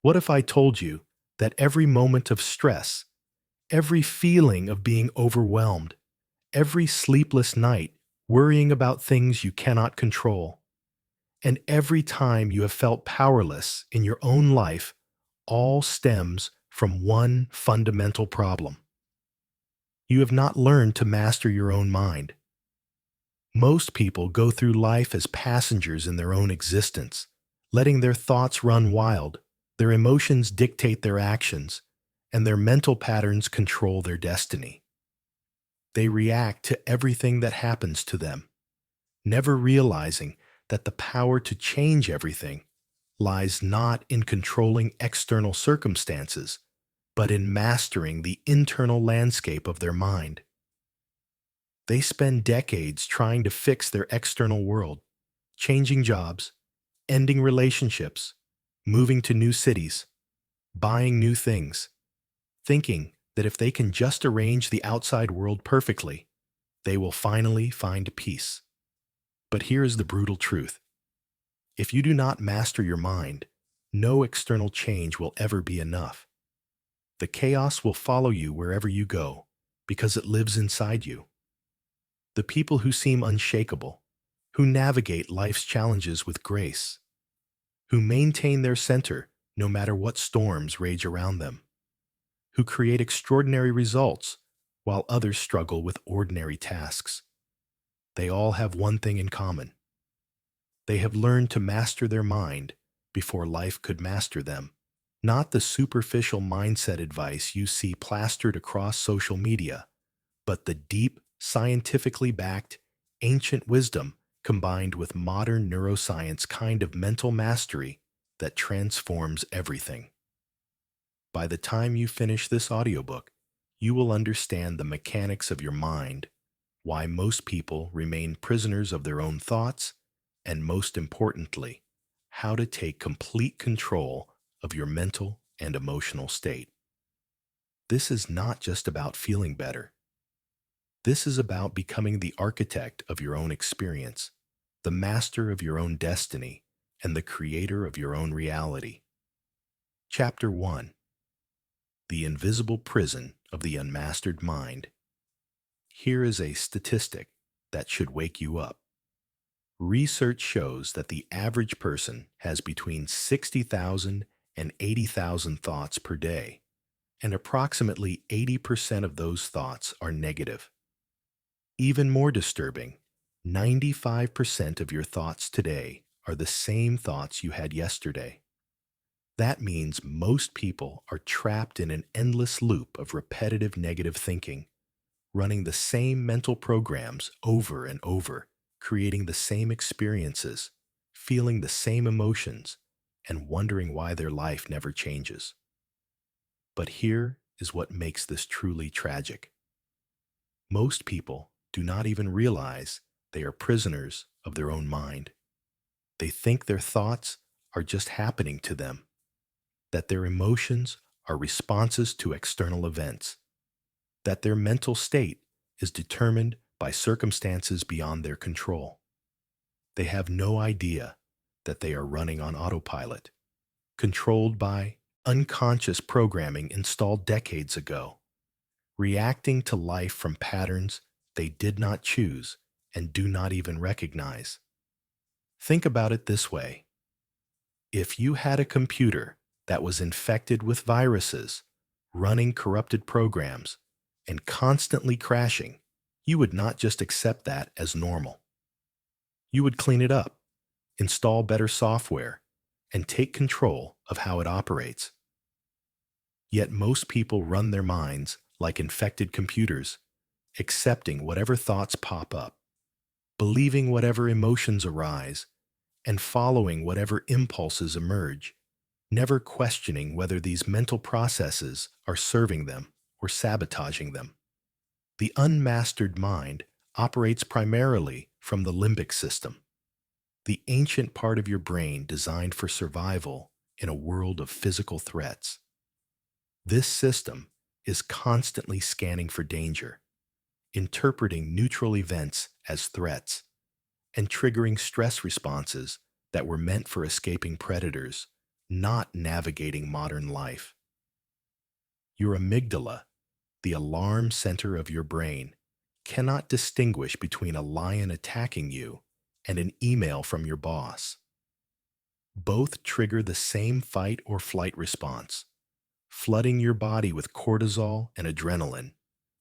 What if I told you that every moment of stress, every feeling of being overwhelmed, every sleepless night worrying about things you cannot control, and every time you have felt powerless in your own life all stems from one fundamental problem? You have not learned to master your own mind. Most people go through life as passengers in their own existence, letting their thoughts run wild, their emotions dictate their actions, and their mental patterns control their destiny. They react to everything that happens to them, never realizing that the power to change everything lies not in controlling external circumstances, but in mastering the internal landscape of their mind. They spend decades trying to fix their external world, changing jobs, ending relationships, moving to new cities, buying new things, thinking that if they can just arrange the outside world perfectly, they will finally find peace. But here is the brutal truth. If you do not master your mind, no external change will ever be enough. The chaos will follow you wherever you go because it lives inside you. The people who seem unshakable, who navigate life's challenges with grace, who maintain their center no matter what storms rage around them, who create extraordinary results while others struggle with ordinary tasks. They all have one thing in common. They have learned to master their mind before life could master them. Not the superficial mindset advice you see plastered across social media, but the deep, scientifically backed, ancient wisdom combined with modern neuroscience kind of mental mastery that transforms everything. By the time you finish this audiobook, you will understand the mechanics of your mind, why most people remain prisoners of their own thoughts, and most importantly, how to take complete control of your mental and emotional state. This is not just about feeling better. This is about becoming the architect of your own experience, the master of your own destiny, and the creator of your own reality. Chapter 1: The Invisible Prison of the Unmastered Mind. Here is a statistic that should wake you up. Research shows that the average person has between 60,000 and 80,000 thoughts per day, and approximately 80% of those thoughts are negative. Even more disturbing, 95% of your thoughts today are the same thoughts you had yesterday. That means most people are trapped in an endless loop of repetitive negative thinking, running the same mental programs over and over, creating the same experiences, feeling the same emotions, and wondering why their life never changes. But here is what makes this truly tragic. Most people do not even realize they are prisoners of their own mind. They think their thoughts are just happening to them, that their emotions are responses to external events, that their mental state is determined by circumstances beyond their control. They have no idea that they are running on autopilot, controlled by unconscious programming installed decades ago, reacting to life from patterns they did not choose and do not even recognize. Think about it this way. If you had a computer that was infected with viruses, running corrupted programs, and constantly crashing, you would not just accept that as normal. You would clean it up, install better software, and take control of how it operates. Yet most people run their minds like infected computers, accepting whatever thoughts pop up, believing whatever emotions arise, and following whatever impulses emerge, never questioning whether these mental processes are serving them or sabotaging them. The unmastered mind operates primarily from the limbic system, the ancient part of your brain designed for survival in a world of physical threats. This system is constantly scanning for danger, interpreting neutral events as threats, and triggering stress responses that were meant for escaping predators, not navigating modern life. Your amygdala, the alarm center of your brain, cannot distinguish between a lion attacking you and an email from your boss. Both trigger the same fight or flight response, flooding your body with cortisol and adrenaline,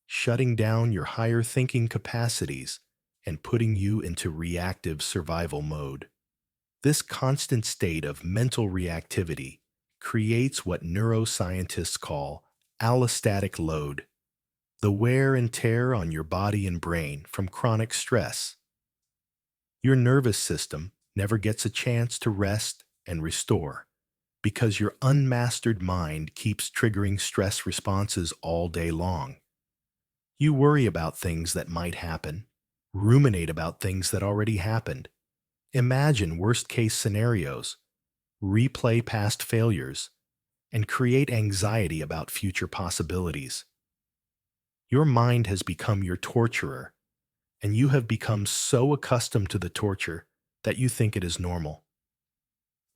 shutting down your higher thinking capacities and putting you into reactive survival mode. This constant state of mental reactivity creates what neuroscientists call allostatic load, the wear and tear on your body and brain from chronic stress. Your nervous system never gets a chance to rest and restore because your unmastered mind keeps triggering stress responses all day long. You worry about things that might happen, ruminate about things that already happened, imagine worst-case scenarios, replay past failures, and create anxiety about future possibilities. Your mind has become your torturer, and you have become so accustomed to the torture that you think it is normal.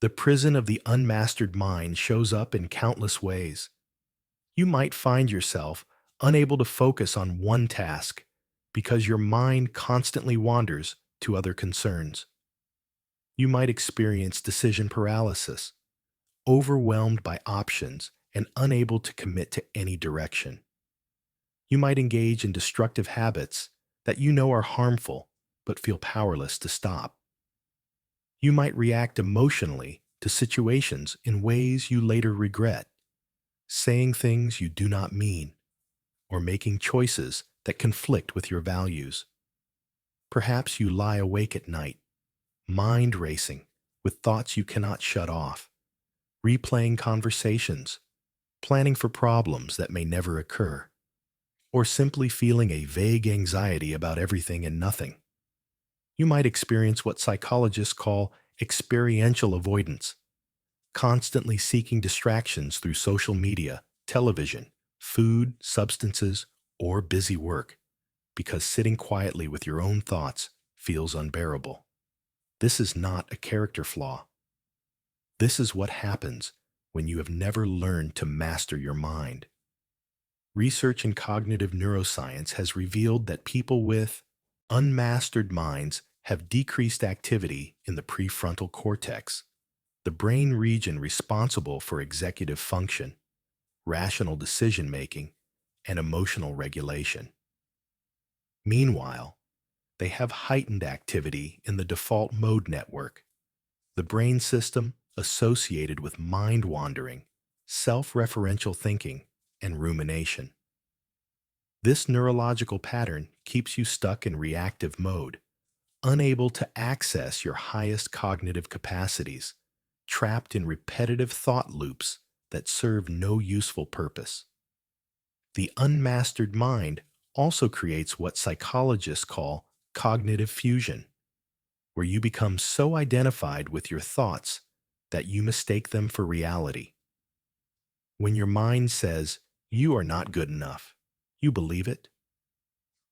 The prison of the unmastered mind shows up in countless ways. You might find yourself unable to focus on one task because your mind constantly wanders to other concerns. You might experience decision paralysis, overwhelmed by options and unable to commit to any direction. You might engage in destructive habits that you know are harmful but feel powerless to stop. You might react emotionally to situations in ways you later regret, saying things you do not mean, or making choices that conflict with your values. Perhaps you lie awake at night, mind racing with thoughts you cannot shut off, replaying conversations, planning for problems that may never occur, or simply feeling a vague anxiety about everything and nothing. You might experience what psychologists call experiential avoidance, constantly seeking distractions through social media, television, food, substances, or busy work, because sitting quietly with your own thoughts feels unbearable. This is not a character flaw. This is what happens when you have never learned to master your mind. Research in cognitive neuroscience has revealed that people with unmastered minds have decreased activity in the prefrontal cortex, the brain region responsible for executive function, rational decision-making, and emotional regulation. Meanwhile, they have heightened activity in the default mode network, the brain system associated with mind-wandering, self-referential thinking, and rumination. This neurological pattern keeps you stuck in reactive mode, unable to access your highest cognitive capacities, trapped in repetitive thought loops that serve no useful purpose. The unmastered mind also creates what psychologists call cognitive fusion, where you become so identified with your thoughts that you mistake them for reality. When your mind says, "You are not good enough," you believe it.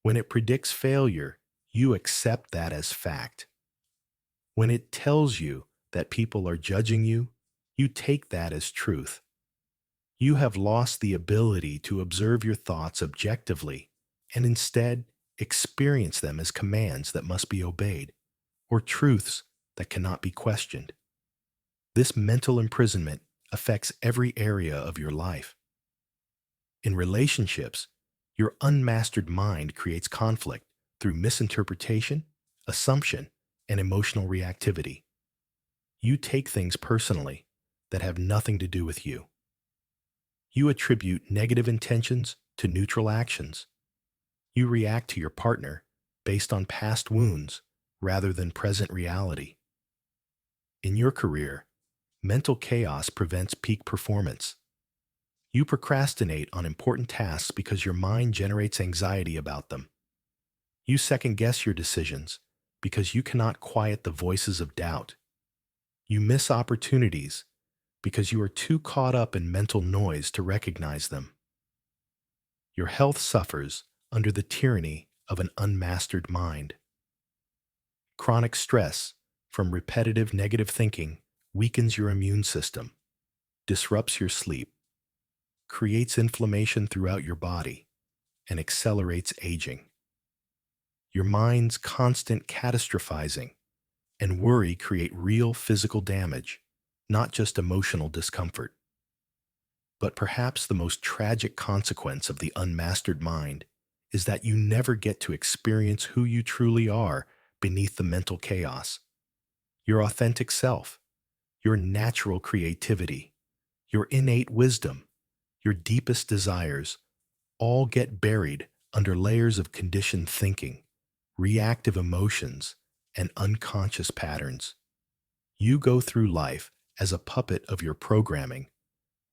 When it predicts failure, you accept that as fact. When it tells you that people are judging you, you take that as truth. You have lost the ability to observe your thoughts objectively and instead experience them as commands that must be obeyed or truths that cannot be questioned. This mental imprisonment affects every area of your life. In relationships, your unmastered mind creates conflict through misinterpretation, assumption, and emotional reactivity. You take things personally that have nothing to do with you. You attribute negative intentions to neutral actions. You react to your partner based on past wounds rather than present reality. In your career, mental chaos prevents peak performance. You procrastinate on important tasks because your mind generates anxiety about them. You second-guess your decisions because you cannot quiet the voices of doubt. You miss opportunities because you are too caught up in mental noise to recognize them. Your health suffers under the tyranny of an unmastered mind. Chronic stress from repetitive negative thinking weakens your immune system, disrupts your sleep, creates inflammation throughout your body, and accelerates aging. Your mind's constant catastrophizing and worry create real physical damage, not just emotional discomfort. But perhaps the most tragic consequence of the unmastered mind is that you never get to experience who you truly are beneath the mental chaos. Your authentic self, your natural creativity, your innate wisdom, your deepest desires all get buried under layers of conditioned thinking, reactive emotions, and unconscious patterns. You go through life as a puppet of your programming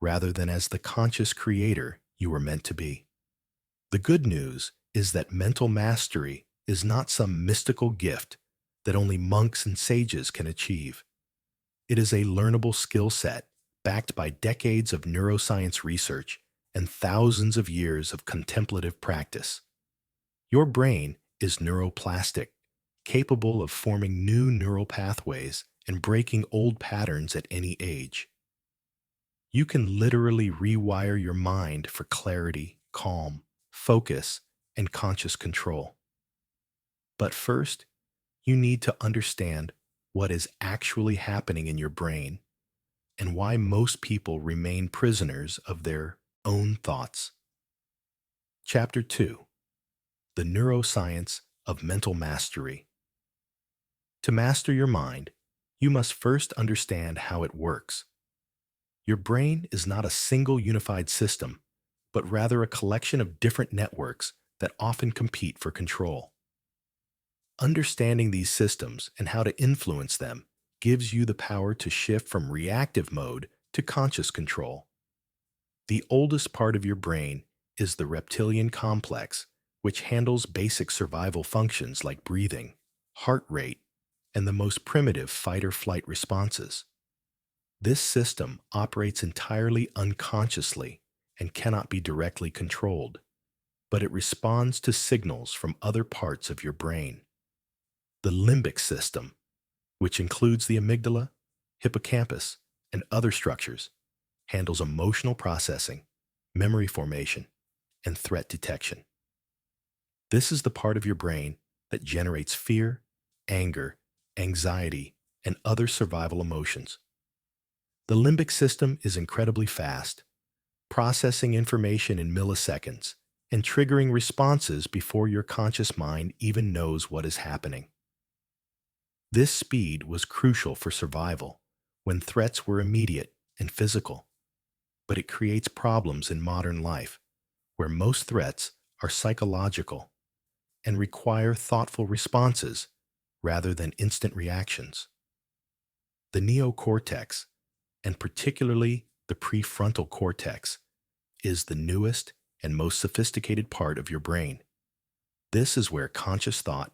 rather than as the conscious creator you were meant to be. The good news is that mental mastery is not some mystical gift that only monks and sages can achieve. It is a learnable skill set backed by decades of neuroscience research and thousands of years of contemplative practice. Your brain is neuroplastic, capable of forming new neural pathways and breaking old patterns at any age. You can literally rewire your mind for clarity, calm, focus, and conscious control. But first, you need to understand what is actually happening in your brain and why most people remain prisoners of their own thoughts. Chapter 2: The Neuroscience of Mental Mastery. To master your mind, you must first understand how it works. Your brain is not a single unified system, but rather a collection of different networks that often compete for control. Understanding these systems and how to influence them gives you the power to shift from reactive mode to conscious control. The oldest part of your brain is the reptilian complex, which handles basic survival functions like breathing, heart rate, and the most primitive fight-or-flight responses. This system operates entirely unconsciously and cannot be directly controlled, but it responds to signals from other parts of your brain. The limbic system, which includes the amygdala, hippocampus, and other structures, handles emotional processing, memory formation, and threat detection. This is the part of your brain that generates fear, anger, anxiety, and other survival emotions. The limbic system is incredibly fast, processing information in milliseconds and triggering responses before your conscious mind even knows what is happening. This speed was crucial for survival when threats were immediate and physical, but it creates problems in modern life where most threats are psychological and require thoughtful responses rather than instant reactions. The neocortex, and particularly the prefrontal cortex, is the newest and most sophisticated part of your brain. This is where conscious thought,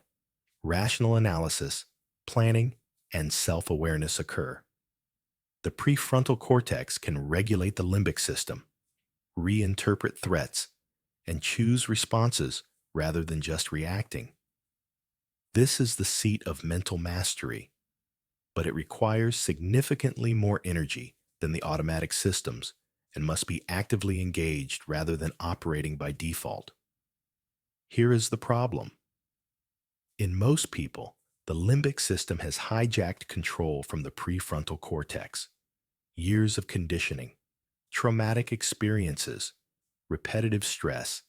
rational analysis, planning, and self-awareness occur. The prefrontal cortex can regulate the limbic system, reinterpret threats, and choose responses rather than just reacting. This is the seat of mental mastery, but it requires significantly more energy than the automatic systems and must be actively engaged rather than operating by default. Here is the problem. In most people, the limbic system has hijacked control from the prefrontal cortex. Years of conditioning, traumatic experiences, repetitive stress,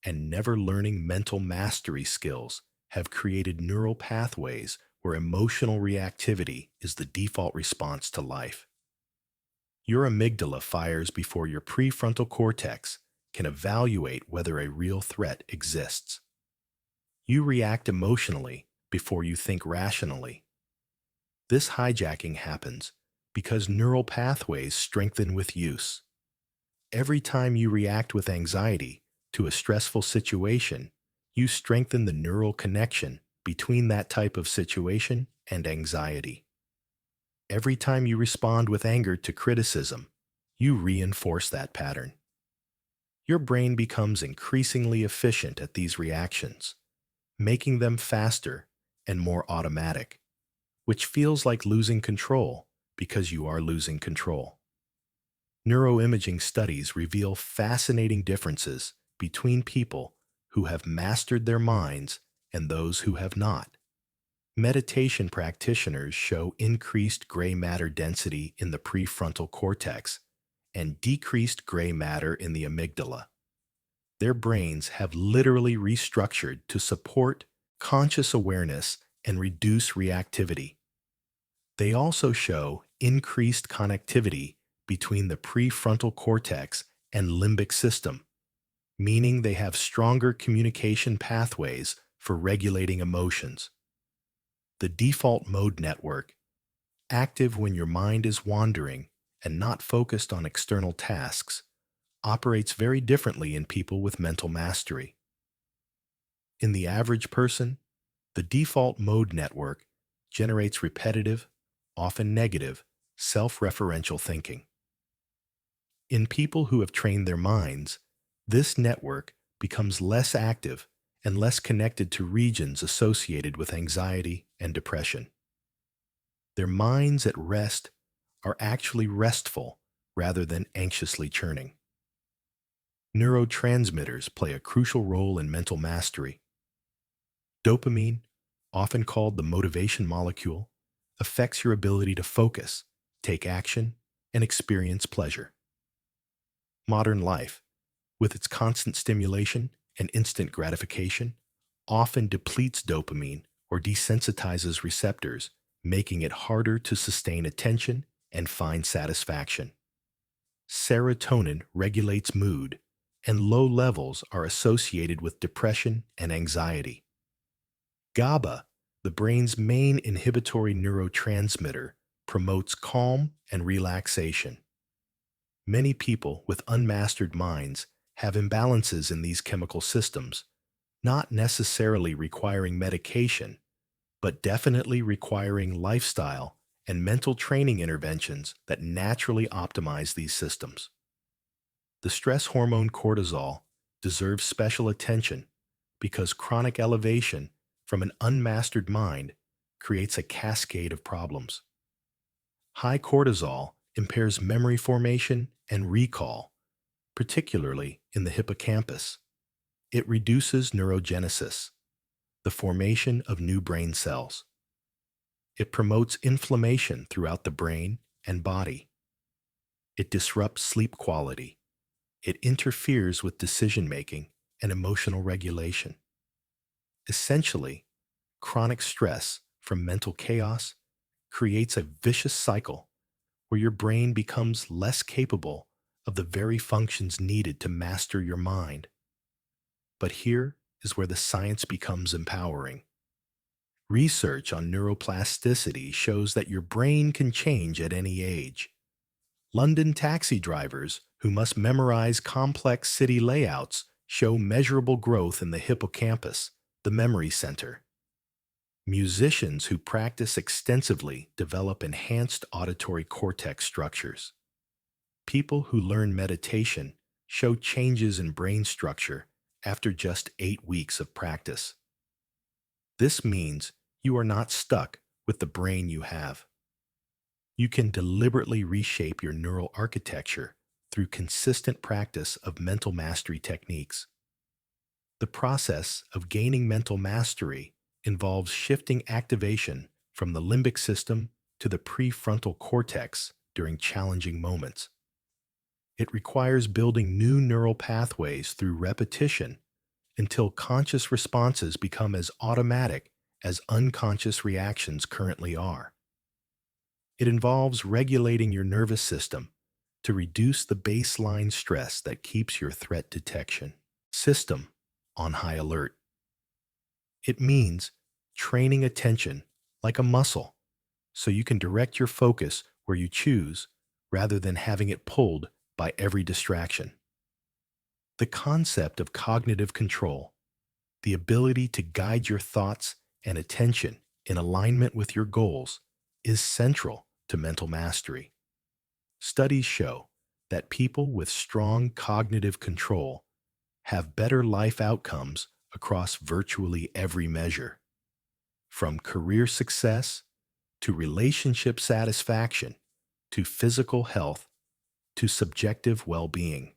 and never learning mental mastery skills have created neural pathways where emotional reactivity is the default response to life. Your amygdala fires before your prefrontal cortex can evaluate whether a real threat exists. You react emotionally before you think rationally. This hijacking happens because neural pathways strengthen with use. Every time you react with anxiety to a stressful situation, you strengthen the neural connection between that type of situation and anxiety. Every time you respond with anger to criticism, you reinforce that pattern. Your brain becomes increasingly efficient at these reactions, making them faster and more automatic, which feels like losing control because you are losing control. Neuroimaging studies reveal fascinating differences between people who have mastered their minds and those who have not. Meditation practitioners show increased gray matter density in the prefrontal cortex and decreased gray matter in the amygdala. Their brains have literally restructured to support conscious awareness and reduce reactivity. They also show increased connectivity between the prefrontal cortex and limbic system, meaning they have stronger communication pathways for regulating emotions. The default mode network, active when your mind is wandering and not focused on external tasks, operates very differently in people with mental mastery. In the average person, the default mode network generates repetitive, often negative, self-referential thinking. In people who have trained their minds, this network becomes less active and less connected to regions associated with anxiety and depression. Their minds at rest are actually restful rather than anxiously churning. Neurotransmitters play a crucial role in mental mastery. Dopamine, often called the motivation molecule, affects your ability to focus, take action, and experience pleasure. Modern life, with its constant stimulation and instant gratification, often depletes dopamine or desensitizes receptors, making it harder to sustain attention and find satisfaction. Serotonin regulates mood, and low levels are associated with depression and anxiety. GABA, the brain's main inhibitory neurotransmitter, promotes calm and relaxation. Many people with unmastered minds have imbalances in these chemical systems, not necessarily requiring medication, but definitely requiring lifestyle and mental training interventions that naturally optimize these systems. The stress hormone cortisol deserves special attention because chronic elevation from an unmastered mind creates a cascade of problems. High cortisol impairs memory formation and recall, particularly in the hippocampus. It reduces neurogenesis, the formation of new brain cells. It promotes inflammation throughout the brain and body. It disrupts sleep quality. It interferes with decision-making and emotional regulation. Essentially, chronic stress from mental chaos creates a vicious cycle where your brain becomes less capable of the very functions needed to master your mind. But here is where the science becomes empowering. Research on neuroplasticity shows that your brain can change at any age. London taxi drivers who must memorize complex city layouts show measurable growth in the hippocampus, the memory center. Musicians who practice extensively develop enhanced auditory cortex structures. People who learn meditation show changes in brain structure after just 8 weeks of practice. This means you are not stuck with the brain you have. You can deliberately reshape your neural architecture through consistent practice of mental mastery techniques. The process of gaining mental mastery involves shifting activation from the limbic system to the prefrontal cortex during challenging moments. It requires building new neural pathways through repetition until conscious responses become as automatic as unconscious reactions currently are. It involves regulating your nervous system to reduce the baseline stress that keeps your threat detection system on high alert. It means training attention like a muscle so you can direct your focus where you choose rather than having it pulled by every distraction. The concept of cognitive control, the ability to guide your thoughts and attention in alignment with your goals, is central to mental mastery. Studies show that people with strong cognitive control have better life outcomes across virtually every measure, from career success to relationship satisfaction to physical health. to subjective well-being.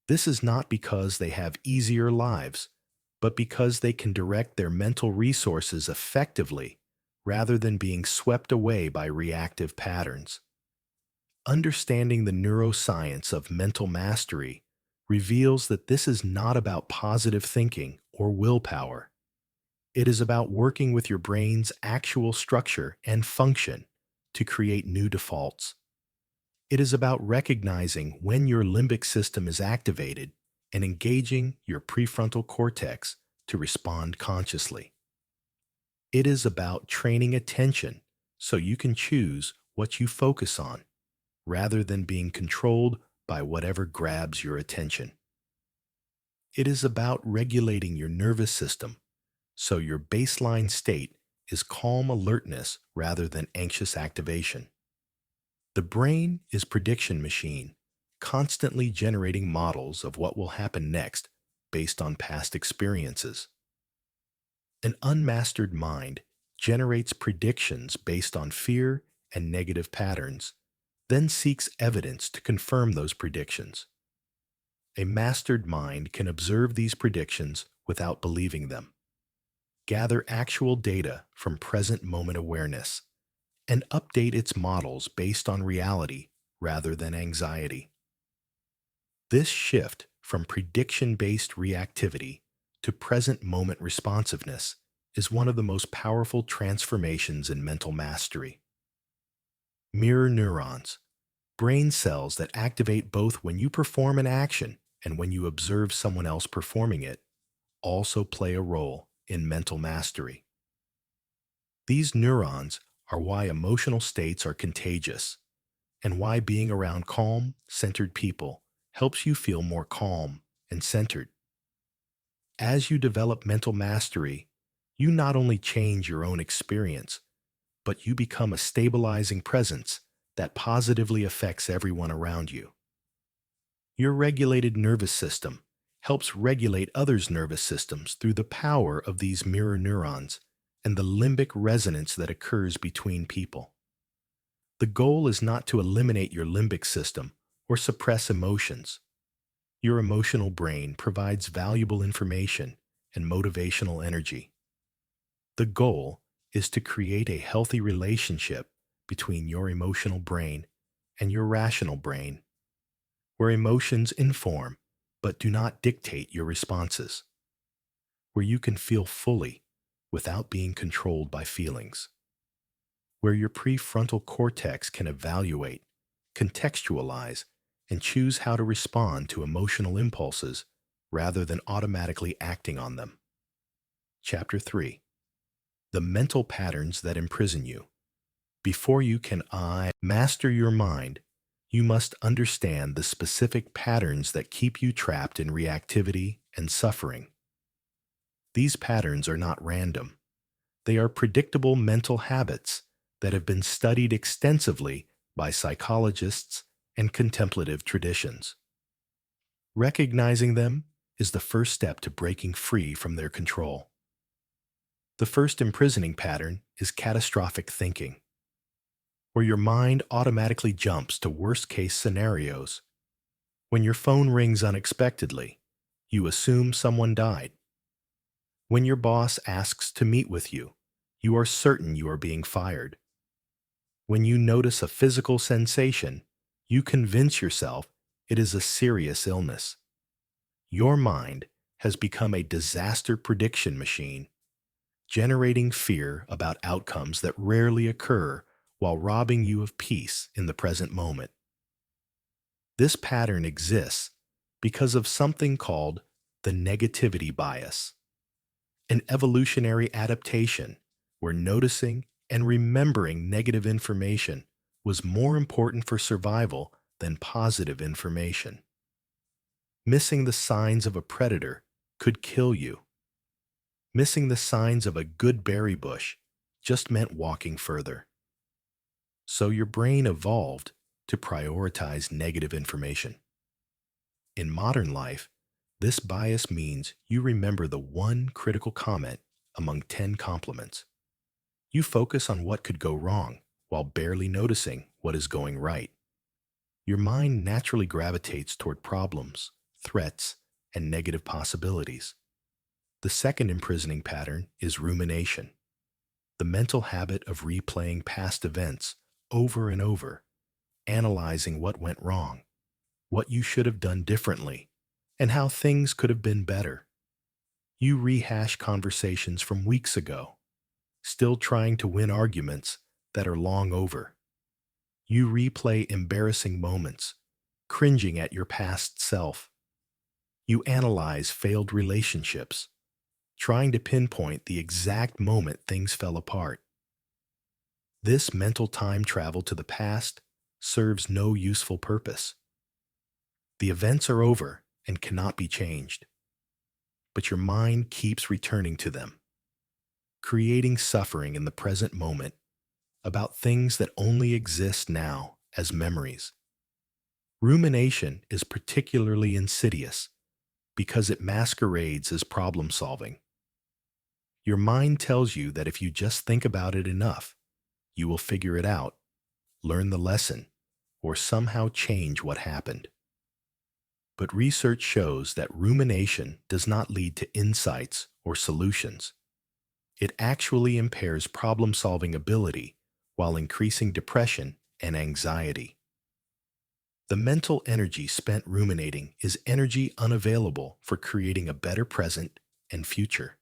This is not because they have easier lives, but because they can direct their mental resources effectively rather than being swept away by reactive patterns. Understanding the neuroscience of mental mastery reveals that this is not about positive thinking or willpower. It is about working with your brain's actual structure and function to create new defaults. It is about recognizing when your limbic system is activated and engaging your prefrontal cortex to respond consciously. It is about training attention so you can choose what you focus on rather than being controlled by whatever grabs your attention. It is about regulating your nervous system so your baseline state is calm alertness rather than anxious activation. The brain is prediction machine, constantly generating models of what will happen next based on past experiences. An unmastered mind generates predictions based on fear and negative patterns, then seeks evidence to confirm those predictions. A mastered mind can observe these predictions without believing them, gather actual data from present moment awareness, and update its models based on reality rather than anxiety. This shift from prediction-based reactivity to present moment responsiveness is one of the most powerful transformations in mental mastery. Mirror neurons, brain cells that activate both when you perform an action and when you observe someone else performing it, also play a role in mental mastery. These neurons are why emotional states are contagious, and why being around calm, centered people helps you feel more calm and centered. As you develop mental mastery, you not only change your own experience, but you become a stabilizing presence that positively affects everyone around you. Your regulated nervous system helps regulate others' nervous systems through the power of these mirror neurons and the limbic resonance that occurs between people. The goal is not to eliminate your limbic system or suppress emotions. Your emotional brain provides valuable information and motivational energy. The goal is to create a healthy relationship between your emotional brain and your rational brain, where emotions inform but do not dictate your responses, where you can feel fully without being controlled by feelings, where your prefrontal cortex can evaluate, contextualize, and choose how to respond to emotional impulses rather than automatically acting on them. Chapter 3. The mental patterns that imprison you. Before you can master your mind, you must understand the specific patterns that keep you trapped in reactivity and suffering. These patterns are not random. They are predictable mental habits that have been studied extensively by psychologists and contemplative traditions. Recognizing them is the first step to breaking free from their control. The first imprisoning pattern is catastrophic thinking, where your mind automatically jumps to worst-case scenarios. When your phone rings unexpectedly, you assume someone died. When your boss asks to meet with you, you are certain you are being fired. When you notice a physical sensation, you convince yourself it is a serious illness. Your mind has become a disaster prediction machine, generating fear about outcomes that rarely occur while robbing you of peace in the present moment. This pattern exists because of something called the negativity bias, an evolutionary adaptation where noticing and remembering negative information was more important for survival than positive information. Missing the signs of a predator could kill you. Missing the signs of a good berry bush just meant walking further. So your brain evolved to prioritize negative information. In modern life, this bias means you remember the one critical comment among 10 compliments. You focus on what could go wrong while barely noticing what is going right. Your mind naturally gravitates toward problems, threats, and negative possibilities. The second imprisoning pattern is rumination, the mental habit of replaying past events over and over, analyzing what went wrong, what you should have done differently, and how things could have been better. You rehash conversations from weeks ago, still trying to win arguments that are long over. You replay embarrassing moments, cringing at your past self. You analyze failed relationships, trying to pinpoint the exact moment things fell apart. This mental time travel to the past serves no useful purpose. The events are over and cannot be changed, but your mind keeps returning to them, creating suffering in the present moment about things that only exist now as memories. Rumination is particularly insidious because it masquerades as problem solving. Your mind tells you that if you just think about it enough, you will figure it out, learn the lesson, or somehow change what happened. But research shows that rumination does not lead to insights or solutions. It actually impairs problem-solving ability while increasing depression and anxiety. The mental energy spent ruminating is energy unavailable for creating a better present and future.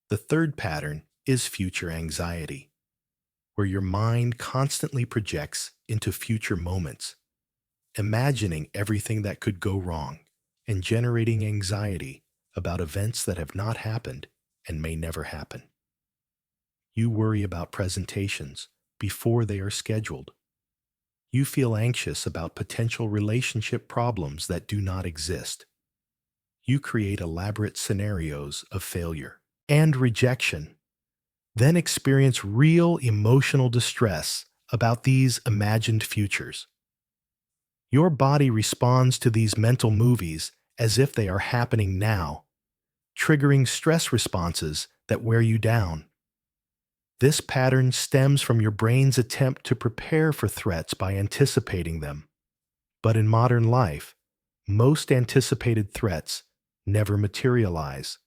The third pattern is future anxiety, where your mind constantly projects into future moments, imagining everything that could go wrong and generating anxiety about events that have not happened and may never happen. You worry about presentations before they are scheduled. You feel anxious about potential relationship problems that do not exist. You create elaborate scenarios of failure and rejection, then experience real emotional distress about these imagined futures. Your body responds to these mental movies as if they are happening now, triggering stress responses that wear you down. This pattern stems from your brain's attempt to prepare for threats by anticipating them. But in modern life, most anticipated threats never materialize,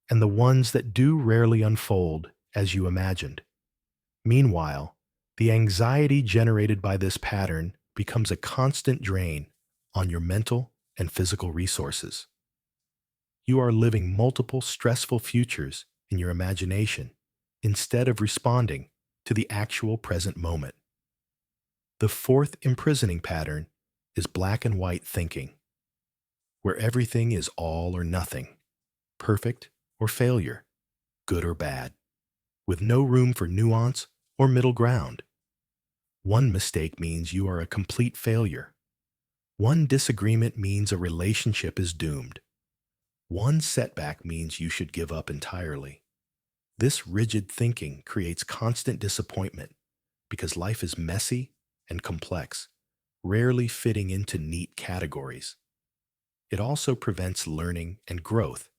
and the ones that do rarely unfold as you imagined. Meanwhile, the anxiety generated by this pattern becomes a constant drain on your mental and physical resources. You are living multiple stressful futures in your imagination instead of responding to the actual present moment. The fourth imprisoning pattern is black and white thinking, where everything is all or nothing, perfect or failure, good or bad, with no room for nuance or middle ground. One mistake means you are a complete failure. One disagreement means a relationship is doomed. One setback means you should give up entirely. This rigid thinking creates constant disappointment because life is messy and complex, rarely fitting into neat categories. It also prevents learning and growth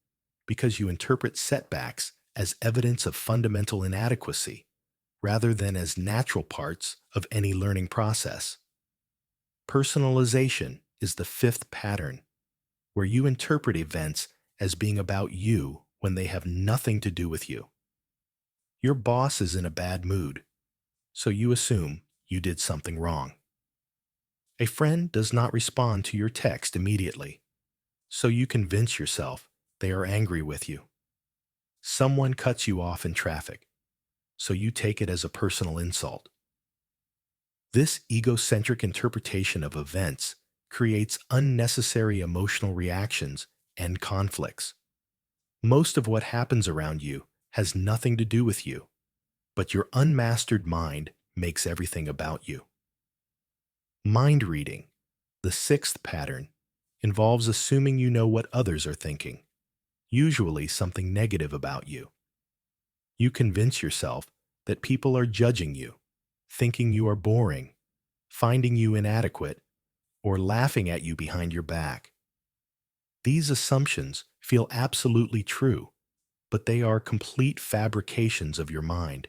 because you interpret setbacks as evidence of fundamental inadequacy rather than as natural parts of any learning process. Personalization is the fifth pattern, where you interpret events as being about you when they have nothing to do with you. Your boss is in a bad mood, so you assume you did something wrong. A friend does not respond to your text immediately, so you convince yourself they are angry with you. Someone cuts you off in traffic, so you take it as a personal insult. This egocentric interpretation of events creates unnecessary emotional reactions and conflicts. Most of what happens around you has nothing to do with you, but your unmastered mind makes everything about you. Mind reading, the sixth pattern, involves assuming you know what others are thinking, usually something negative about you. You convince yourself that people are judging you, thinking you are boring, finding you inadequate, or laughing at you behind your back. These assumptions feel absolutely true, but they are complete fabrications of your mind.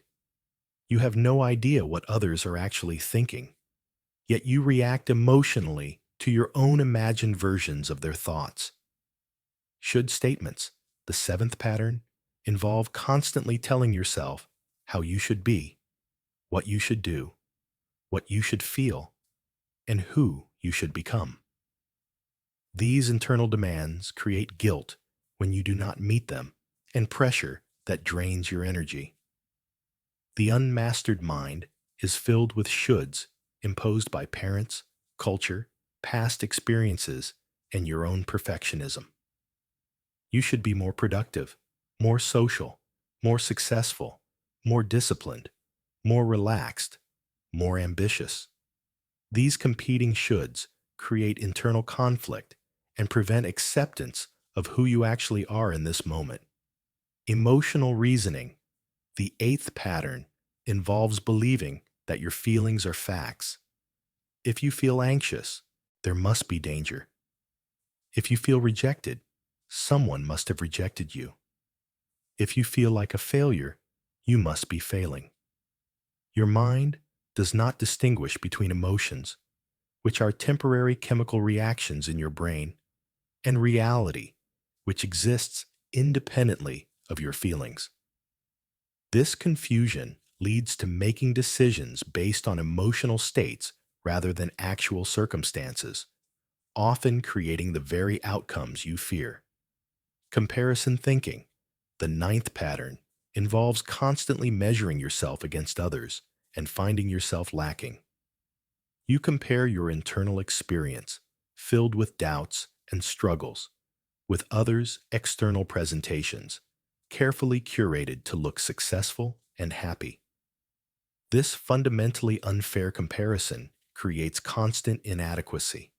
You have no idea what others are actually thinking. yet you react emotionally to your own imagined versions of their thoughts. Should statements, the seventh pattern, involve constantly telling yourself how you should be, what you should do, what you should feel, and who you should become. These internal demands create guilt when you do not meet them and pressure that drains your energy. The unmastered mind is filled with shoulds imposed by parents, culture, past experiences, and your own perfectionism. You should be more productive, more social, more successful, more disciplined, more relaxed, more ambitious. These competing shoulds create internal conflict and prevent acceptance of who you actually are in this moment. Emotional reasoning, the eighth pattern, involves believing that your feelings are facts. If you feel anxious, there must be danger. If you feel rejected, someone must have rejected you. If you feel like a failure, you must be failing. Your mind does not distinguish between emotions, which are temporary chemical reactions in your brain, and reality, which exists independently of your feelings. This confusion leads to making decisions based on emotional states rather than actual circumstances, often creating the very outcomes you fear. Comparison thinking, the ninth pattern, involves constantly measuring yourself against others and finding yourself lacking. You compare your internal experience, filled with doubts and struggles, with others' external presentations, carefully curated to look successful and happy. This fundamentally unfair comparison creates constant inadequacy.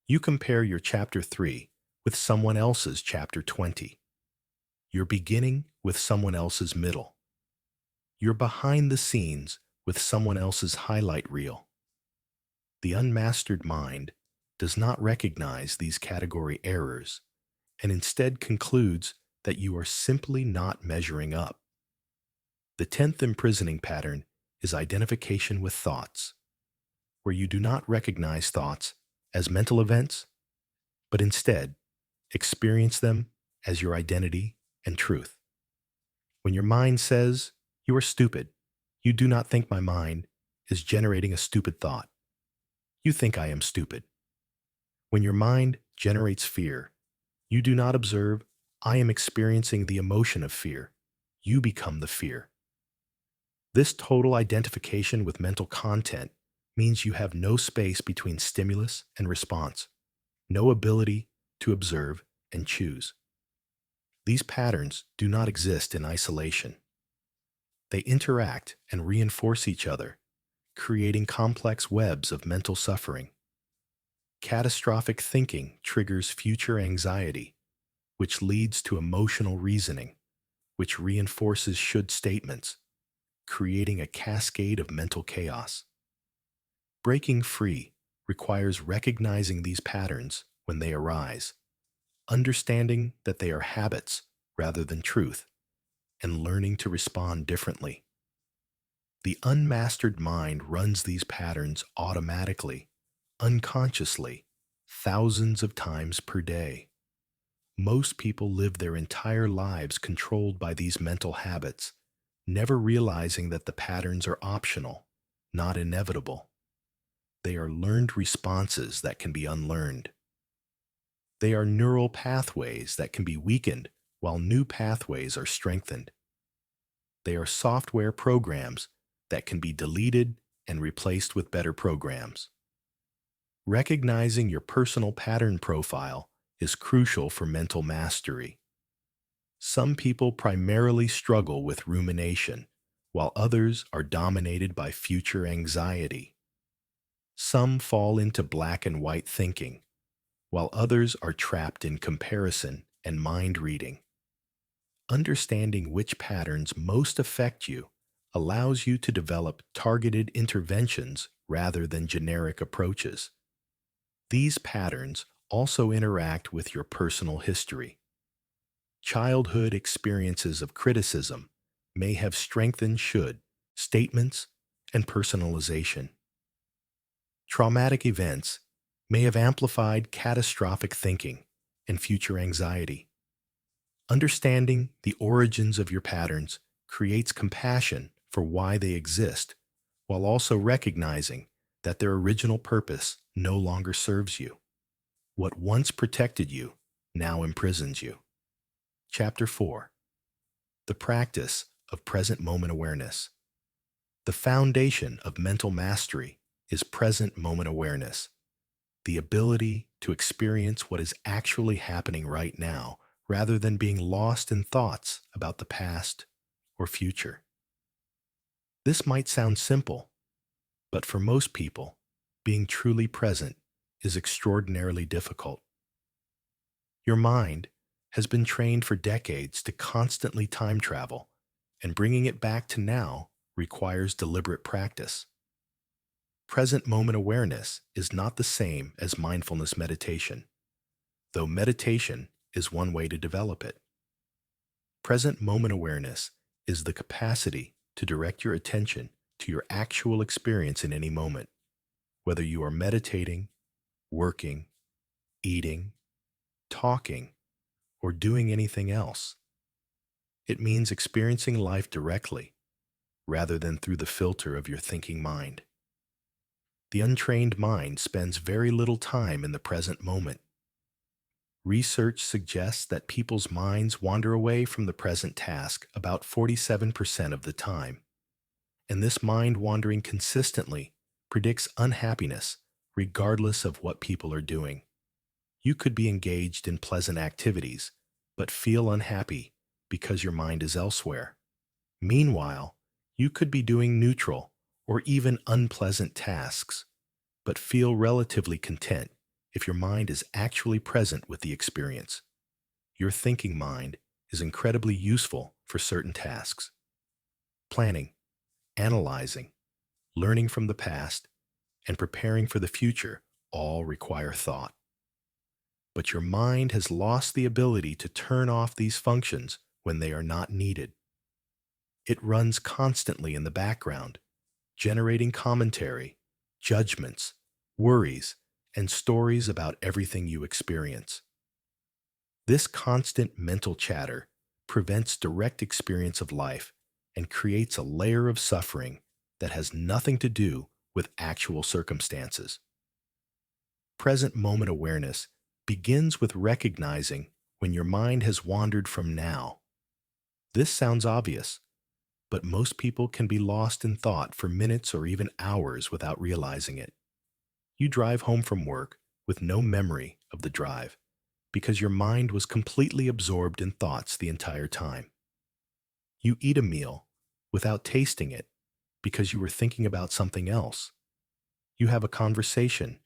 You compare your chapter 3 with someone else's chapter 20. You're beginning with someone else's middle. You're behind the scenes with someone else's highlight reel. The unmastered mind does not recognize these category errors and instead concludes that you are simply not measuring up. The 10th imprisoning pattern is identification with thoughts, where you do not recognize thoughts as mental events, but instead experience them as your identity and truth. When your mind says, "You are stupid," you do not think my mind is generating a stupid thought. You think I am stupid. When your mind generates fear, you do not observe, "I am experiencing the emotion of fear." You become the fear. This total identification with mental content means you have no space between stimulus and response, no ability to observe and choose. These patterns do not exist in isolation. They interact and reinforce each other, creating complex webs of mental suffering. Catastrophic thinking triggers future anxiety, which leads to emotional reasoning, which reinforces should statements, creating a cascade of mental chaos. Breaking free requires recognizing these patterns when they arise, understanding that they are habits rather than truth, and learning to respond differently. The unmastered mind runs these patterns automatically, unconsciously, thousands of times per day. Most people live their entire lives controlled by these mental habits, never realizing that the patterns are optional, not inevitable. They are learned responses that can be unlearned. They are neural pathways that can be weakened while new pathways are strengthened. They are software programs that can be deleted and replaced with better programs. Recognizing your personal pattern profile is crucial for mental mastery. Some people primarily struggle with rumination, while others are dominated by future anxiety. Some fall into black and white thinking, while others are trapped in comparison and mind reading. Understanding which patterns most affect you allows you to develop targeted interventions rather than generic approaches. These patterns also interact with your personal history. Childhood experiences of criticism may have strengthened should statements and personalization. Traumatic events may have amplified catastrophic thinking and future anxiety. Understanding the origins of your patterns creates compassion for why they exist, while also recognizing that their original purpose no longer serves you. What once protected you now imprisons you. Chapter 4. The practice of present moment awareness. The foundation of mental mastery is present moment awareness, the ability to experience what is actually happening right now rather than being lost in thoughts about the past or future. This might sound simple, but for most people, being truly present is extraordinarily difficult. Your mind has been trained for decades to constantly time travel, and bringing it back to now requires deliberate practice. Present moment awareness is not the same as mindfulness meditation, though meditation is one way to develop it. Present moment awareness is the capacity to direct your attention to your actual experience in any moment, whether you are meditating, working, eating, talking, or doing anything else. It means experiencing life directly, rather than through the filter of your thinking mind. The untrained mind spends very little time in the present moment. Research suggests that people's minds wander away from the present task about 47% of the time, and this mind wandering consistently predicts unhappiness regardless of what people are doing. You could be engaged in pleasant activities, but feel unhappy because your mind is elsewhere. Meanwhile, you could be doing neutral or even unpleasant tasks, but feel relatively content if your mind is actually present with the experience. Your thinking mind is incredibly useful for certain tasks. Planning, analyzing, learning from the past, and preparing for the future all require thought. But your mind has lost the ability to turn off these functions when they are not needed. It runs constantly in the background, generating commentary, judgments, worries, and stories about everything you experience. This constant mental chatter prevents direct experience of life and creates a layer of suffering that has nothing to do with actual circumstances. Present moment awareness begins with recognizing when your mind has wandered from now. This sounds obvious, but most people can be lost in thought for minutes or even hours without realizing it. You drive home from work with no memory of the drive because your mind was completely absorbed in thoughts the entire time. You eat a meal without tasting it because you were thinking about something else. You have a conversation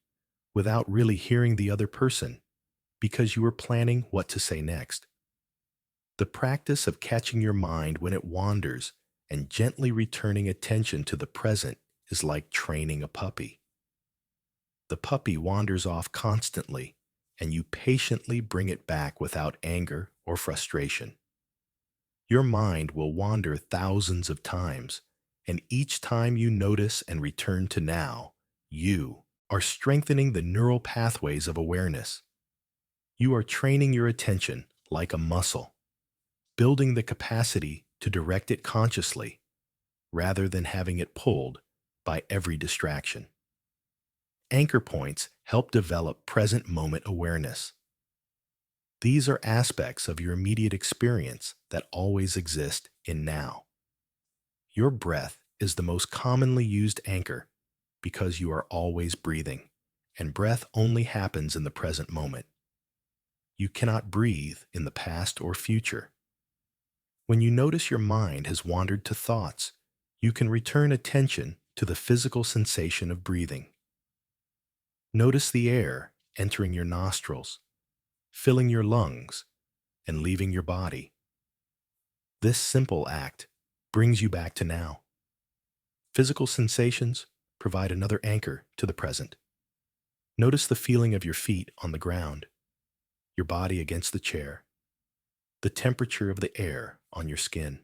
without really hearing the other person because you were planning what to say next. The practice of catching your mind when it wanders and gently returning attention to the present is like training a puppy. The puppy wanders off constantly, and you patiently bring it back without anger or frustration. Your mind will wander thousands of times, and each time you notice and return to now, you are strengthening the neural pathways of awareness. You are training your attention like a muscle, building the capacity to direct it consciously, rather than having it pulled by every distraction. Anchor points help develop present moment awareness. These are aspects of your immediate experience that always exist in now. Your breath is the most commonly used anchor because you are always breathing, and breath only happens in the present moment. You cannot breathe in the past or future. When you notice your mind has wandered to thoughts, you can return attention to the physical sensation of breathing. Notice the air entering your nostrils, filling your lungs, and leaving your body. This simple act brings you back to now. Physical sensations provide another anchor to the present. Notice the feeling of your feet on the ground, your body against the chair, the temperature of the air on your skin.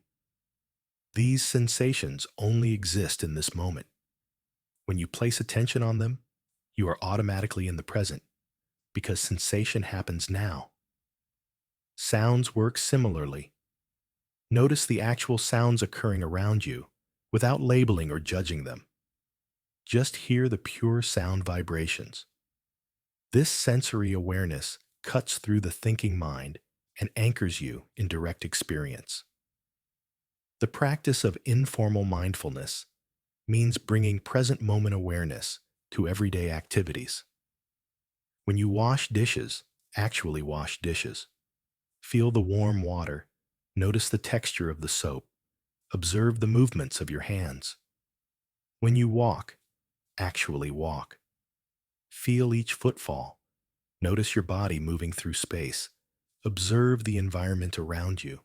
These sensations only exist in this moment. When you place attention on them, You are automatically in the present because sensation happens now. Sounds work similarly. Notice the actual sounds occurring around you without labeling or judging them. Just hear the pure sound vibrations. This sensory awareness cuts through the thinking mind and anchors you in direct experience. The practice of informal mindfulness means bringing present moment awareness to everyday activities. When you wash dishes, actually wash dishes. Feel the warm water, notice the texture of the soap, observe the movements of your hands. When you walk, actually walk. Feel each footfall, notice your body moving through space, observe the environment around you.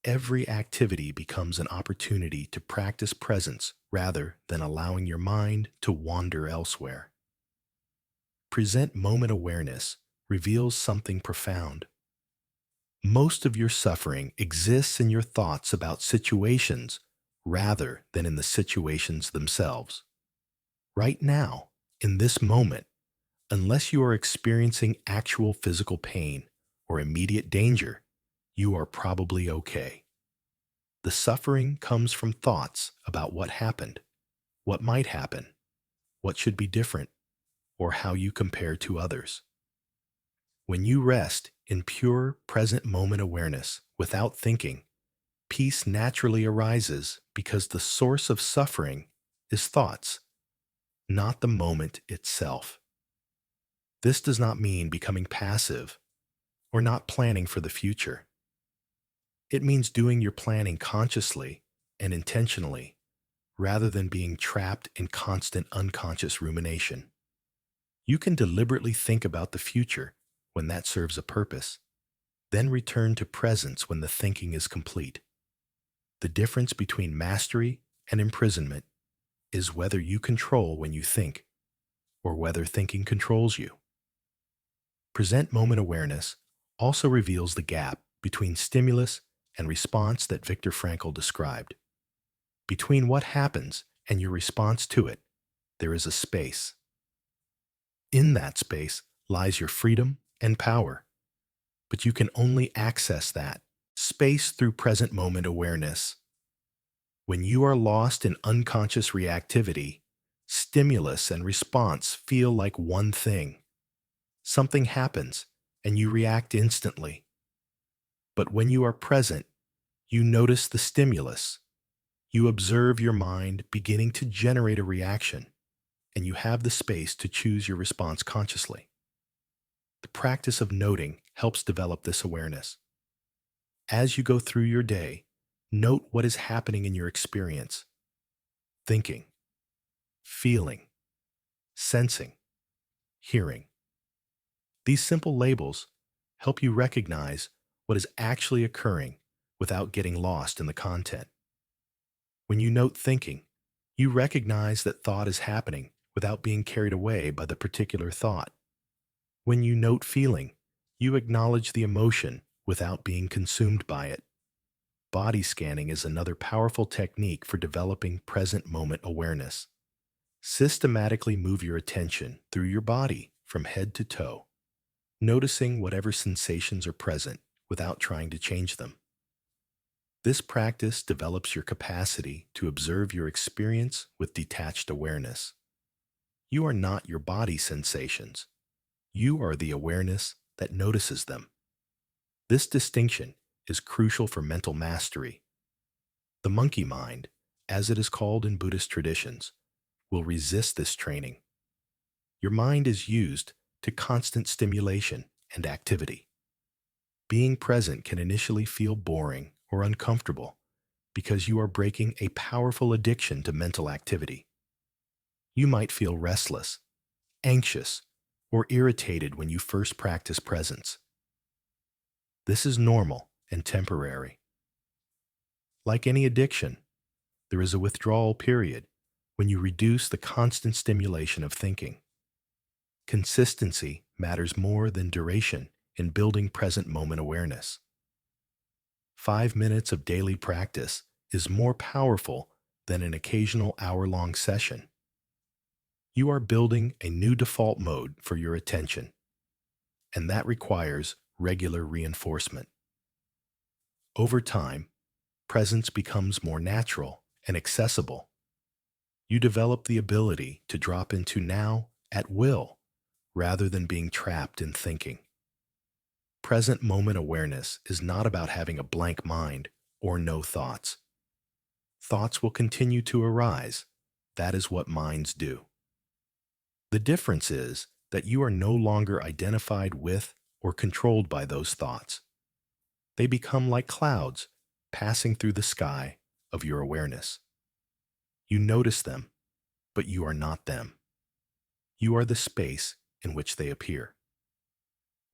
Every activity becomes an opportunity to practice presence rather than allowing your mind to wander elsewhere. Present moment awareness reveals something profound. Most of your suffering exists in your thoughts about situations rather than in the situations themselves. Right now, in this moment, unless you are experiencing actual physical pain or immediate danger, you are probably okay. The suffering comes from thoughts about what happened, what might happen, what should be different, or how you compare to others. When you rest in pure present moment awareness without thinking, peace naturally arises because the source of suffering is thoughts, not the moment itself. This does not mean becoming passive or not planning for the future. It means doing your planning consciously and intentionally rather than being trapped in constant unconscious rumination. You can deliberately think about the future when that serves a purpose, then return to presence when the thinking is complete. The difference between mastery and imprisonment is whether you control when you think or whether thinking controls you. Present moment awareness also reveals the gap between stimulus and response that Viktor Frankl described. Between what happens and your response to it, there is a space. In that space lies your freedom and power, but you can only access that space through present moment awareness. When you are lost in unconscious reactivity, stimulus and response feel like one thing. Something happens and you react instantly. But when you are present, you notice the stimulus. You observe your mind beginning to generate a reaction, and you have the space to choose your response consciously. The practice of noting helps develop this awareness. As you go through your day, note what is happening in your experience: thinking, feeling, sensing, hearing. These simple labels help you recognize what is actually occurring without getting lost in the content. When you note thinking, you recognize that thought is happening without being carried away by the particular thought. When you note feeling, you acknowledge the emotion without being consumed by it. Body scanning is another powerful technique for developing present moment awareness. Systematically move your attention through your body from head to toe, noticing whatever sensations are present without trying to change them. This practice develops your capacity to observe your experience with detached awareness. You are not your body sensations. You are the awareness that notices them. This distinction is crucial for mental mastery. The monkey mind, as it is called in Buddhist traditions, will resist this training. Your mind is used to constant stimulation and activity. Being present can initially feel boring or uncomfortable because you are breaking a powerful addiction to mental activity. You might feel restless, anxious, or irritated when you first practice presence. This is normal and temporary. Like any addiction, there is a withdrawal period when you reduce the constant stimulation of thinking. Consistency matters more than duration in building present moment awareness. 5 minutes of daily practice is more powerful than an occasional hour-long session. You are building a new default mode for your attention, and that requires regular reinforcement. Over time, presence becomes more natural and accessible. You develop the ability to drop into now at will rather than being trapped in thinking. Present moment awareness is not about having a blank mind or no thoughts. Thoughts will continue to arise. That is what minds do. The difference is that you are no longer identified with or controlled by those thoughts. They become like clouds passing through the sky of your awareness. You notice them, but you are not them. You are the space in which they appear.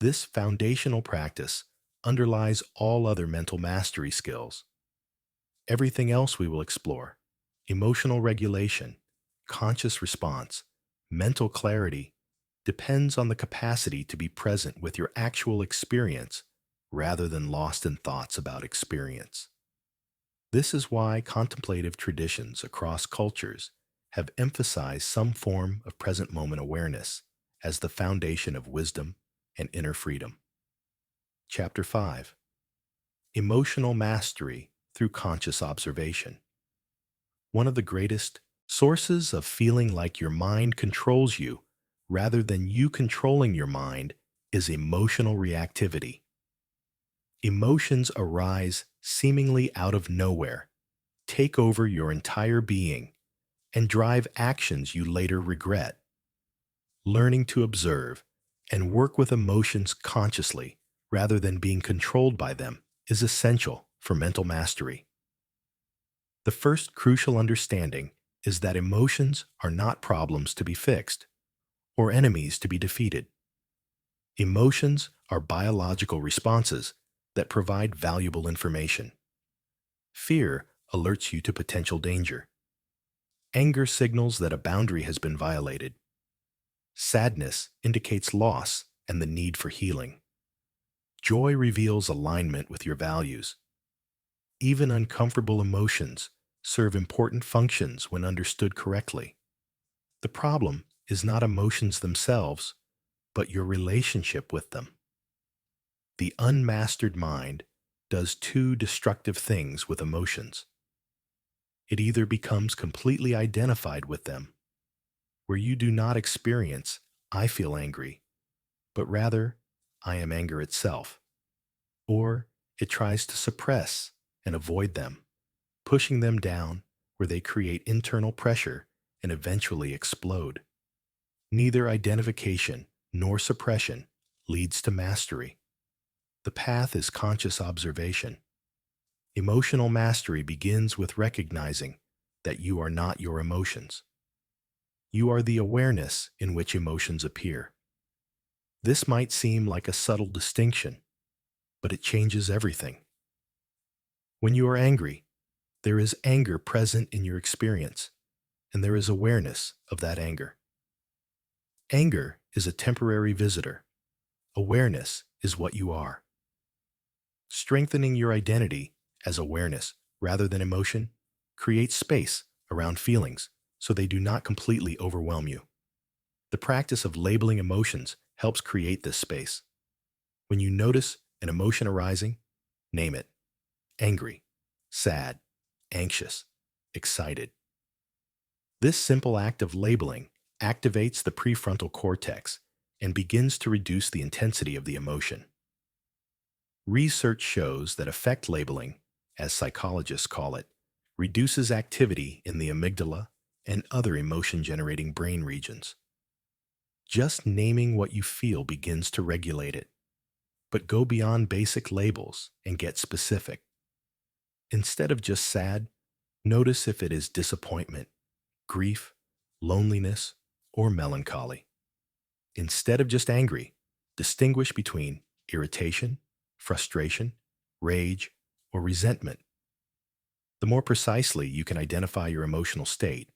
This foundational practice underlies all other mental mastery skills. Everything else we will explore, emotional regulation, conscious response, mental clarity, depends on the capacity to be present with your actual experience rather than lost in thoughts about experience. This is why contemplative traditions across cultures have emphasized some form of present moment awareness as the foundation of wisdom and inner freedom. Chapter 5. Emotional Mastery Through Conscious Observation. One of the greatest sources of feeling like your mind controls you rather than you controlling your mind is emotional reactivity. Emotions arise seemingly out of nowhere, take over your entire being, and drive actions you later regret. Learning to observe and work with emotions consciously rather than being controlled by them is essential for mental mastery. The first crucial understanding is that emotions are not problems to be fixed or enemies to be defeated. Emotions are biological responses that provide valuable information. Fear alerts you to potential danger. Anger signals that a boundary has been violated. Sadness indicates loss and the need for healing. Joy reveals alignment with your values. Even uncomfortable emotions serve important functions when understood correctly. The problem is not emotions themselves, but your relationship with them. The unmastered mind does two destructive things with emotions. It either becomes completely identified with them, where you do not experience, I feel angry, but rather, I am anger itself. Or it tries to suppress and avoid them, pushing them down where they create internal pressure and eventually explode. Neither identification nor suppression leads to mastery. The path is conscious observation. Emotional mastery begins with recognizing that you are not your emotions. You are the awareness in which emotions appear. This might seem like a subtle distinction, but it changes everything. When you are angry, there is anger present in your experience, and there is awareness of that anger. Anger is a temporary visitor. Awareness is what you are. Strengthening your identity as awareness rather than emotion creates space around feelings so they do not completely overwhelm you. The practice of labeling emotions helps create this space. When you notice an emotion arising, name it. Angry, sad, anxious, excited. This simple act of labeling activates the prefrontal cortex and begins to reduce the intensity of the emotion. Research shows that affect labeling, as psychologists call it, reduces activity in the amygdala and other emotion-generating brain regions. Just naming what you feel begins to regulate it. But go beyond basic labels and get specific. Instead of just sad, notice if it is disappointment, grief, loneliness, or melancholy. Instead of just angry, distinguish between irritation, frustration, rage, or resentment. The more precisely you can identify your emotional state,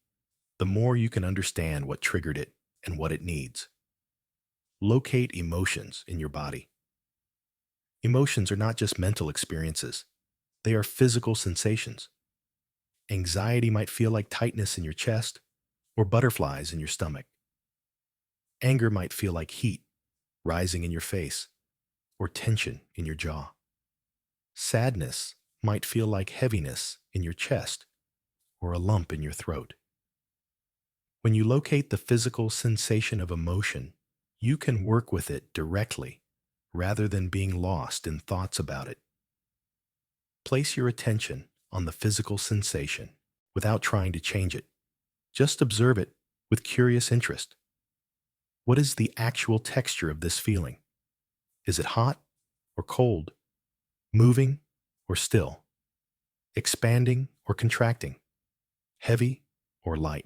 the more you can understand what triggered it and what it needs. Locate emotions in your body. Emotions are not just mental experiences. They are physical sensations. Anxiety might feel like tightness in your chest or butterflies in your stomach. Anger might feel like heat rising in your face or tension in your jaw. Sadness might feel like heaviness in your chest or a lump in your throat. When you locate the physical sensation of emotion, you can work with it directly rather than being lost in thoughts about it. Place your attention on the physical sensation without trying to change it. Just observe it with curious interest. What is the actual texture of this feeling? Is it hot or cold? Moving or still? Expanding or contracting? Heavy or light?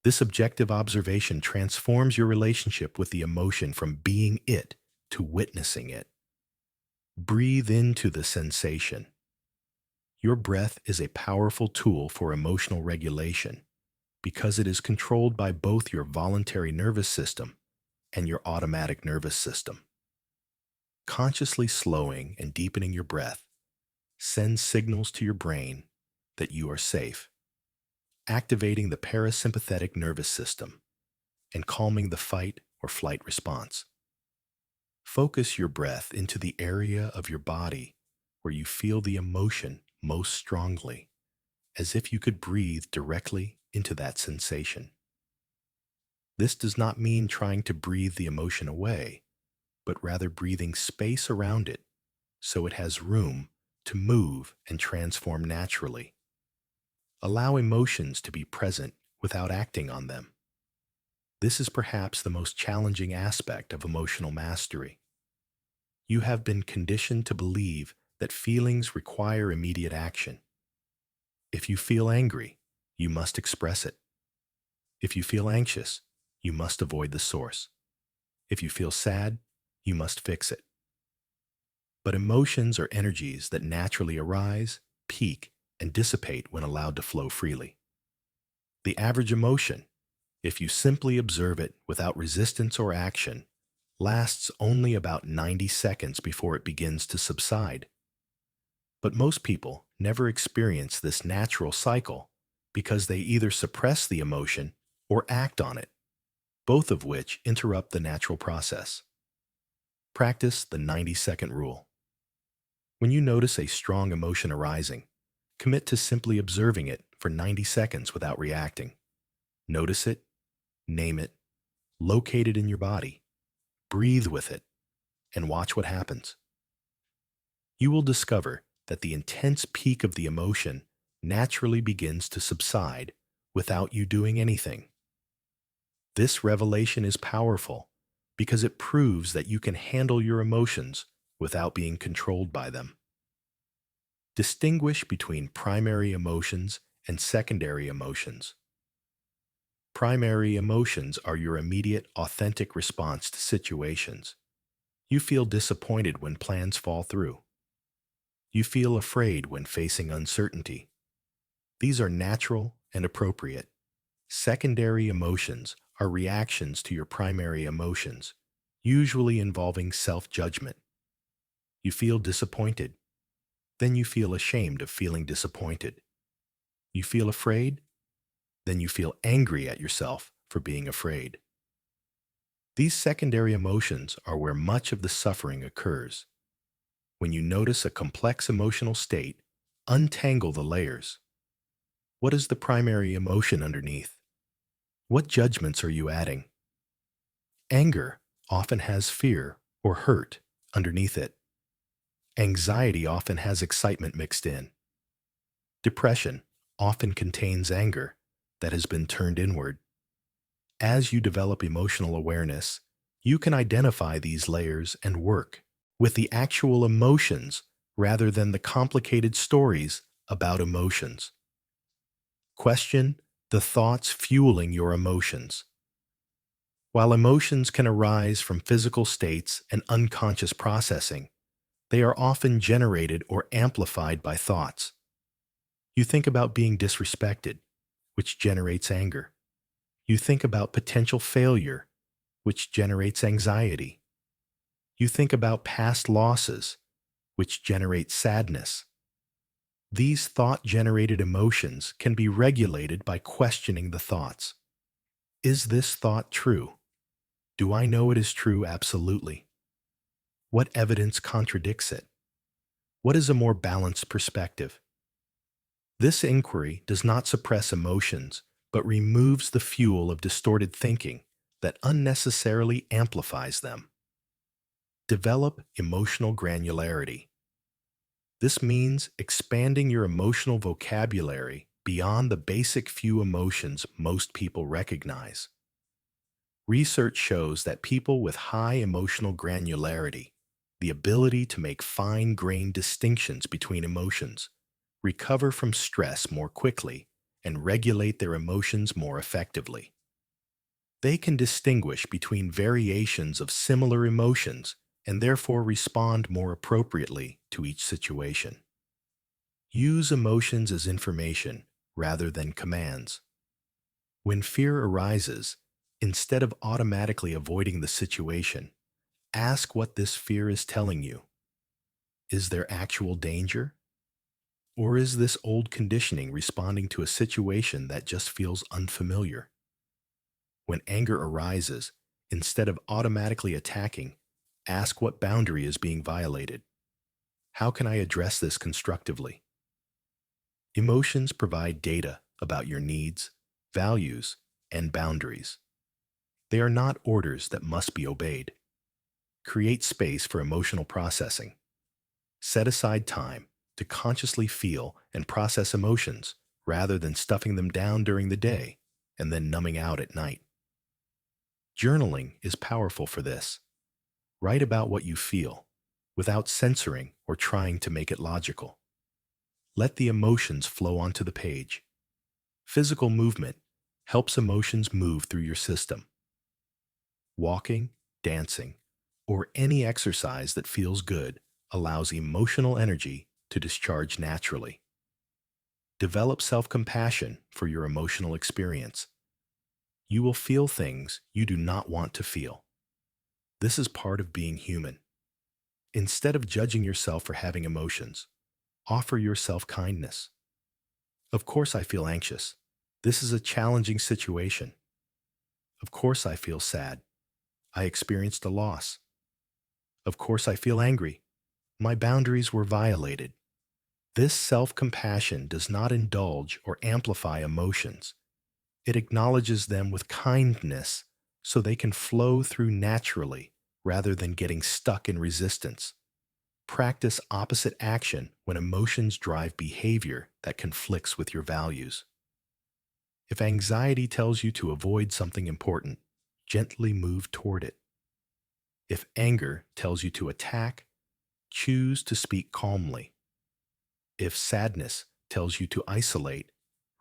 This objective observation transforms your relationship with the emotion from being it to witnessing it. Breathe into the sensation. Your breath is a powerful tool for emotional regulation because it is controlled by both your voluntary nervous system and your automatic nervous system. Consciously slowing and deepening your breath sends signals to your brain that you are safe, activating the parasympathetic nervous system and calming the fight or flight response. Focus your breath into the area of your body where you feel the emotion most strongly, as if you could breathe directly into that sensation. This does not mean trying to breathe the emotion away, but rather breathing space around it so it has room to move and transform naturally. Allow emotions to be present without acting on them. This is perhaps the most challenging aspect of emotional mastery. You have been conditioned to believe that feelings require immediate action. If you feel angry, you must express it. If you feel anxious, you must avoid the source. If you feel sad, you must fix it. But emotions are energies that naturally arise, peak, and dissipate when allowed to flow freely. The average emotion, if you simply observe it without resistance or action, lasts only about 90 seconds before it begins to subside. But most people never experience this natural cycle because they either suppress the emotion or act on it, both of which interrupt the natural process. Practice the 90-second rule. When you notice a strong emotion arising, commit to simply observing it for 90 seconds without reacting. Notice it, name it, locate it in your body, breathe with it, and watch what happens. You will discover that the intense peak of the emotion naturally begins to subside without you doing anything. This revelation is powerful because it proves that you can handle your emotions without being controlled by them. Distinguish between primary emotions and secondary emotions. Primary emotions are your immediate, authentic response to situations. You feel disappointed when plans fall through. You feel afraid when facing uncertainty. These are natural and appropriate. Secondary emotions are reactions to your primary emotions, usually involving self-judgment. You feel disappointed. Then you feel ashamed of feeling disappointed. You feel afraid. Then you feel angry at yourself for being afraid. These secondary emotions are where much of the suffering occurs. When you notice a complex emotional state, untangle the layers. What is the primary emotion underneath? What judgments are you adding? Anger often has fear or hurt underneath it. Anxiety often has excitement mixed in. Depression often contains anger that has been turned inward. As you develop emotional awareness, you can identify these layers and work with the actual emotions rather than the complicated stories about emotions. Question the thoughts fueling your emotions. While emotions can arise from physical states and unconscious processing, they are often generated or amplified by thoughts. You think about being disrespected, which generates anger. You think about potential failure, which generates anxiety. You think about past losses, which generate sadness. These thought-generated emotions can be regulated by questioning the thoughts. Is this thought true? Do I know it is true? Absolutely. What evidence contradicts it? What is a more balanced perspective? This inquiry does not suppress emotions, but removes the fuel of distorted thinking that unnecessarily amplifies them. Develop emotional granularity. This means expanding your emotional vocabulary beyond the basic few emotions most people recognize. Research shows that people with high emotional granularity, the ability to make fine-grained distinctions between emotions, recover from stress more quickly and regulate their emotions more effectively. They can distinguish between variations of similar emotions and therefore respond more appropriately to each situation. Use emotions as information rather than commands. When fear arises, instead of automatically avoiding the situation, ask what this fear is telling you. Is there actual danger? Or is this old conditioning responding to a situation that just feels unfamiliar? When anger arises, instead of automatically attacking, ask what boundary is being violated. How can I address this constructively? Emotions provide data about your needs, values, and boundaries. They are not orders that must be obeyed. Create space for emotional processing. Set aside time to consciously feel and process emotions rather than stuffing them down during the day and then numbing out at night. Journaling is powerful for this. Write about what you feel without censoring or trying to make it logical. Let the emotions flow onto the page. Physical movement helps emotions move through your system. Walking, dancing, or any exercise that feels good allows emotional energy to discharge naturally. Develop self-compassion for your emotional experience. You will feel things you do not want to feel. This is part of being human. Instead of judging yourself for having emotions, offer yourself kindness. Of course I feel anxious. This is a challenging situation. Of course I feel sad. I experienced a loss. Of course I feel angry. My boundaries were violated. This self-compassion does not indulge or amplify emotions. It acknowledges them with kindness so they can flow through naturally rather than getting stuck in resistance. Practice opposite action when emotions drive behavior that conflicts with your values. If anxiety tells you to avoid something important, gently move toward it. If anger tells you to attack, choose to speak calmly. If sadness tells you to isolate,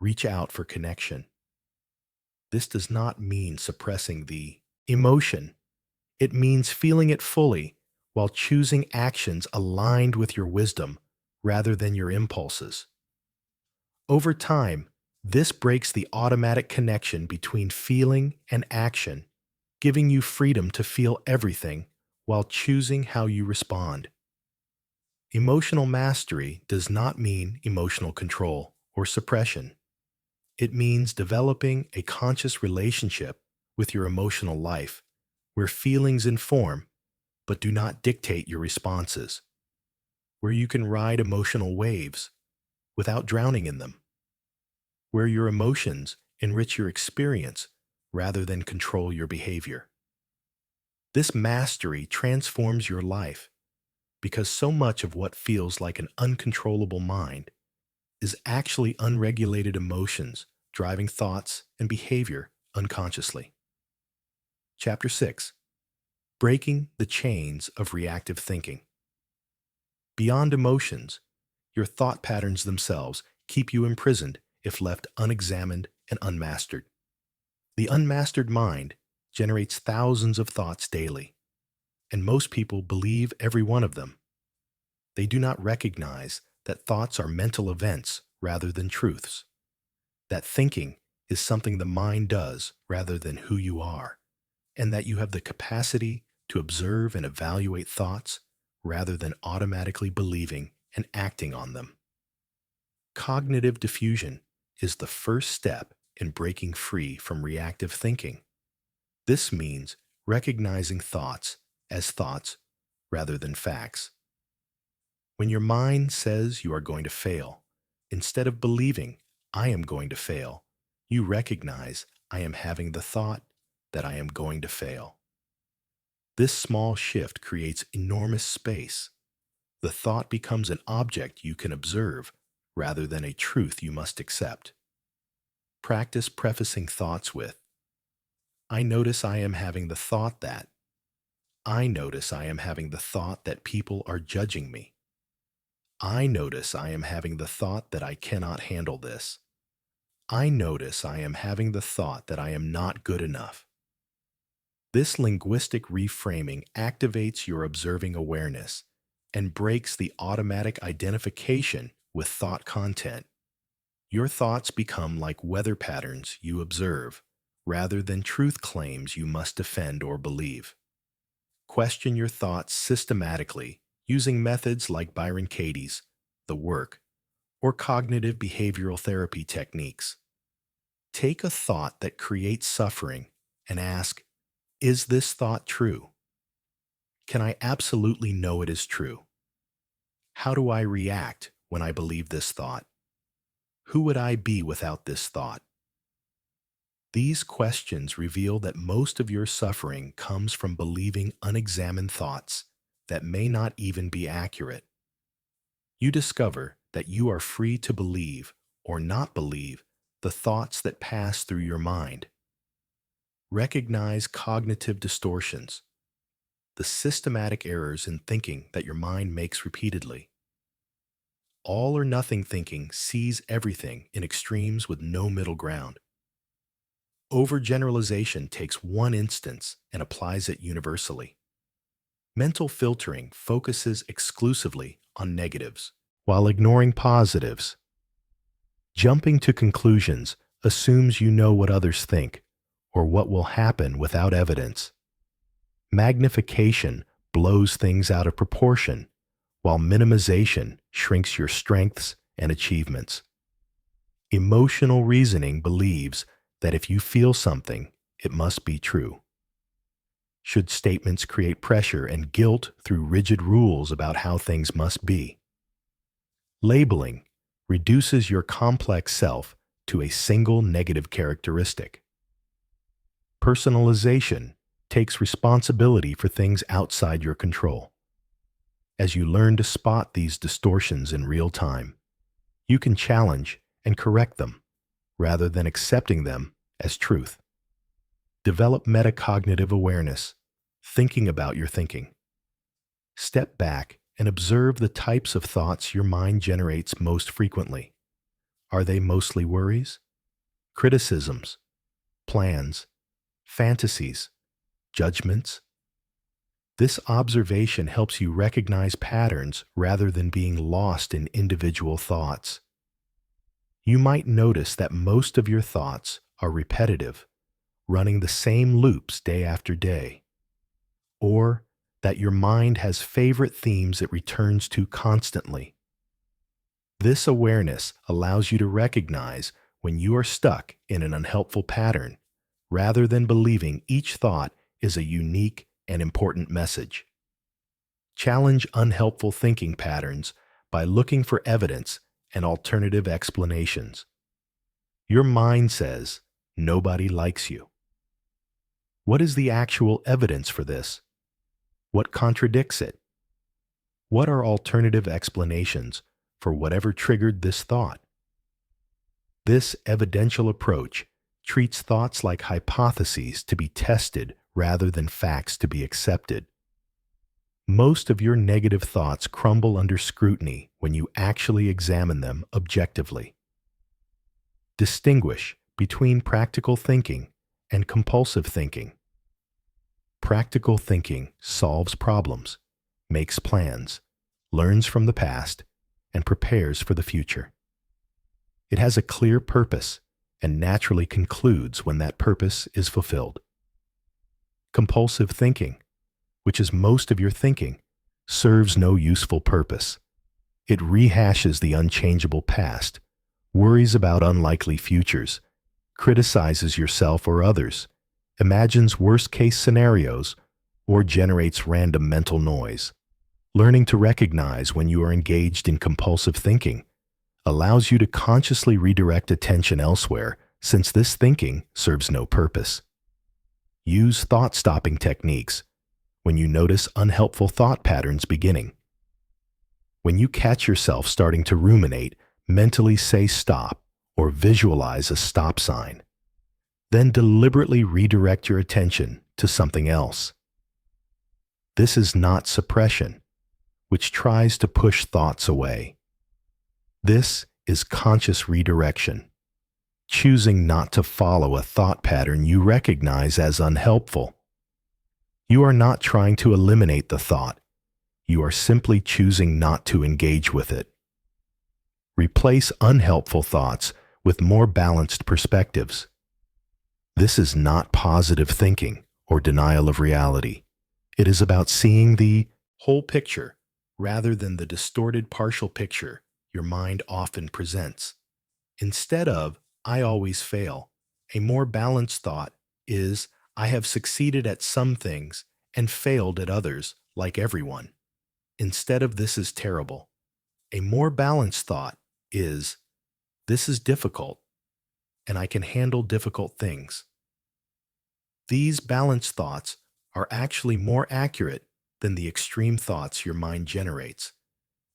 reach out for connection. This does not mean suppressing the emotion. It means feeling it fully while choosing actions aligned with your wisdom rather than your impulses. Over time, this breaks the automatic connection between feeling and action, giving you freedom to feel everything while choosing how you respond. Emotional mastery does not mean emotional control or suppression. It means developing a conscious relationship with your emotional life where feelings inform but do not dictate your responses, where you can ride emotional waves without drowning in them, where your emotions enrich your experience rather than control your behavior. This mastery transforms your life because so much of what feels like an uncontrollable mind is actually unregulated emotions driving thoughts and behavior unconsciously. Chapter 6. Breaking the Chains of Reactive Thinking. Beyond emotions, your thought patterns themselves keep you imprisoned if left unexamined and unmastered. The unmastered mind generates thousands of thoughts daily, and most people believe every one of them. They do not recognize that thoughts are mental events rather than truths, that thinking is something the mind does rather than who you are, and that you have the capacity to observe and evaluate thoughts rather than automatically believing and acting on them. Cognitive diffusion is the first step in breaking free from reactive thinking. This means recognizing thoughts as thoughts rather than facts. When your mind says you are going to fail, instead of believing, I am going to fail, you recognize I am having the thought that I am going to fail. This small shift creates enormous space. The thought becomes an object you can observe rather than a truth you must accept. Practice prefacing thoughts with, I notice I am having the thought that. I notice I am having the thought that people are judging me. I notice I am having the thought that I cannot handle this. I notice I am having the thought that I am not good enough. This linguistic reframing activates your observing awareness and breaks the automatic identification with thought content. Your thoughts become like weather patterns you observe, rather than truth claims you must defend or believe. Question your thoughts systematically using methods like Byron Katie's, the work, or cognitive behavioral therapy techniques. Take a thought that creates suffering and ask, is this thought true? Can I absolutely know it is true? How do I react when I believe this thought? Who would I be without this thought? These questions reveal that most of your suffering comes from believing unexamined thoughts that may not even be accurate. You discover that you are free to believe or not believe the thoughts that pass through your mind. Recognize cognitive distortions, the systematic errors in thinking that your mind makes repeatedly. All or nothing thinking sees everything in extremes with no middle ground. Overgeneralization takes one instance and applies it universally. Mental filtering focuses exclusively on negatives, while ignoring positives. Jumping to conclusions assumes you know what others think, or what will happen without evidence. Magnification blows things out of proportion, while minimization shrinks your strengths and achievements. Emotional reasoning believes that if you feel something, it must be true. Should statements create pressure and guilt through rigid rules about how things must be? Labeling reduces your complex self to a single negative characteristic. Personalization takes responsibility for things outside your control. As you learn to spot these distortions in real time, you can challenge and correct them rather than accepting them as truth. Develop metacognitive awareness, thinking about your thinking. Step back and observe the types of thoughts your mind generates most frequently. Are they mostly worries, criticisms, plans, fantasies, judgments? This observation helps you recognize patterns rather than being lost in individual thoughts. You might notice that most of your thoughts are repetitive, running the same loops day after day, or that your mind has favorite themes it returns to constantly. This awareness allows you to recognize when you are stuck in an unhelpful pattern, rather than believing each thought is a unique and important message. Challenge unhelpful thinking patterns by looking for evidence and alternative explanations. Your mind says, nobody likes you. What is the actual evidence for this? What contradicts it? What are alternative explanations for whatever triggered this thought? This evidential approach treats thoughts like hypotheses to be tested rather than facts to be accepted. Most of your negative thoughts crumble under scrutiny when you actually examine them objectively. Distinguish between practical thinking and compulsive thinking. Practical thinking solves problems, makes plans, learns from the past, and prepares for the future. It has a clear purpose and naturally concludes when that purpose is fulfilled. Compulsive thinking, which is most of your thinking, serves no useful purpose. It rehashes the unchangeable past, worries about unlikely futures, criticizes yourself or others, imagines worst-case scenarios, or generates random mental noise. Learning to recognize when you are engaged in compulsive thinking allows you to consciously redirect attention elsewhere, since this thinking serves no purpose. Use thought-stopping techniques when you notice unhelpful thought patterns beginning. When you catch yourself starting to ruminate, mentally say stop or visualize a stop sign. Then deliberately redirect your attention to something else. This is not suppression, which tries to push thoughts away. This is conscious redirection, choosing not to follow a thought pattern you recognize as unhelpful. You are not trying to eliminate the thought. You are simply choosing not to engage with it. Replace unhelpful thoughts with more balanced perspectives. This is not positive thinking or denial of reality. It is about seeing the whole picture rather than the distorted partial picture your mind often presents. Instead of, I always fail, a more balanced thought is, I have succeeded at some things and failed at others, like everyone. Instead of, this is terrible, a more balanced thought is, this is difficult, and I can handle difficult things. These balanced thoughts are actually more accurate than the extreme thoughts your mind generates,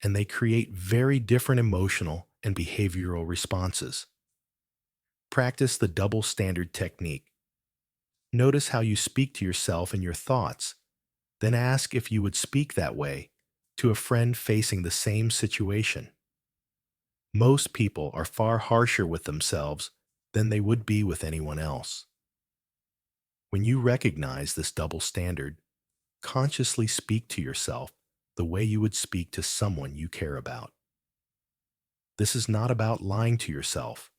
and they create very different emotional and behavioral responses. Practice the double standard technique. Notice how you speak to yourself and your thoughts, then ask if you would speak that way to a friend facing the same situation. Most people are far harsher with themselves than they would be with anyone else. When you recognize this double standard, consciously speak to yourself the way you would speak to someone you care about. This is not about lying to yourself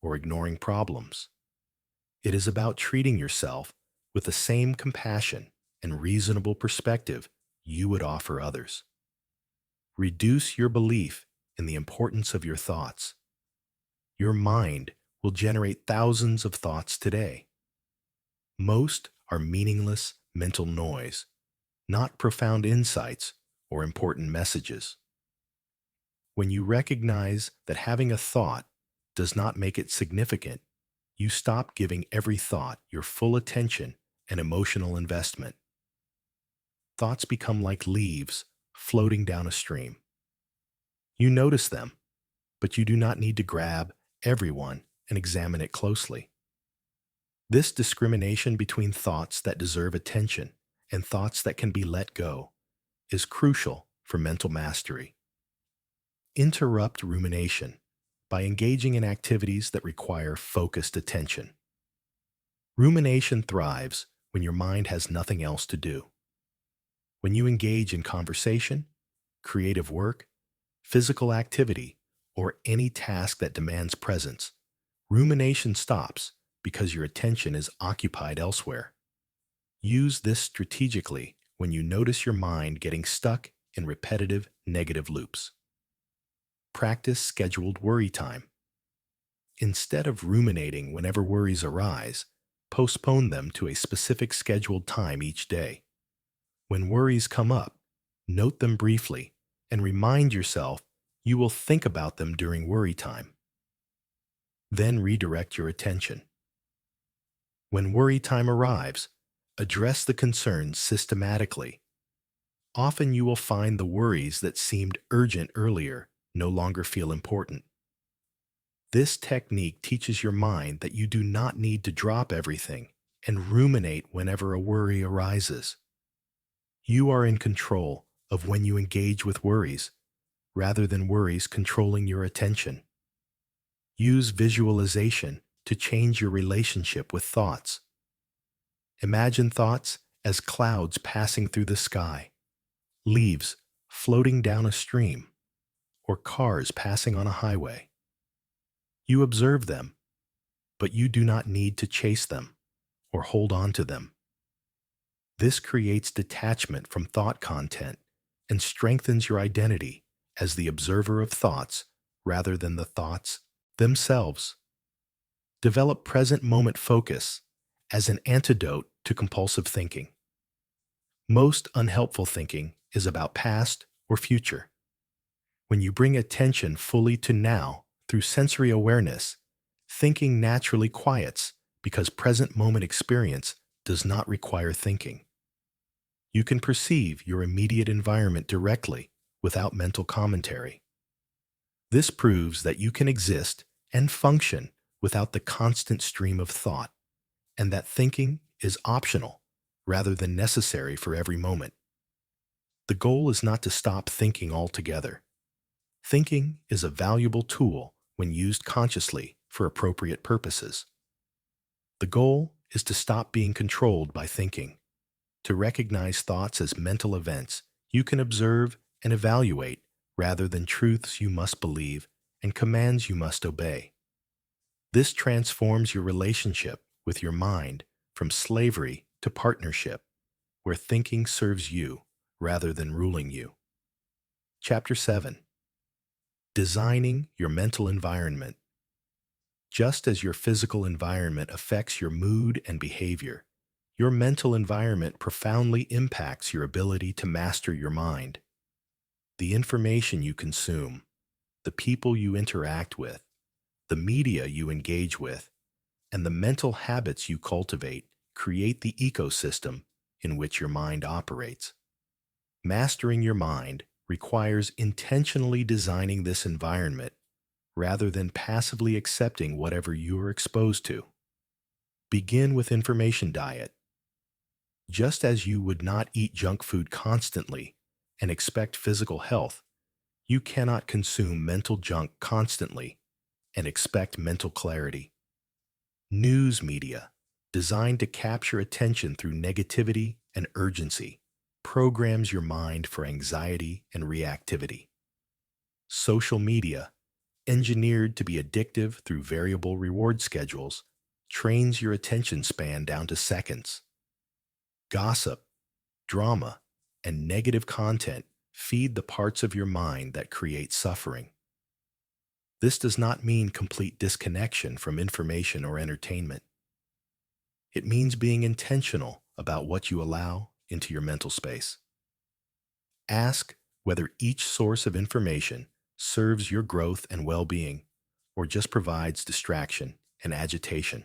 or ignoring problems. It is about treating yourself with the same compassion and reasonable perspective you would offer others. Reduce your belief in the importance of your thoughts. Your mind will generate thousands of thoughts today. Most are meaningless mental noise, not profound insights or important messages. When you recognize that having a thought does not make it significant, you stop giving every thought your full attention and emotional investment. Thoughts become like leaves floating down a stream. You notice them, but you do not need to grab everyone and examine it closely. This discrimination between thoughts that deserve attention and thoughts that can be let go is crucial for mental mastery. Interrupt rumination by engaging in activities that require focused attention. Rumination thrives when your mind has nothing else to do. When you engage in conversation, creative work, physical activity, or any task that demands presence, rumination stops because your attention is occupied elsewhere. Use this strategically when you notice your mind getting stuck in repetitive negative loops. Practice scheduled worry time. Instead of ruminating whenever worries arise, postpone them to a specific scheduled time each day. When worries come up, note them briefly and remind yourself you will think about them during worry time. Then redirect your attention. When worry time arrives, address the concerns systematically. Often you will find the worries that seemed urgent earlier no longer feel important. This technique teaches your mind that you do not need to drop everything and ruminate whenever a worry arises. You are in control of when you engage with worries, rather than worries controlling your attention. Use visualization to change your relationship with thoughts. Imagine thoughts as clouds passing through the sky, leaves floating down a stream, or cars passing on a highway. You observe them, but you do not need to chase them or hold on to them. This creates detachment from thought content and strengthens your identity as the observer of thoughts rather than the thoughts themselves. Develop present moment focus as an antidote to compulsive thinking. Most unhelpful thinking is about past or future. When you bring attention fully to now through sensory awareness, thinking naturally quiets because present moment experience does not require thinking. You can perceive your immediate environment directly without mental commentary. This proves that you can exist and function without the constant stream of thought, and that thinking is optional rather than necessary for every moment. The goal is not to stop thinking altogether. Thinking is a valuable tool when used consciously for appropriate purposes. The goal is to stop being controlled by thinking, to recognize thoughts as mental events you can observe and evaluate rather than truths you must believe and commands you must obey. This transforms your relationship with your mind from slavery to partnership, where thinking serves you rather than ruling you. Chapter 7. Designing your mental environment. Just as your physical environment affects your mood and behavior, your mental environment profoundly impacts your ability to master your mind. The information you consume, the people you interact with, the media you engage with, and the mental habits you cultivate create the ecosystem in which your mind operates. Mastering your mind requires intentionally designing this environment rather than passively accepting whatever you are exposed to. Begin with information diet. Just as you would not eat junk food constantly and expect physical health, you cannot consume mental junk constantly and expect mental clarity. News media, designed to capture attention through negativity and urgency, programs your mind for anxiety and reactivity. Social media, engineered to be addictive through variable reward schedules, trains your attention span down to seconds. Gossip, drama, and negative content feed the parts of your mind that create suffering. This does not mean complete disconnection from information or entertainment. It means being intentional about what you allow into your mental space. Ask whether each source of information serves your growth and well-being or just provides distraction and agitation.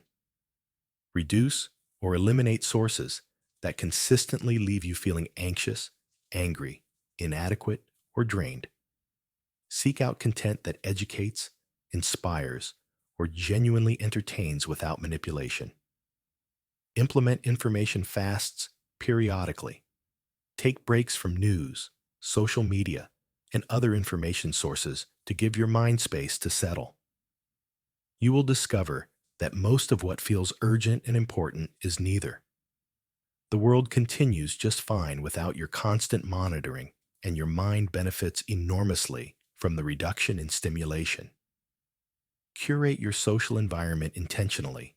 Reduce or eliminate sources that consistently leave you feeling anxious, angry, inadequate, or drained. Seek out content that educates, inspires, or genuinely entertains without manipulation. Implement information fasts periodically. Take breaks from news, social media, and other information sources to give your mind space to settle. You will discover that most of what feels urgent and important is neither. The world continues just fine without your constant monitoring, and your mind benefits enormously from the reduction in stimulation. Curate your social environment intentionally.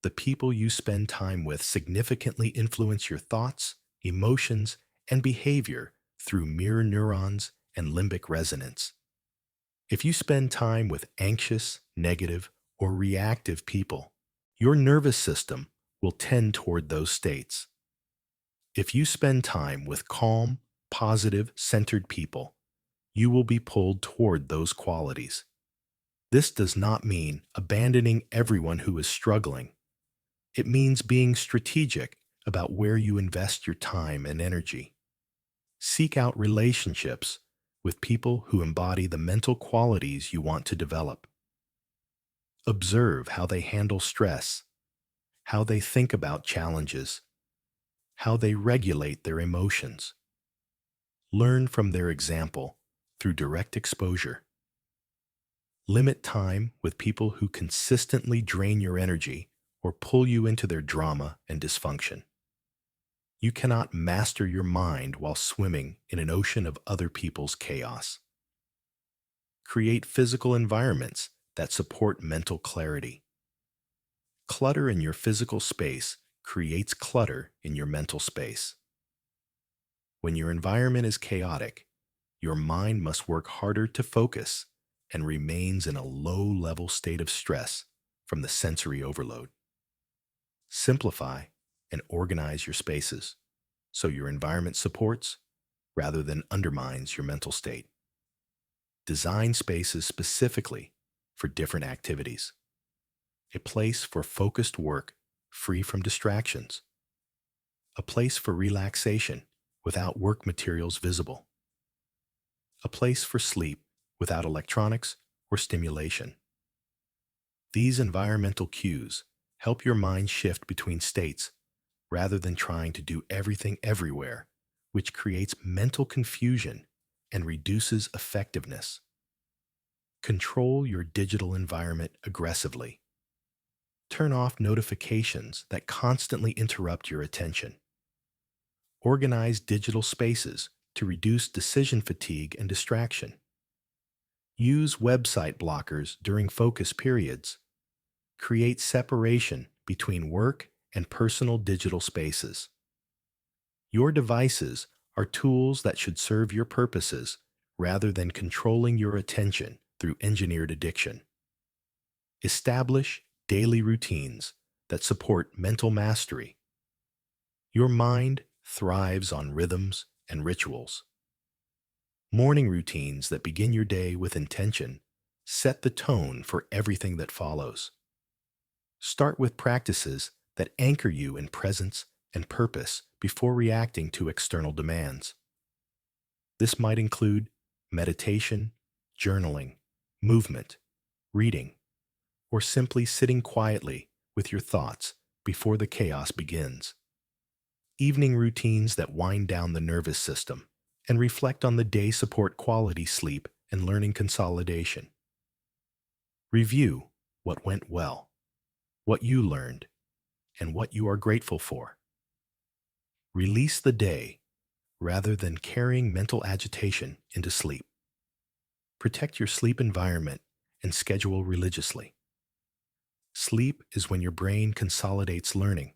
The people you spend time with significantly influence your thoughts, emotions, and behavior through mirror neurons and limbic resonance. If you spend time with anxious, negative, or reactive people, your nervous system will tend toward those states. If you spend time with calm, positive, centered people, you will be pulled toward those qualities. This does not mean abandoning everyone who is struggling. It means being strategic about where you invest your time and energy. Seek out relationships with people who embody the mental qualities you want to develop. Observe how they handle stress, how they think about challenges, how they regulate their emotions. Learn from their example through direct exposure. Limit time with people who consistently drain your energy or pull you into their drama and dysfunction. You cannot master your mind while swimming in an ocean of other people's chaos. Create physical environments that support mental clarity. Clutter in your physical space creates clutter in your mental space. When your environment is chaotic, your mind must work harder to focus and remains in a low-level state of stress from the sensory overload. Simplify and organize your spaces so your environment supports rather than undermines your mental state. Design spaces specifically for different activities. A place for focused work free from distractions. A place for relaxation without work materials visible. A place for sleep without electronics or stimulation. These environmental cues help your mind shift between states rather than trying to do everything everywhere, which creates mental confusion and reduces effectiveness. Control your digital environment aggressively. Turn off notifications that constantly interrupt your attention. Organize digital spaces to reduce decision fatigue and distraction. Use website blockers during focus periods. Create separation between work and personal digital spaces. Your devices are tools that should serve your purposes rather than controlling your attention through engineered addiction. Establish daily routines that support mental mastery. Your mind thrives on rhythms and rituals. Morning routines that begin your day with intention set the tone for everything that follows. Start with practices that anchor you in presence and purpose before reacting to external demands. This might include meditation, journaling, movement, reading, or simply sitting quietly with your thoughts before the chaos begins. Evening routines that wind down the nervous system and reflect on the day support quality sleep and learning consolidation. Review what went well, what you learned, and what you are grateful for. Release the day rather than carrying mental agitation into sleep. Protect your sleep environment and schedule religiously. Sleep is when your brain consolidates learning,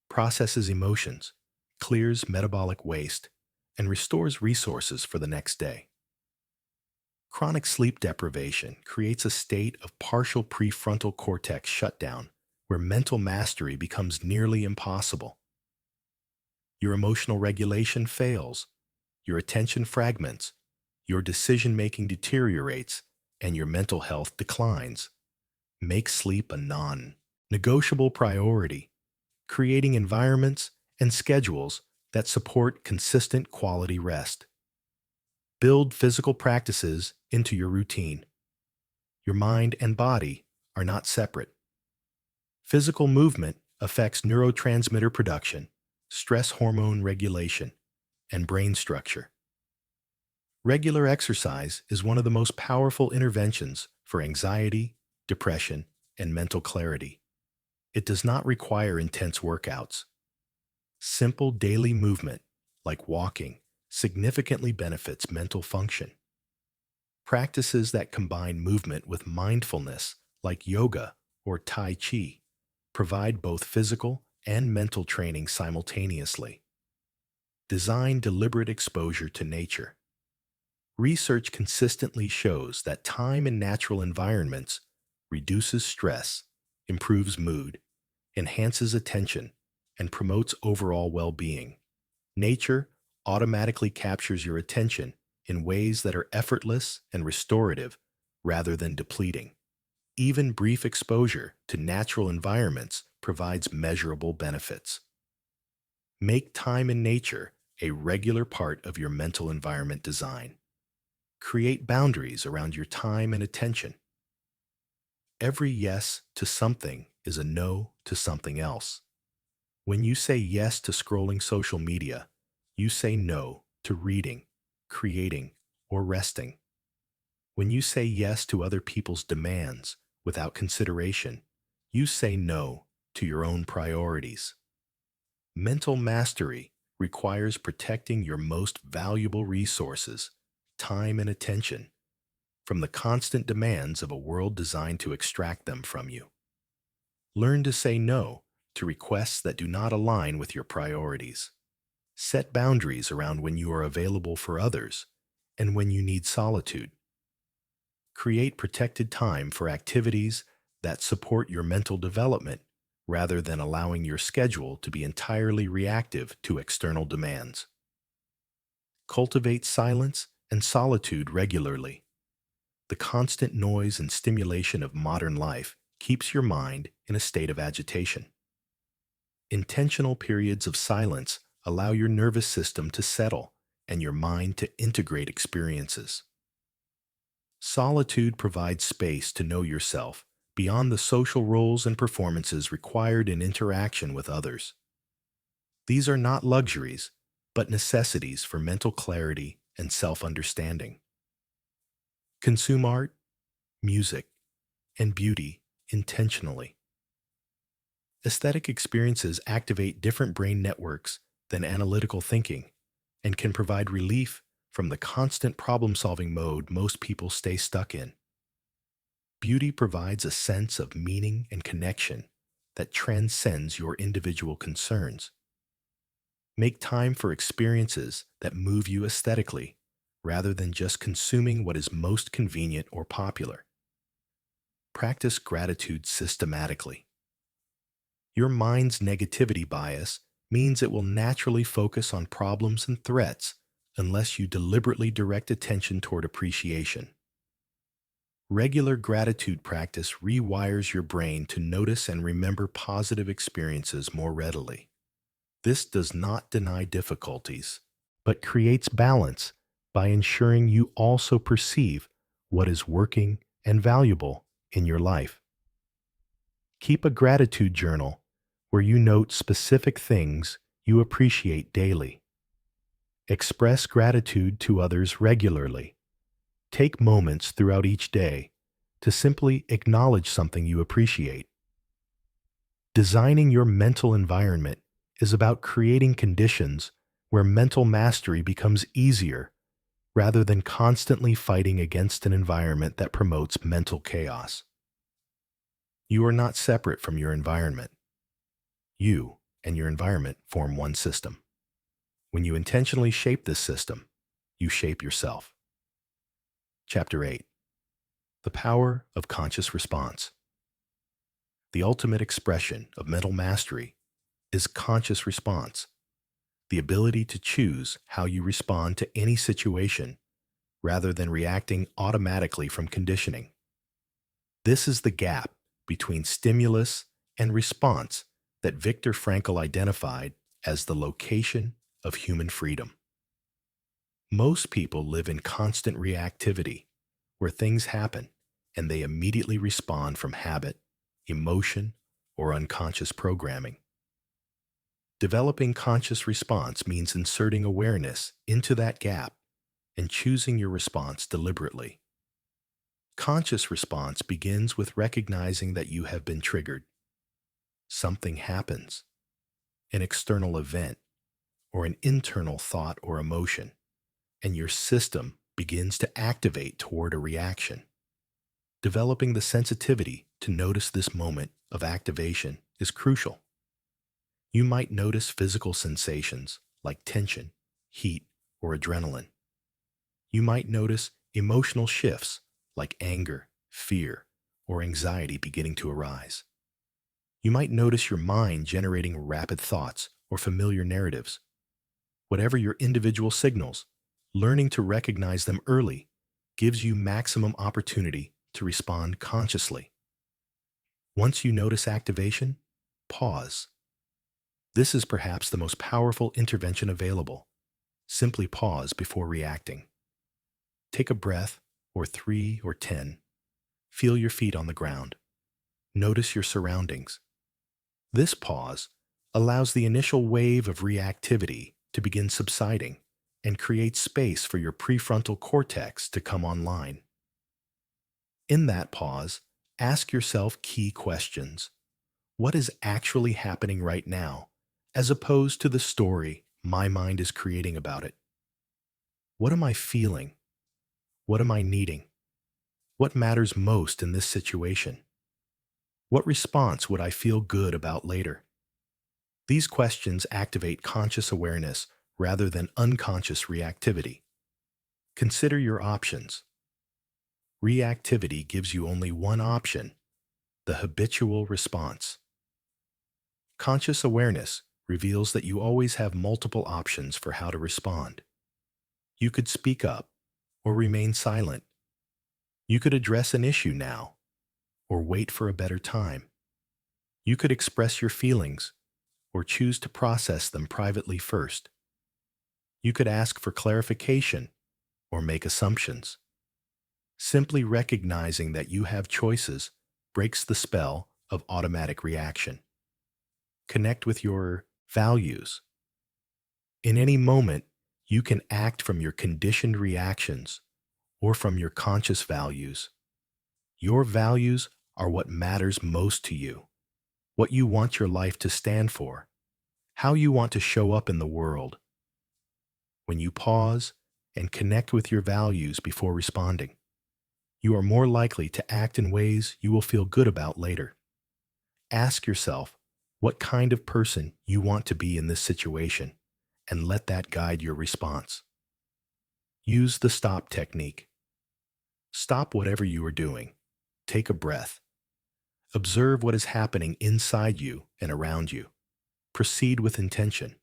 processes emotions, clears metabolic waste, and restores resources for the next day. Chronic sleep deprivation creates a state of partial prefrontal cortex shutdown where mental mastery becomes nearly impossible. Your emotional regulation fails, your attention fragments, your decision-making deteriorates, and your mental health declines. Make sleep a non-negotiable priority, creating environments and schedules that support consistent quality rest. Build physical practices into your routine. Your mind and body are not separate. Physical movement affects neurotransmitter production, stress hormone regulation, and brain structure. Regular exercise is one of the most powerful interventions for anxiety, depression, and mental clarity. It does not require intense workouts. Simple daily movement, like walking, significantly benefits mental function. Practices that combine movement with mindfulness, like yoga or Tai Chi, provide both physical and mental training simultaneously. Design deliberate exposure to nature. Research consistently shows that time in natural environments reduces stress, improves mood, enhances attention, and promotes overall well-being. Nature automatically captures your attention in ways that are effortless and restorative rather than depleting. Even brief exposure to natural environments provides measurable benefits. Make time in nature a regular part of your mental environment design. Create boundaries around your time and attention. Every yes to something is a no to something else. When you say yes to scrolling social media, you say no to reading, creating, or resting. When you say yes to other people's demands without consideration, you say no to your own priorities. Mental mastery requires protecting your most valuable resources, time and attention, from the constant demands of a world designed to extract them from you. Learn to say no to requests that do not align with your priorities. Set boundaries around when you are available for others and when you need solitude. Create protected time for activities that support your mental development rather than allowing your schedule to be entirely reactive to external demands. Cultivate silence and solitude regularly. The constant noise and stimulation of modern life keeps your mind in a state of agitation. Intentional periods of silence allow your nervous system to settle and your mind to integrate experiences. Solitude provides space to know yourself beyond the social roles and performances required in interaction with others. These are not luxuries, but necessities for mental clarity and self-understanding. Consume art, music, and beauty intentionally. Aesthetic experiences activate different brain networks than analytical thinking and can provide relief from the constant problem-solving mode most people stay stuck in. Beauty provides a sense of meaning and connection that transcends your individual concerns. Make time for experiences that move you aesthetically rather than just consuming what is most convenient or popular. Practice gratitude systematically. Your mind's negativity bias means it will naturally focus on problems and threats unless you deliberately direct attention toward appreciation. Regular gratitude practice rewires your brain to notice and remember positive experiences more readily. This does not deny difficulties, but creates balance by ensuring you also perceive what is working and valuable in your life. Keep a gratitude journal where you note specific things you appreciate daily. Express gratitude to others regularly. Take moments throughout each day to simply acknowledge something you appreciate. Designing your mental environment is about creating conditions where mental mastery becomes easier rather than constantly fighting against an environment that promotes mental chaos. You are not separate from your environment. You and your environment form one system. When you intentionally shape this system, you shape yourself. Chapter 8. The Power of Conscious Response. The ultimate expression of mental mastery is conscious response, the ability to choose how you respond to any situation rather than reacting automatically from conditioning. This is the gap between stimulus and response that Viktor Frankl identified as the location of human freedom. Most people live in constant reactivity, where things happen and they immediately respond from habit, emotion, or unconscious programming. Developing conscious response means inserting awareness into that gap and choosing your response deliberately. Conscious response begins with recognizing that you have been triggered. Something happens, an external event, or an internal thought or emotion, and your system begins to activate toward a reaction. Developing the sensitivity to notice this moment of activation is crucial. You might notice physical sensations like tension, heat, or adrenaline. You might notice emotional shifts like anger, fear, or anxiety beginning to arise. You might notice your mind generating rapid thoughts or familiar narratives. Whatever your individual signals, learning to recognize them early gives you maximum opportunity to respond consciously. Once you notice activation, pause. This is perhaps the most powerful intervention available. Simply pause before reacting. Take a breath, or 3 or 10. Feel your feet on the ground. Notice your surroundings. This pause allows the initial wave of reactivity to begin subsiding and creates space for your prefrontal cortex to come online. In that pause, ask yourself key questions. What is actually happening right now, as opposed to the story my mind is creating about it? What am I feeling? What am I needing? What matters most in this situation? What response would I feel good about later? These questions activate conscious awareness rather than unconscious reactivity. Consider your options. Reactivity gives you only one option, the habitual response. Conscious awareness reveals that you always have multiple options for how to respond. You could speak up or remain silent. You could address an issue now or wait for a better time. You could express your feelings or choose to process them privately first. You could ask for clarification or make assumptions. Simply recognizing that you have choices breaks the spell of automatic reaction. Connect with your values. In any moment, you can act from your conditioned reactions or from your conscious values. Your values are what matters most to you, what you want your life to stand for, how you want to show up in the world. When you pause and connect with your values before responding, you are more likely to act in ways you will feel good about later. Ask yourself what kind of person you want to be in this situation and let that guide your response. Use the stop technique. Stop whatever you are doing. Take a breath. Observe what is happening inside you and around you. Proceed with intention.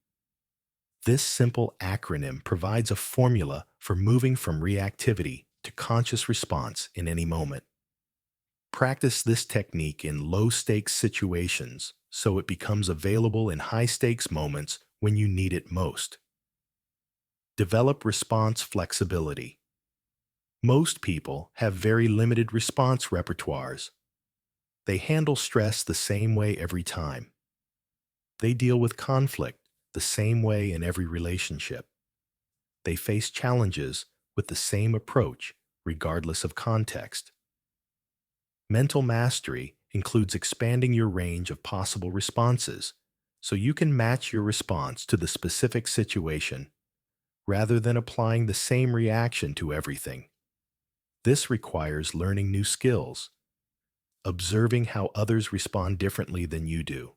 This simple acronym provides a formula for moving from reactivity to conscious response in any moment. Practice this technique in low-stakes situations so it becomes available in high-stakes moments when you need it most. Develop response flexibility. Most people have very limited response repertoires. They handle stress the same way every time. They deal with conflict the same way in every relationship. They face challenges with the same approach, regardless of context. Mental mastery includes expanding your range of possible responses so you can match your response to the specific situation rather than applying the same reaction to everything. This requires learning new skills, observing how others respond differently than you do,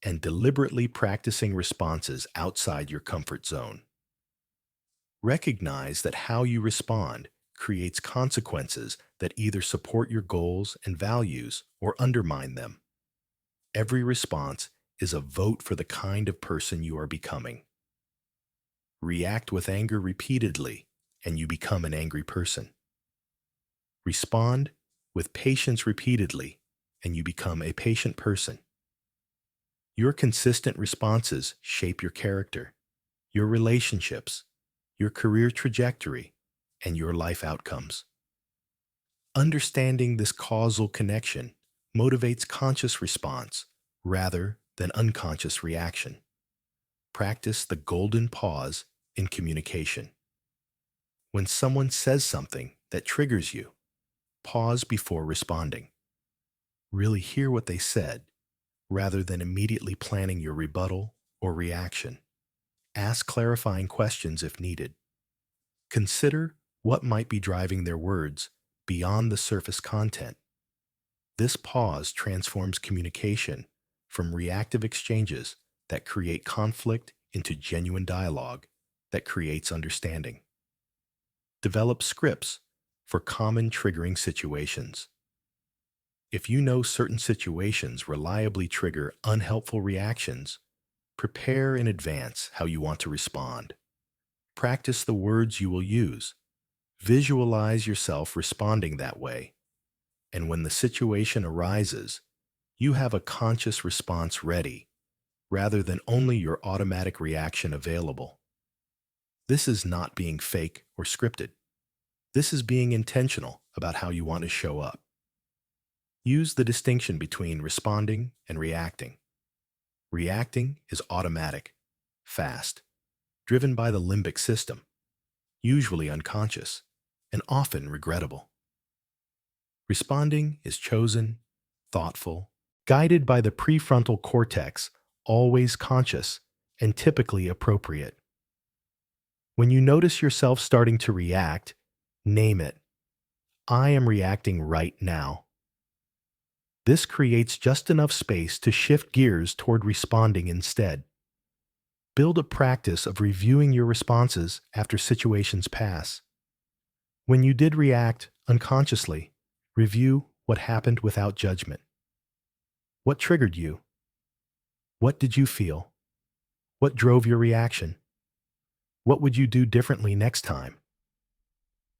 and deliberately practicing responses outside your comfort zone. Recognize that how you respond creates consequences that either support your goals and values or undermine them. Every response is a vote for the kind of person you are becoming. React with anger repeatedly, and you become an angry person. Respond with patience repeatedly, and you become a patient person. Your consistent responses shape your character, your relationships, your career trajectory, and your life outcomes. Understanding this causal connection motivates conscious response rather than unconscious reaction. Practice the golden pause in communication. When someone says something that triggers you, pause before responding. Really hear what they said rather than immediately planning your rebuttal or reaction. Ask clarifying questions if needed. Consider what might be driving their words beyond the surface content. This pause transforms communication from reactive exchanges that create conflict into genuine dialogue that creates understanding. Develop scripts for common triggering situations. If you know certain situations reliably trigger unhelpful reactions, prepare in advance how you want to respond. Practice the words you will use. Visualize yourself responding that way. And when the situation arises, you have a conscious response ready, rather than only your automatic reaction available. This is not being fake or scripted. This is being intentional about how you want to show up. Use the distinction between responding and reacting. Reacting is automatic, fast, driven by the limbic system, usually unconscious, and often regrettable. Responding is chosen, thoughtful, guided by the prefrontal cortex, always conscious, and typically appropriate. When you notice yourself starting to react, name it. I am reacting right now. This creates just enough space to shift gears toward responding instead. Build a practice of reviewing your responses after situations pass. When you did react unconsciously, review what happened without judgment. What triggered you? What did you feel? What drove your reaction? What would you do differently next time?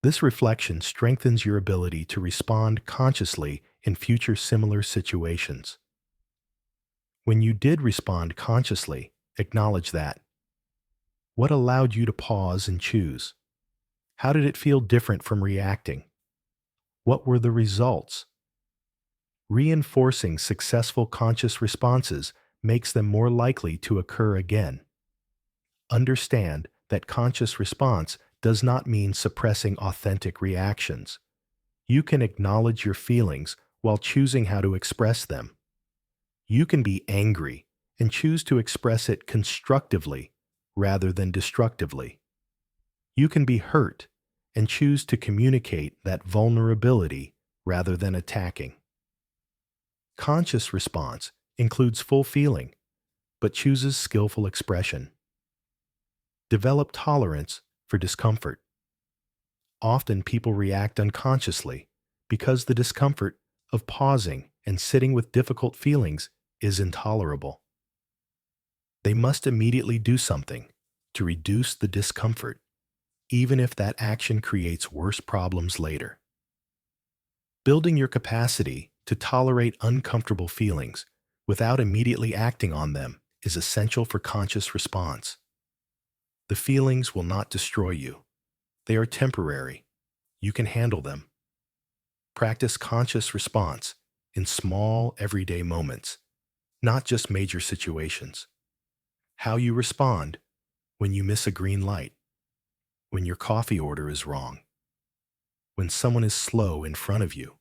This reflection strengthens your ability to respond consciously in future similar situations. When you did respond consciously, acknowledge that. What allowed you to pause and choose? How did it feel different from reacting? What were the results? Reinforcing successful conscious responses makes them more likely to occur again. Understand that conscious response does not mean suppressing authentic reactions. You can acknowledge your feelings while choosing how to express them. You can be angry and choose to express it constructively rather than destructively. You can be hurt and choose to communicate that vulnerability rather than attacking. Conscious response includes full feeling, but chooses skillful expression. Develop tolerance for discomfort. Often people react unconsciously because the discomfort of pausing and sitting with difficult feelings is intolerable. They must immediately do something to reduce the discomfort, even if that action creates worse problems later. Building your capacity to tolerate uncomfortable feelings without immediately acting on them is essential for conscious response. The feelings will not destroy you. They are temporary. You can handle them. Practice conscious response in small, everyday moments, not just major situations. How you respond when you miss a green light, when your coffee order is wrong, when someone is slow in front of you,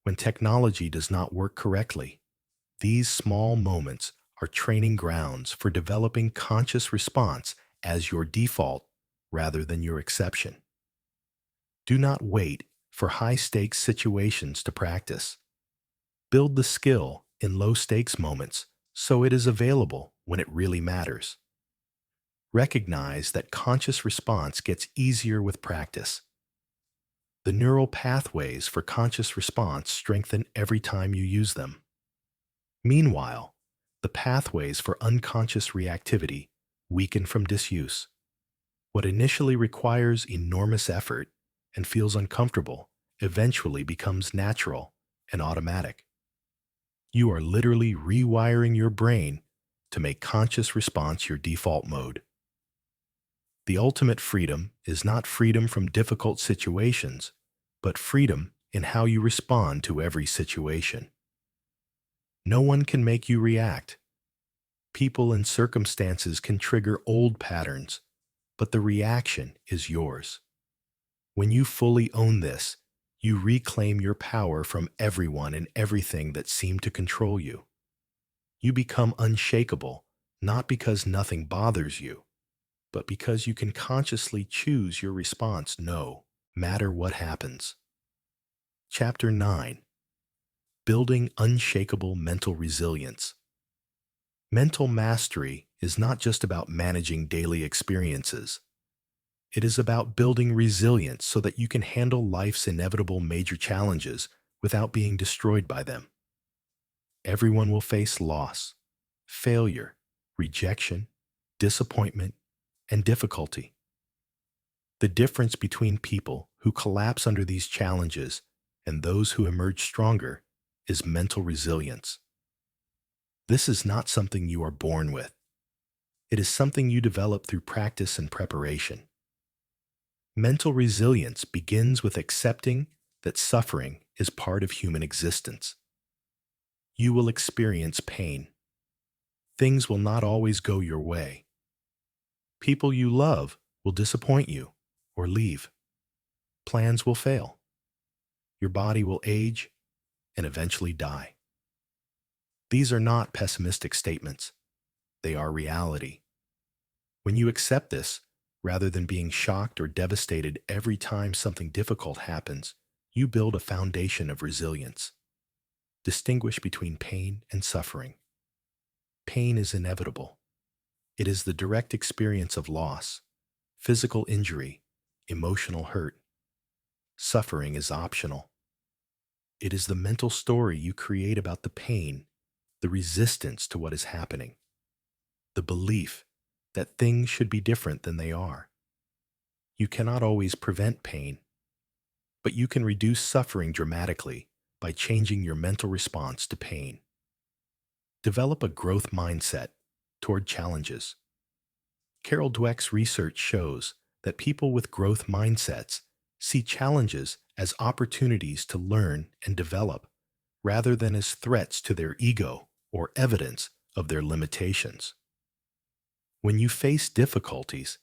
when technology does not work correctly. These small moments are training grounds for developing conscious response as your default rather than your exception. Do not wait for high-stakes situations to practice. Build the skill in low-stakes moments so it is available when it really matters. Recognize that conscious response gets easier with practice. The neural pathways for conscious response strengthen every time you use them. Meanwhile, the pathways for unconscious reactivity weaken from disuse. What initially requires enormous effort and feels uncomfortable eventually becomes natural and automatic. You are literally rewiring your brain to make conscious response your default mode. The ultimate freedom is not freedom from difficult situations, but freedom in how you respond to every situation. No one can make you react. People and circumstances can trigger old patterns, but the reaction is yours. When you fully own this, you reclaim your power from everyone and everything that seemed to control you. You become unshakable, not because nothing bothers you, but because you can consciously choose your response no matter what happens. Chapter 9. Building Unshakable Mental Resilience. Mental mastery is not just about managing daily experiences. It is about building resilience so that you can handle life's inevitable major challenges without being destroyed by them. Everyone will face loss, failure, rejection, disappointment, and difficulty. The difference between people who collapse under these challenges and those who emerge stronger is mental resilience. This is not something you are born with. It is something you develop through practice and preparation. Mental resilience begins with accepting that suffering is part of human existence. You will experience pain. Things will not always go your way. People you love will disappoint you or leave. Plans will fail. Your body will age and eventually die. These are not pessimistic statements. They are reality. When you accept this, rather than being shocked or devastated every time something difficult happens, you build a foundation of resilience. Distinguish between pain and suffering. Pain is inevitable. It is the direct experience of loss, physical injury, emotional hurt. Suffering is optional. It is the mental story you create about the pain the resistance to what is happening, the belief that things should be different than they are. You cannot always prevent pain, but you can reduce suffering dramatically by changing your mental response to pain. Develop a growth mindset toward challenges. Carol Dweck's research shows that people with growth mindsets see challenges as opportunities to learn and develop rather than as threats to their ego or evidence of their limitations. When you face difficulties,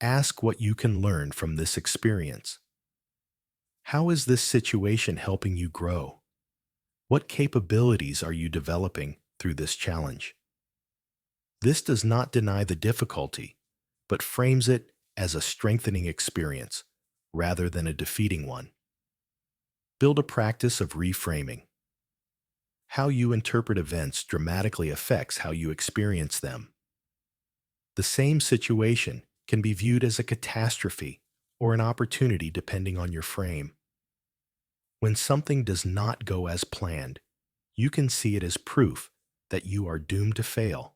ask what you can learn from this experience. How is this situation helping you grow? What capabilities are you developing through this challenge? This does not deny the difficulty, but frames it as a strengthening experience rather than a defeating one. Build a practice of reframing. How you interpret events dramatically affects how you experience them. The same situation can be viewed as a catastrophe or an opportunity depending on your frame. When something does not go as planned, you can see it as proof that you are doomed to fail,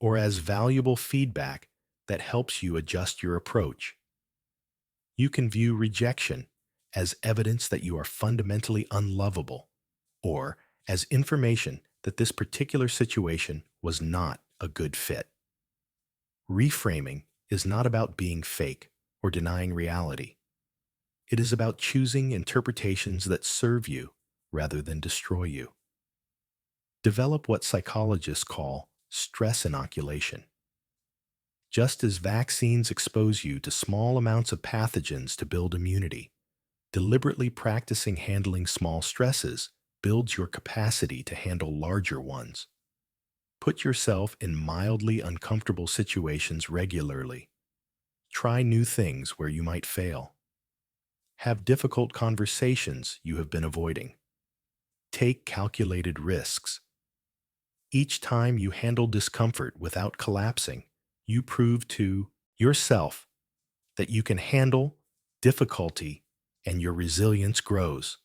or as valuable feedback that helps you adjust your approach. You can view rejection as evidence that you are fundamentally unlovable, or as information that this particular situation was not a good fit. Reframing is not about being fake or denying reality. It is about choosing interpretations that serve you rather than destroy you. Develop what psychologists call stress inoculation. Just as vaccines expose you to small amounts of pathogens to build immunity, deliberately practicing handling small stresses builds your capacity to handle larger ones. Put yourself in mildly uncomfortable situations regularly. Try new things where you might fail. Have difficult conversations you have been avoiding. Take calculated risks. Each time you handle discomfort without collapsing, you prove to yourself that you can handle difficulty and your resilience grows.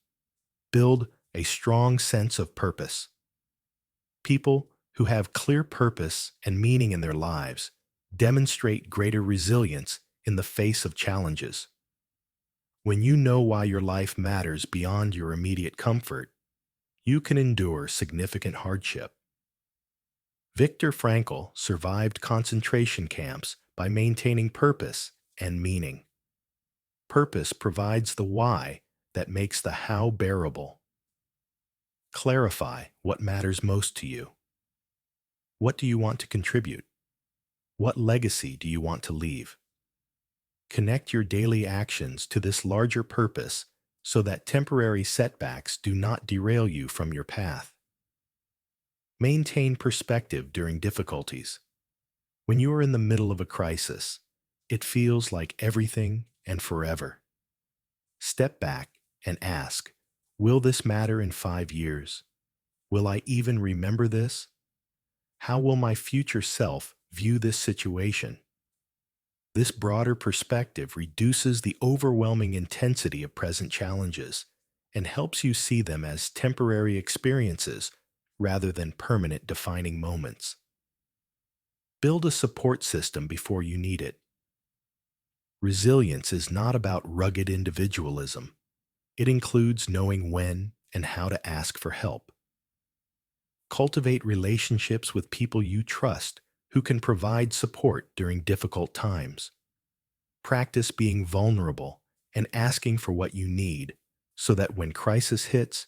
Build a strong sense of purpose. People who have clear purpose and meaning in their lives demonstrate greater resilience in the face of challenges. When you know why your life matters beyond your immediate comfort, you can endure significant hardship. Viktor Frankl survived concentration camps by maintaining purpose and meaning. Purpose provides the why that makes the how bearable. Clarify what matters most to you. What do you want to contribute? What legacy do you want to leave? Connect your daily actions to this larger purpose so that temporary setbacks do not derail you from your path. Maintain perspective during difficulties. When you are in the middle of a crisis, it feels like everything and forever. Step back and ask, will this matter in 5 years? Will I even remember this? How will my future self view this situation? This broader perspective reduces the overwhelming intensity of present challenges and helps you see them as temporary experiences rather than permanent defining moments. Build a support system before you need it. Resilience is not about rugged individualism. It includes knowing when and how to ask for help. Cultivate relationships with people you trust who can provide support during difficult times. Practice being vulnerable and asking for what you need so that when crisis hits,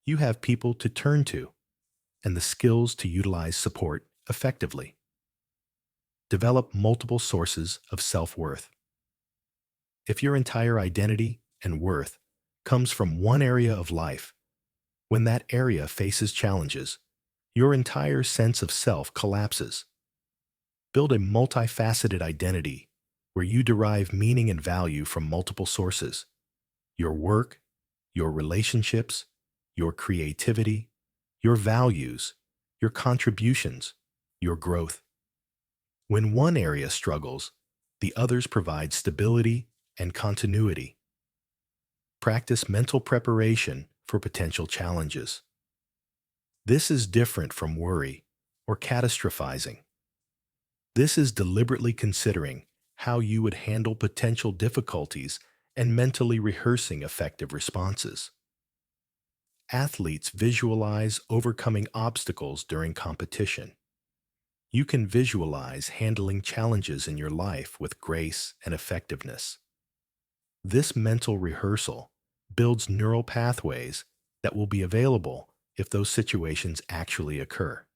you have people to turn to and the skills to utilize support effectively. Develop multiple sources of self-worth. If your entire identity and worth comes from one area of life, when that area faces challenges, your entire sense of self collapses. Build a multifaceted identity where you derive meaning and value from multiple sources: your work, your relationships, your creativity, your values, your contributions, your growth. When one area struggles, the others provide stability and continuity. Practice mental preparation for potential challenges. This is different from worry or catastrophizing. This is deliberately considering how you would handle potential difficulties and mentally rehearsing effective responses. Athletes visualize overcoming obstacles during competition. You can visualize handling challenges in your life with grace and effectiveness. This mental rehearsal builds neural pathways that will be available if those situations actually occur.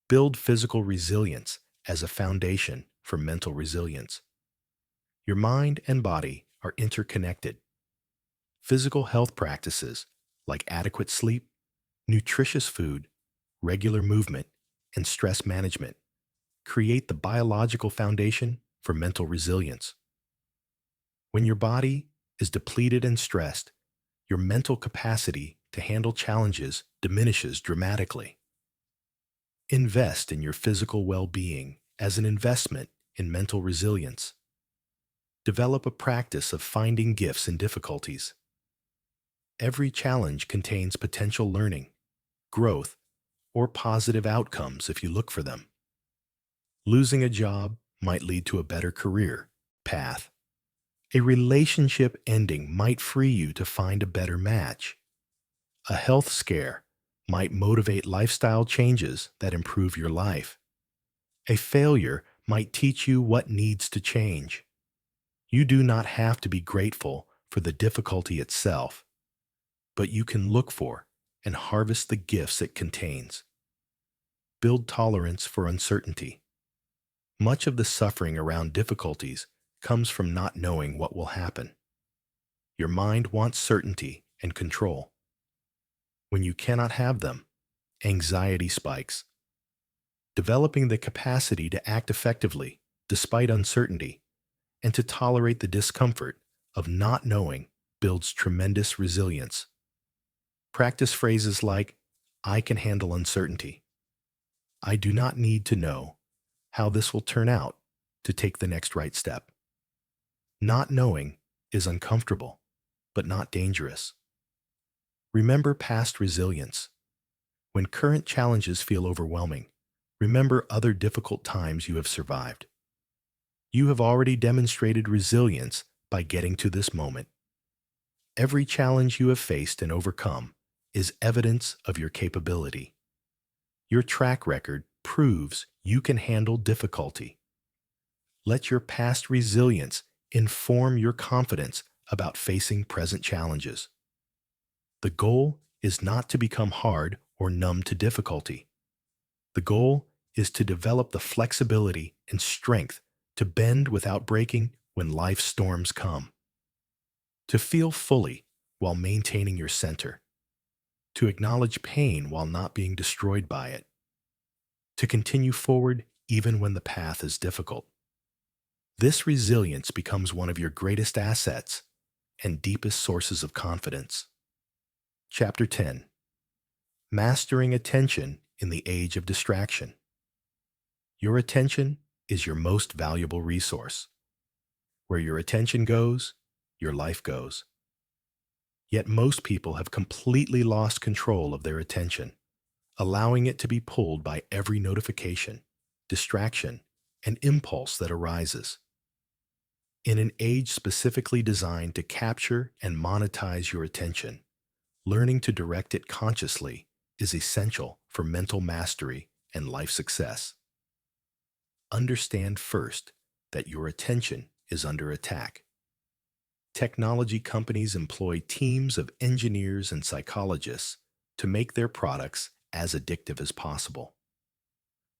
Build physical resilience as a foundation for mental resilience. Your mind and body are interconnected. Physical health practices like adequate sleep, nutritious food, regular movement, and stress management create the biological foundation for mental resilience. When your body is depleted and stressed, your mental capacity to handle challenges diminishes dramatically. Invest in your physical well-being as an investment in mental resilience. Develop a practice of finding gifts in difficulties. Every challenge contains potential learning, growth, or positive outcomes if you look for them. Losing a job might lead to a better career path. A relationship ending might free you to find a better match. A health scare might motivate lifestyle changes that improve your life. A failure might teach you what needs to change. You do not have to be grateful for the difficulty itself, but you can look for and harvest the gifts it contains. Build tolerance for uncertainty. Much of the suffering around difficulties comes from not knowing what will happen. Your mind wants certainty and control. When you cannot have them, anxiety spikes. Developing the capacity to act effectively despite uncertainty and to tolerate the discomfort of not knowing builds tremendous resilience. Practice phrases like, "I can handle uncertainty." "I do not need to know how this will turn out to take the next right step." Not knowing is uncomfortable, but not dangerous. Remember past resilience. When current challenges feel overwhelming, remember other difficult times you have survived. You have already demonstrated resilience by getting to this moment. Every challenge you have faced and overcome is evidence of your capability. Your track record proves you can handle difficulty. Let your past resilience inform your confidence about facing present challenges. The goal is not to become hard or numb to difficulty. The goal is to develop the flexibility and strength to bend without breaking when life's storms come. To feel fully while maintaining your center. To acknowledge pain while not being destroyed by it. To continue forward even when the path is difficult. This resilience becomes one of your greatest assets and deepest sources of confidence. Chapter 10. Mastering Attention in the Age of Distraction. Your attention is your most valuable resource. Where your attention goes, your life goes. Yet most people have completely lost control of their attention, allowing it to be pulled by every notification, distraction, and impulse that arises. In an age specifically designed to capture and monetize your attention, learning to direct it consciously is essential for mental mastery and life success. Understand first that your attention is under attack. Technology companies employ teams of engineers and psychologists to make their products as addictive as possible.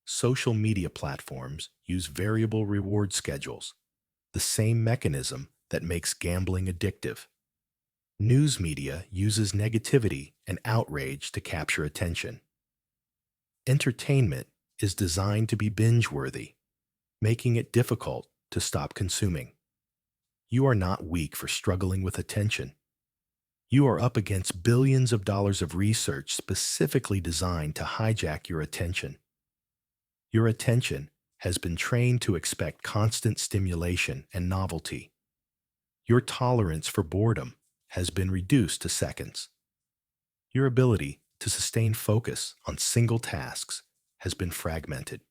Social media platforms use variable reward schedules, the same mechanism that makes gambling addictive. News media uses negativity and outrage to capture attention. Entertainment is designed to be binge-worthy, making it difficult to stop consuming. You are not weak for struggling with attention. You are up against billions of dollars of research specifically designed to hijack your attention. Your attention has been trained to expect constant stimulation and novelty. Your tolerance for boredom has been reduced to seconds. Your ability to sustain focus on single tasks has been fragmented.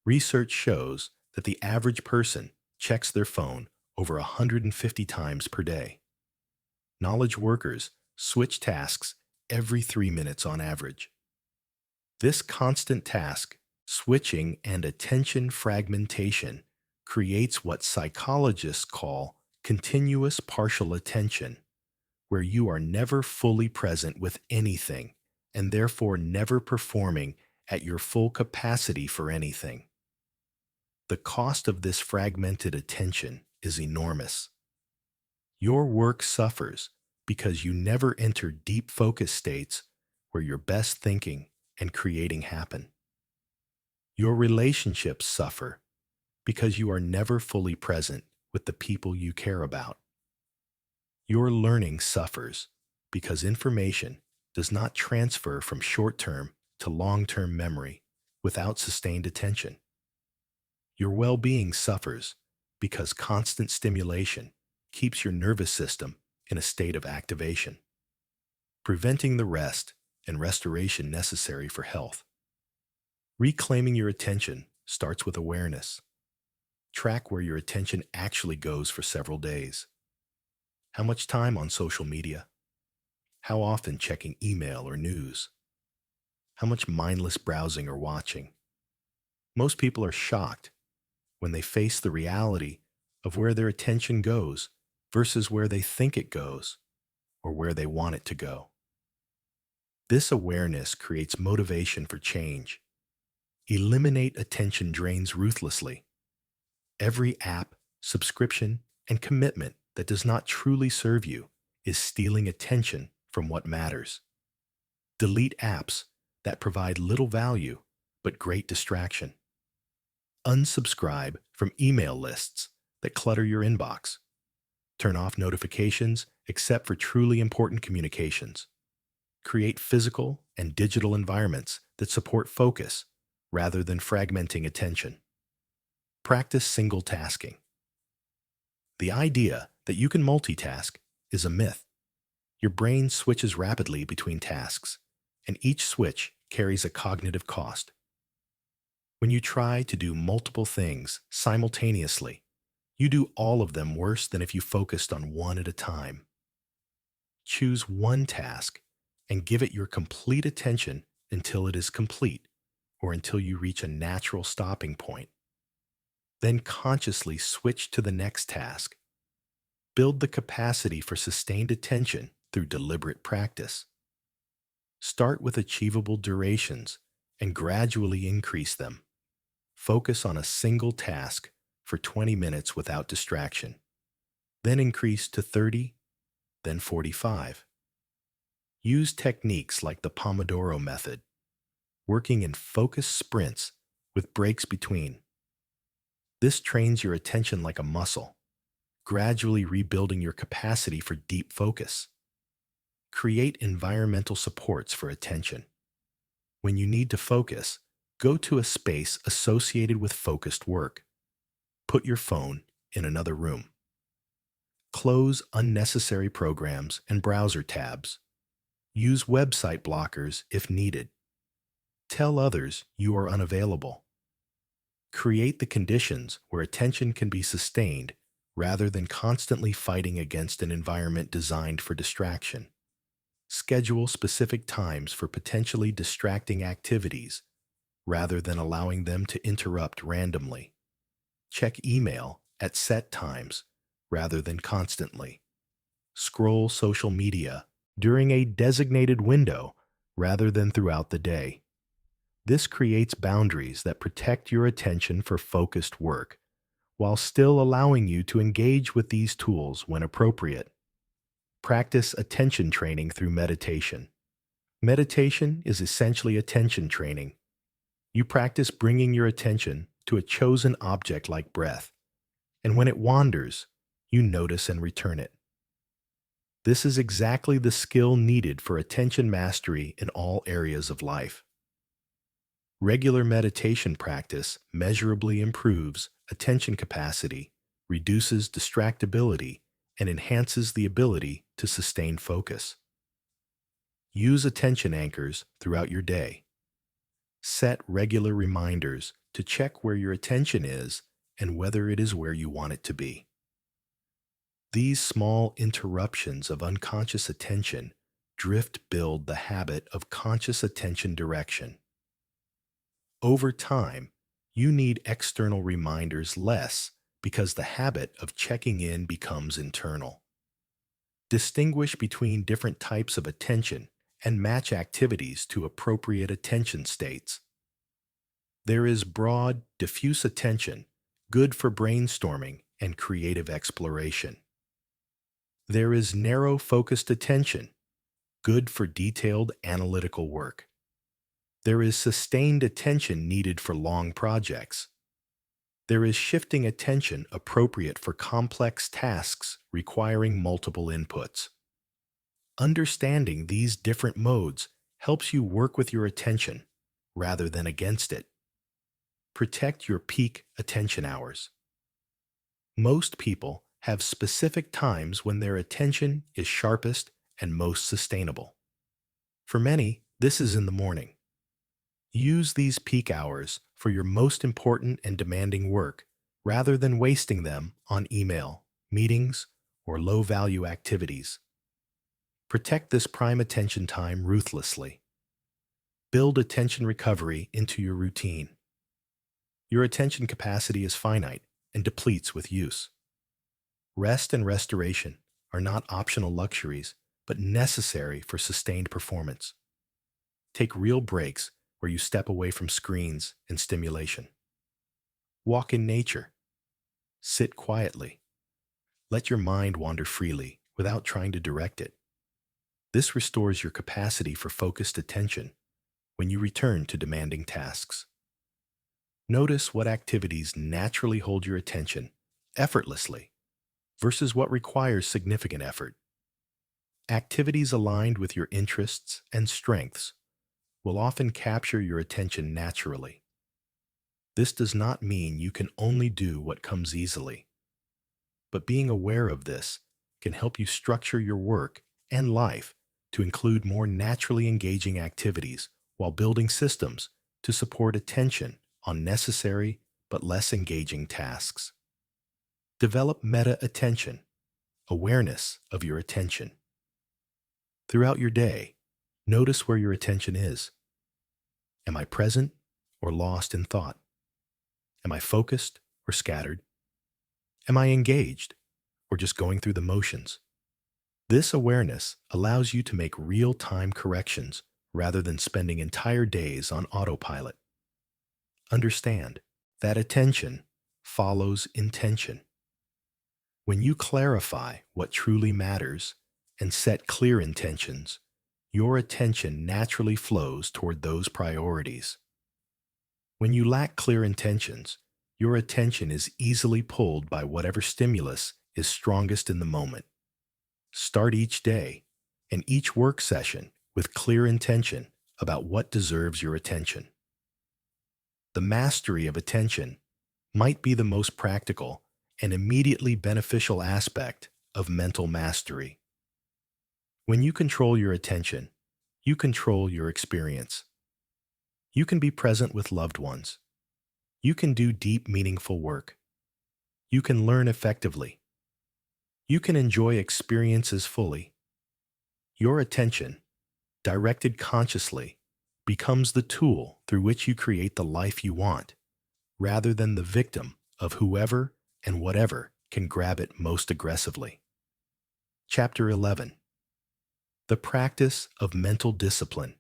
Research shows that the average person checks their phone over 150 times per day. Knowledge workers switch tasks every 3 minutes on average. This constant task switching and attention fragmentation creates what psychologists call continuous partial attention, where you are never fully present with anything and therefore never performing at your full capacity for anything. The cost of this fragmented attention is enormous. Your work suffers because you never enter deep focus states where your best thinking and creating happen. Your relationships suffer because you are never fully present with the people you care about. Your learning suffers because information does not transfer from short-term to long-term memory without sustained attention. Your well-being suffers because constant stimulation keeps your nervous system in a state of activation, preventing the rest and restoration necessary for health. Reclaiming your attention starts with awareness. Track where your attention actually goes for several days. How much time on social media? How often checking email or news? How much mindless browsing or watching? Most people are shocked when they face the reality of where their attention goes versus where they think it goes or where they want it to go. This awareness creates motivation for change. Eliminate attention drains ruthlessly. Every app, subscription, and commitment that does not truly serve you is stealing attention from what matters. Delete apps that provide little value but great distraction. Unsubscribe from email lists that clutter your inbox. Turn off notifications except for truly important communications. Create physical and digital environments that support focus rather than fragmenting attention. Practice single tasking. The idea that you can multitask is a myth. Your brain switches rapidly between tasks, and each switch carries a cognitive cost. When you try to do multiple things simultaneously, you do all of them worse than if you focused on one at a time. Choose one task and give it your complete attention until it is complete or until you reach a natural stopping point. Then consciously switch to the next task. Build the capacity for sustained attention through deliberate practice. Start with achievable durations and gradually increase them. Focus on a single task for 20 minutes without distraction. Then increase to 30, then 45. Use techniques like the Pomodoro method, working in focused sprints with breaks between. This trains your attention like a muscle, gradually rebuilding your capacity for deep focus. Create environmental supports for attention. When you need to focus, go to a space associated with focused work. Put your phone in another room. Close unnecessary programs and browser tabs. Use website blockers if needed. Tell others you are unavailable. Create the conditions where attention can be sustained rather than constantly fighting against an environment designed for distraction. Schedule specific times for potentially distracting activities rather than allowing them to interrupt randomly. Check email at set times rather than constantly. Scroll social media during a designated window rather than throughout the day. This creates boundaries that protect your attention for focused work, while still allowing you to engage with these tools when appropriate. Practice attention training through meditation. Meditation is essentially attention training. You practice bringing your attention to a chosen object like breath, and when it wanders, you notice and return it. This is exactly the skill needed for attention mastery in all areas of life. Regular meditation practice measurably improves attention capacity, reduces distractibility, and enhances the ability to sustain focus. Use attention anchors throughout your day. Set regular reminders to check where your attention is and whether it is where you want it to be. These small interruptions of unconscious attention build the habit of conscious attention direction. Over time, you need external reminders less because the habit of checking in becomes internal. Distinguish between different types of attention and match activities to appropriate attention states. There is broad, diffuse attention, good for brainstorming and creative exploration. There is narrow, focused attention, good for detailed analytical work. There is sustained attention needed for long projects. There is shifting attention appropriate for complex tasks requiring multiple inputs. Understanding these different modes helps you work with your attention rather than against it. Protect your peak attention hours. Most people have specific times when their attention is sharpest and most sustainable. For many, this is in the morning. Use these peak hours for your most important and demanding work rather than wasting them on email, meetings, or low-value activities. Protect this prime attention time ruthlessly. Build attention recovery into your routine. Your attention capacity is finite and depletes with use. Rest and restoration are not optional luxuries, but necessary for sustained performance. Take real breaks where you step away from screens and stimulation. Walk in nature. Sit quietly. Let your mind wander freely without trying to direct it. This restores your capacity for focused attention when you return to demanding tasks. Notice what activities naturally hold your attention effortlessly versus what requires significant effort. Activities aligned with your interests and strengths will often capture your attention naturally. This does not mean you can only do what comes easily, but being aware of this can help you structure your work and life to include more naturally engaging activities while building systems to support attention on necessary but less engaging tasks. Develop meta-attention, awareness of your attention. Throughout your day, notice where your attention is. Am I present or lost in thought? Am I focused or scattered? Am I engaged or just going through the motions? This awareness allows you to make real-time corrections rather than spending entire days on autopilot. Understand that attention follows intention. When you clarify what truly matters and set clear intentions, your attention naturally flows toward those priorities. When you lack clear intentions, your attention is easily pulled by whatever stimulus is strongest in the moment. Start each day and each work session with clear intention about what deserves your attention. The mastery of attention might be the most practical and immediately beneficial aspect of mental mastery. When you control your attention, you control your experience. You can be present with loved ones. You can do deep, meaningful work. You can learn effectively. You can enjoy experiences fully. Your attention, directed consciously, becomes the tool through which you create the life you want, rather than the victim of whoever and whatever can grab it most aggressively. Chapter 11. The practice of mental discipline.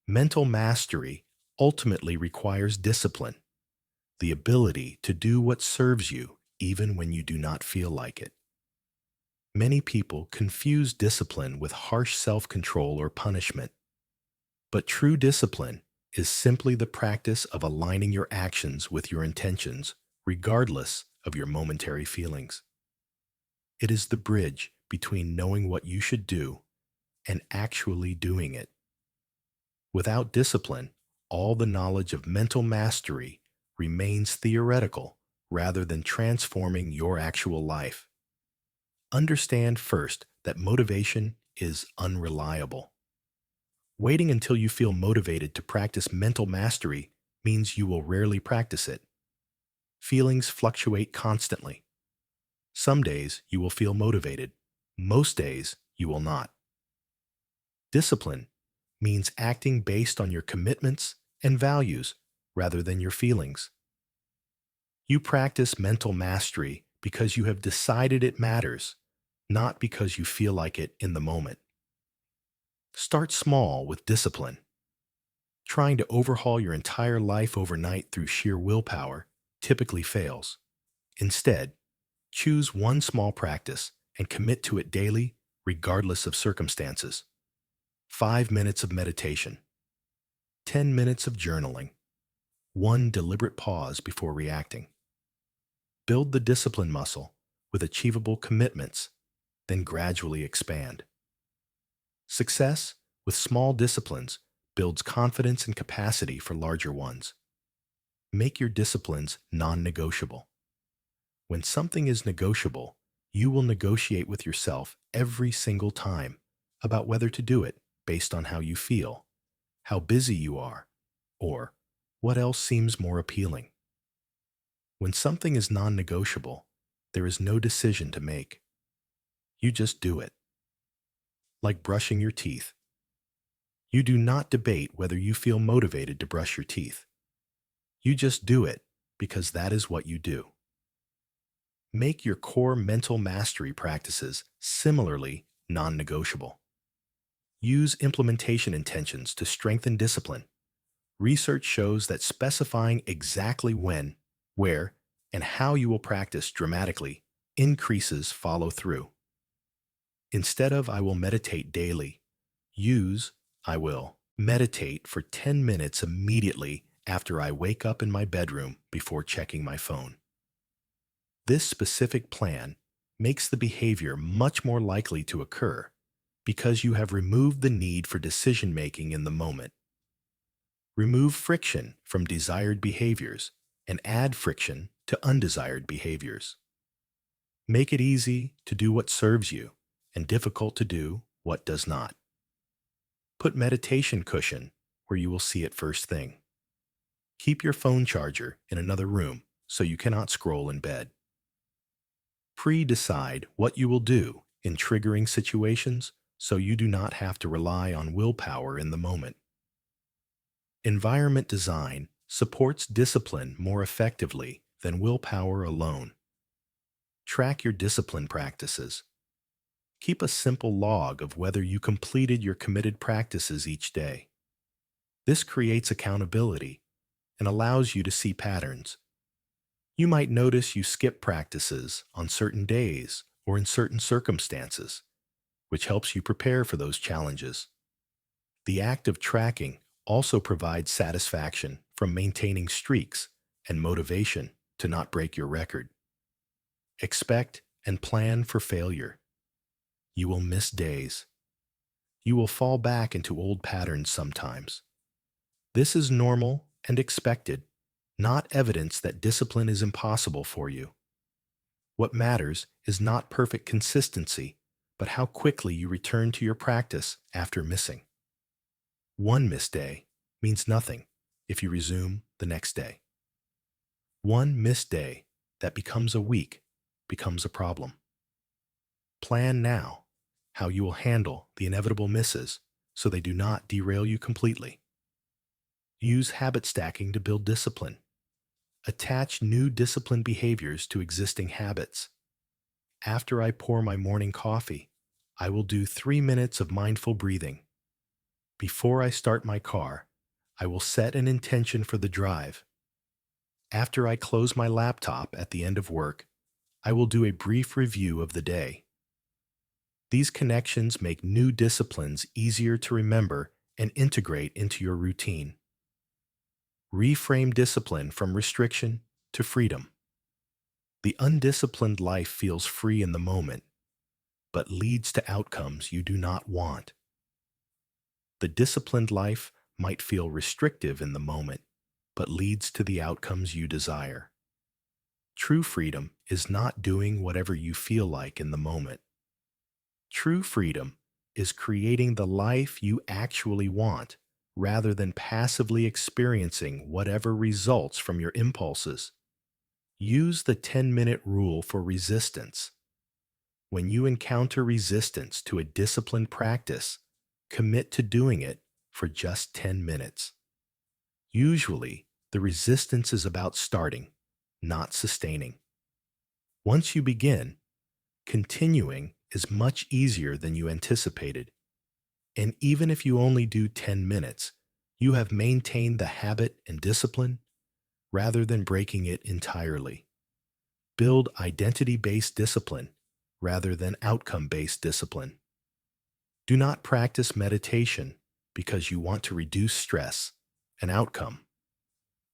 Mental mastery ultimately requires discipline, the ability to do what serves you even when you do not feel like it. Many people confuse discipline with harsh self-control or punishment, but true discipline is simply the practice of aligning your actions with your intentions, regardless of your momentary feelings. It is the bridge between knowing what you should do and actually doing it. Without discipline, all the knowledge of mental mastery remains theoretical rather than transforming your actual life. Understand first that motivation is unreliable. Waiting until you feel motivated to practice mental mastery means you will rarely practice it. Feelings fluctuate constantly. Some days you will feel motivated. Most days you will not. Discipline means acting based on your commitments and values rather than your feelings. You practice mental mastery because you have decided it matters, not because you feel like it in the moment. Start small with discipline. Trying to overhaul your entire life overnight through sheer willpower typically fails. Instead, choose one small practice and commit to it daily, regardless of circumstances. 5 minutes of meditation, 10 minutes of journaling, one deliberate pause before reacting. Build the discipline muscle with achievable commitments, then gradually expand. Success with small disciplines builds confidence and capacity for larger ones. Make your disciplines non-negotiable. When something is negotiable, you will negotiate with yourself every single time about whether to do it based on how you feel, how busy you are, or what else seems more appealing. When something is non-negotiable, there is no decision to make. You just do it. Like brushing your teeth. You do not debate whether you feel motivated to brush your teeth. You just do it because that is what you do. Make your core mental mastery practices similarly non-negotiable. Use implementation intentions to strengthen discipline. Research shows that specifying exactly when, where, and how you will practice dramatically increases follow-through. Instead of "I will meditate daily," use "I will meditate for 10 minutes immediately after I wake up in my bedroom before checking my phone." This specific plan makes the behavior much more likely to occur because you have removed the need for decision-making in the moment. Remove friction from desired behaviors and add friction to undesired behaviors. Make it easy to do what serves you and difficult to do what does not. Put meditation cushion where you will see it first thing. Keep your phone charger in another room so you cannot scroll in bed. Pre-decide what you will do in triggering situations so you do not have to rely on willpower in the moment. Environment design supports discipline more effectively than willpower alone. Track your discipline practices. Keep a simple log of whether you completed your committed practices each day. This creates accountability and allows you to see patterns. You might notice you skip practices on certain days or in certain circumstances, which helps you prepare for those challenges. The act of tracking also provides satisfaction from maintaining streaks and motivation to not break your record. Expect and plan for failure. You will miss days. You will fall back into old patterns sometimes. This is normal and expected, not evidence that discipline is impossible for you. What matters is not perfect consistency, but how quickly you return to your practice after missing. One missed day means nothing if you resume the next day. One missed day that becomes a week becomes a problem. Plan now how you will handle the inevitable misses so they do not derail you completely. Use habit stacking to build discipline. Attach new discipline behaviors to existing habits. After I pour my morning coffee, I will do 3 minutes of mindful breathing. Before I start my car, I will set an intention for the drive. After I close my laptop at the end of work, I will do a brief review of the day. These connections make new disciplines easier to remember and integrate into your routine. Reframe discipline from restriction to freedom. The undisciplined life feels free in the moment, but leads to outcomes you do not want. The disciplined life might feel restrictive in the moment, but leads to the outcomes you desire. True freedom is not doing whatever you feel like in the moment. True freedom is creating the life you actually want, rather than passively experiencing whatever results from your impulses. Use the 10-minute rule for resistance. When you encounter resistance to a disciplined practice, commit to doing it for just 10 minutes. Usually, the resistance is about starting, not sustaining. Once you begin, continuing is much easier than you anticipated. And even if you only do 10 minutes, you have maintained the habit and discipline rather than breaking it entirely. Build identity-based discipline rather than outcome-based discipline. Do not practice meditation because you want to reduce stress, an outcome.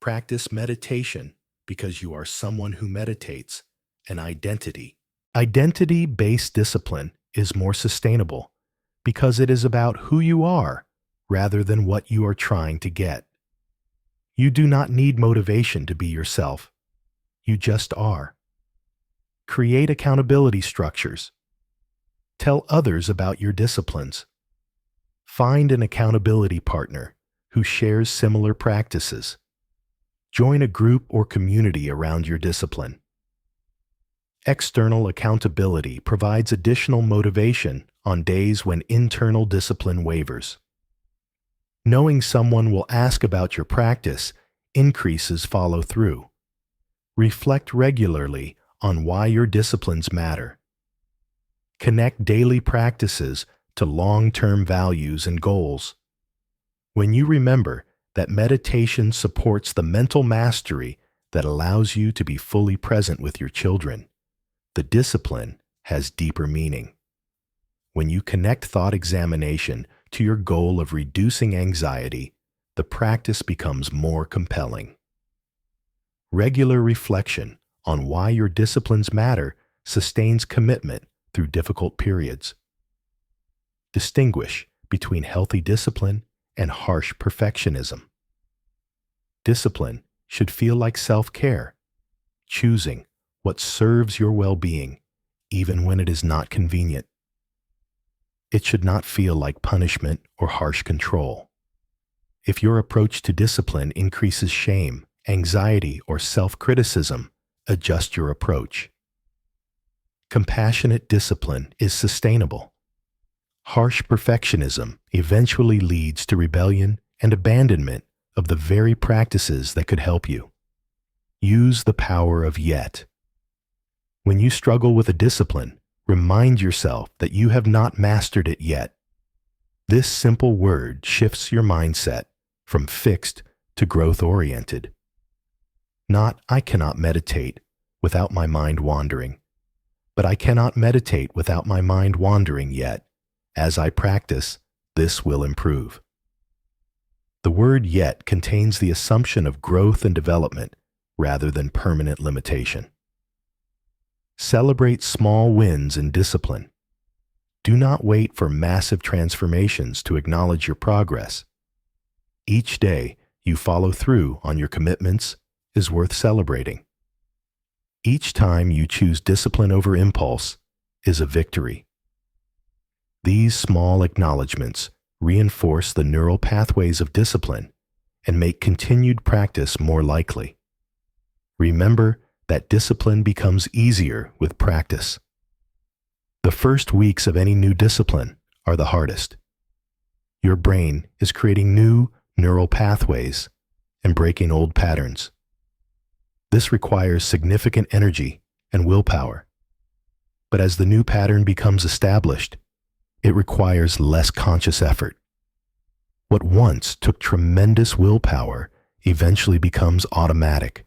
Practice meditation because you are someone who meditates, an identity. Identity-based discipline is more sustainable because it is about who you are rather than what you are trying to get. You do not need motivation to be yourself. You just are. Create accountability structures. Tell others about your disciplines. Find an accountability partner who shares similar practices. Join a group or community around your discipline. External accountability provides additional motivation on days when internal discipline wavers. Knowing someone will ask about your practice increases follow-through. Reflect regularly on why your disciplines matter. Connect daily practices to long-term values and goals. When you remember that meditation supports the mental mastery that allows you to be fully present with your children, the discipline has deeper meaning. When you connect thought examination to your goal of reducing anxiety, the practice becomes more compelling. Regular reflection on why your disciplines matter sustains commitment through difficult periods. Distinguish between healthy discipline and harsh perfectionism. Discipline should feel like self-care, choosing what serves your well-being, even when it is not convenient. It should not feel like punishment or harsh control. If your approach to discipline increases shame, anxiety, or self-criticism, adjust your approach. Compassionate discipline is sustainable. Harsh perfectionism eventually leads to rebellion and abandonment of the very practices that could help you. Use the power of yet. When you struggle with a discipline, remind yourself that you have not mastered it yet. This simple word shifts your mindset from fixed to growth-oriented. Not, I cannot meditate without my mind wandering, but I cannot meditate without my mind wandering yet. As I practice, this will improve. The word yet contains the assumption of growth and development rather than permanent limitation. Celebrate small wins in discipline. Do not wait for massive transformations to acknowledge your progress. Each day you follow through on your commitments is worth celebrating. Each time you choose discipline over impulse is a victory. These small acknowledgments reinforce the neural pathways of discipline and make continued practice more likely. Remember that discipline becomes easier with practice. The first weeks of any new discipline are the hardest. Your brain is creating new neural pathways and breaking old patterns. This requires significant energy and willpower. But as the new pattern becomes established, it requires less conscious effort. What once took tremendous willpower eventually becomes automatic.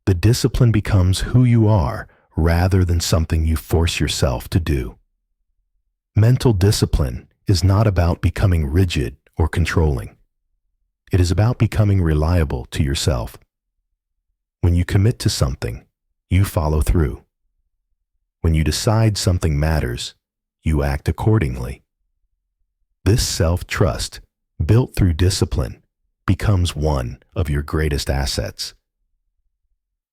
The discipline becomes who you are rather than something you force yourself to do. Mental discipline is not about becoming rigid or controlling. It is about becoming reliable to yourself. When you commit to something, you follow through. When you decide something matters, you act accordingly. This self-trust, built through discipline, becomes one of your greatest assets.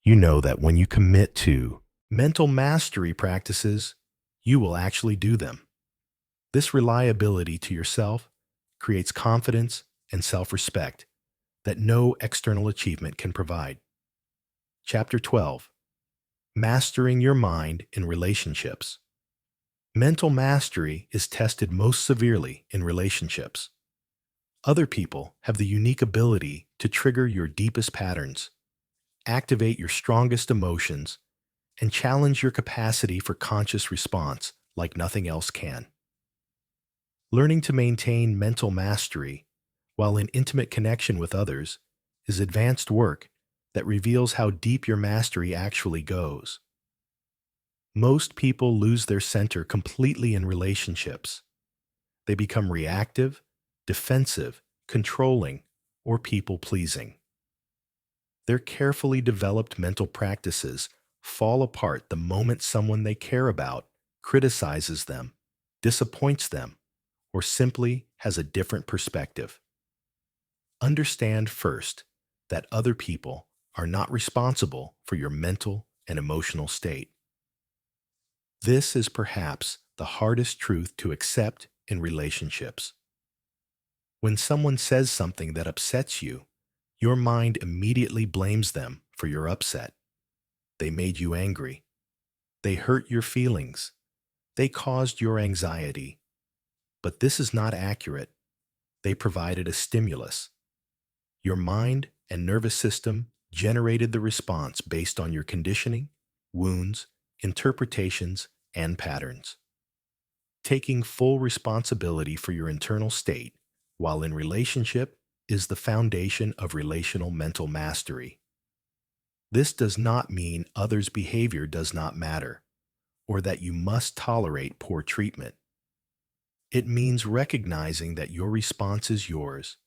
You know that when you commit to mental mastery practices, you will actually do them. This reliability to yourself creates confidence and self-respect that no external achievement can provide. Chapter 12. Mastering your mind in relationships. Mental mastery is tested most severely in relationships. Other people have the unique ability to trigger your deepest patterns, activate your strongest emotions, and challenge your capacity for conscious response like nothing else can. Learning to maintain mental mastery while in intimate connection with others is advanced work that reveals how deep your mastery actually goes. Most people lose their center completely in relationships. They become reactive, defensive, controlling, or people-pleasing. Their carefully developed mental practices fall apart the moment someone they care about criticizes them, disappoints them, or simply has a different perspective. Understand first that other people are not responsible for your mental and emotional state. This is perhaps the hardest truth to accept in relationships. When someone says something that upsets you, your mind immediately blames them for your upset. They made you angry. They hurt your feelings. They caused your anxiety. But this is not accurate. They provided a stimulus. Your mind and nervous system generated the response based on your conditioning, wounds, interpretations, and patterns. Taking full responsibility for your internal state while in relationship is the foundation of relational mental mastery. This does not mean others' behavior does not matter, or that you must tolerate poor treatment. It means recognizing that your response is yours,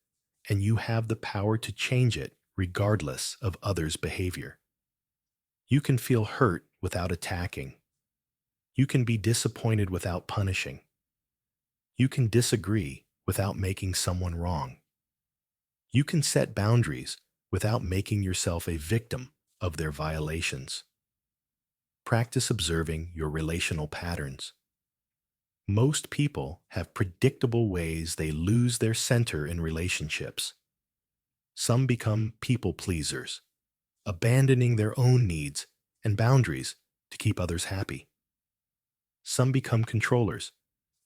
and you have the power to change it regardless of others' behavior. You can feel hurt without attacking. You can be disappointed without punishing. You can disagree without making someone wrong. You can set boundaries without making yourself a victim of their violations. Practice observing your relational patterns. Most people have predictable ways they lose their center in relationships. Some become people pleasers, abandoning their own needs and boundaries to keep others happy. Some become controllers,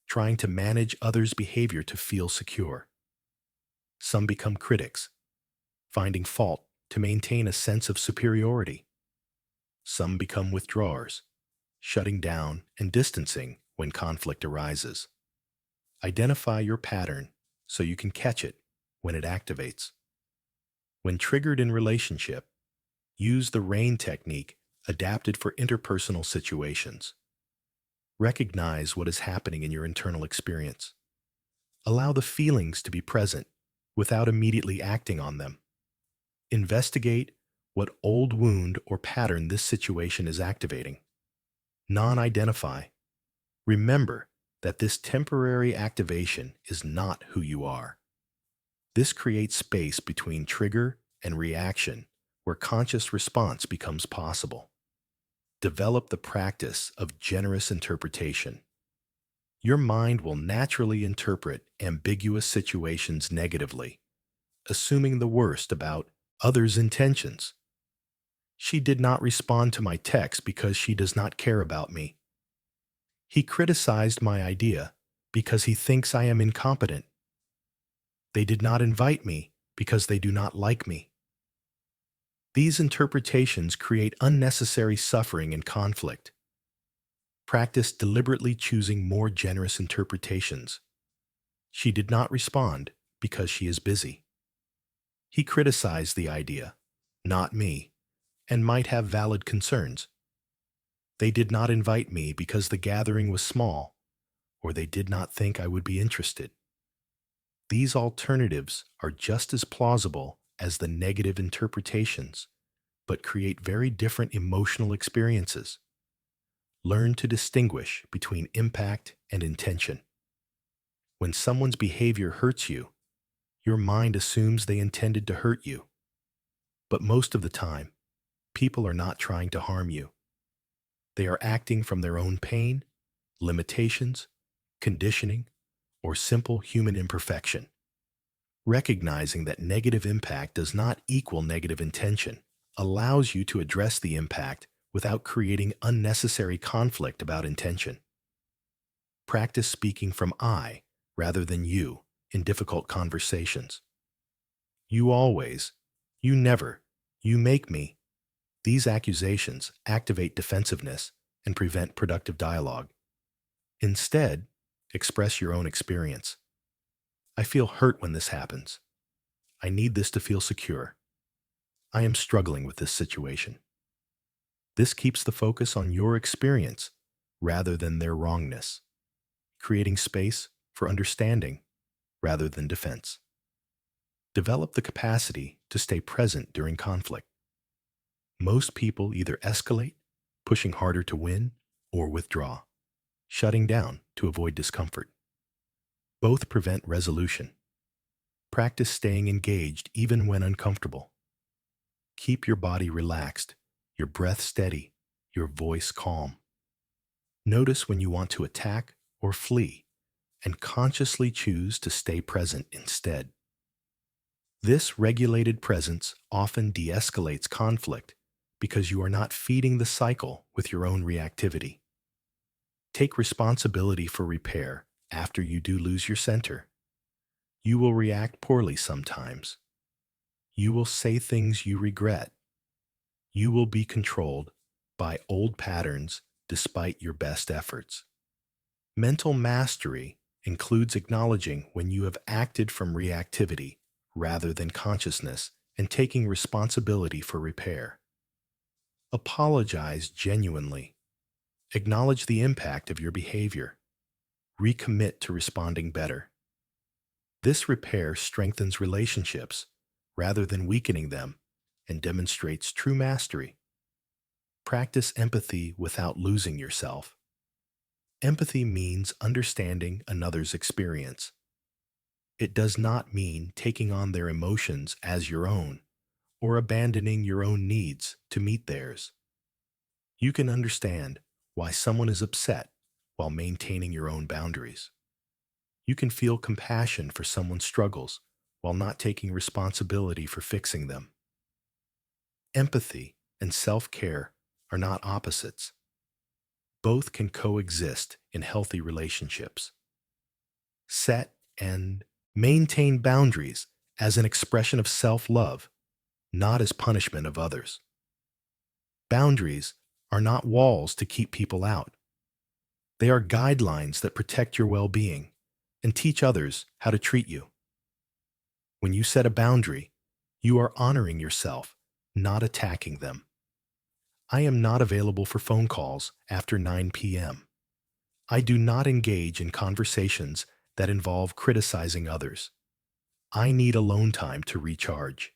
trying to manage others' behavior to feel secure. Some become critics, finding fault to maintain a sense of superiority. Some become withdrawers, shutting down and distancing when conflict arises. Identify your pattern so you can catch it when it activates. When triggered in relationship, use the RAIN technique adapted for interpersonal situations. Recognize what is happening in your internal experience. Allow the feelings to be present without immediately acting on them. Investigate what old wound or pattern this situation is activating. Non-identify. Remember that this temporary activation is not who you are. This creates space between trigger and reaction where conscious response becomes possible. Develop the practice of generous interpretation. Your mind will naturally interpret ambiguous situations negatively, assuming the worst about others' intentions. She did not respond to my text because she does not care about me. He criticized my idea because he thinks I am incompetent. They did not invite me because they do not like me. These interpretations create unnecessary suffering and conflict. Practice deliberately choosing more generous interpretations. She did not respond because she is busy. He criticized the idea, not me, and might have valid concerns. They did not invite me because the gathering was small, or they did not think I would be interested. These alternatives are just as plausible as the negative interpretations, but create very different emotional experiences. Learn to distinguish between impact and intention. When someone's behavior hurts you, your mind assumes they intended to hurt you. But most of the time, people are not trying to harm you. They are acting from their own pain, limitations, conditioning, or simple human imperfection. Recognizing that negative impact does not equal negative intention allows you to address the impact without creating unnecessary conflict about intention. Practice speaking from I rather than you in difficult conversations. You always, you never, you make me. These accusations activate defensiveness and prevent productive dialogue. Instead, express your own experience. I feel hurt when this happens. I need this to feel secure. I am struggling with this situation. This keeps the focus on your experience rather than their wrongness, creating space for understanding rather than defense. Develop the capacity to stay present during conflict. Most people either escalate, pushing harder to win, or withdraw, shutting down to avoid discomfort. Both prevent resolution. Practice staying engaged even when uncomfortable. Keep your body relaxed, your breath steady, your voice calm. Notice when you want to attack or flee, and consciously choose to stay present instead. This regulated presence often de-escalates conflict because you are not feeding the cycle with your own reactivity. Take responsibility for repair after you do lose your center. You will react poorly sometimes. You will say things you regret. You will be controlled by old patterns despite your best efforts. Mental mastery includes acknowledging when you have acted from reactivity rather than consciousness and taking responsibility for repair. Apologize genuinely. Acknowledge the impact of your behavior. Recommit to responding better. This repair strengthens relationships rather than weakening them and demonstrates true mastery. Practice empathy without losing yourself. Empathy means understanding another's experience. It does not mean taking on their emotions as your own or abandoning your own needs to meet theirs. You can understand why someone is upset while maintaining your own boundaries. You can feel compassion for someone's struggles while not taking responsibility for fixing them. Empathy and self-care are not opposites. Both can coexist in healthy relationships. Set and maintain boundaries as an expression of self-love, not as punishment of others. Boundaries are not walls to keep people out. They are guidelines that protect your well-being and teach others how to treat you. When you set a boundary, you are honoring yourself, not attacking them. I am not available for phone calls after 9 p.m. I do not engage in conversations that involve criticizing others. I need alone time to recharge.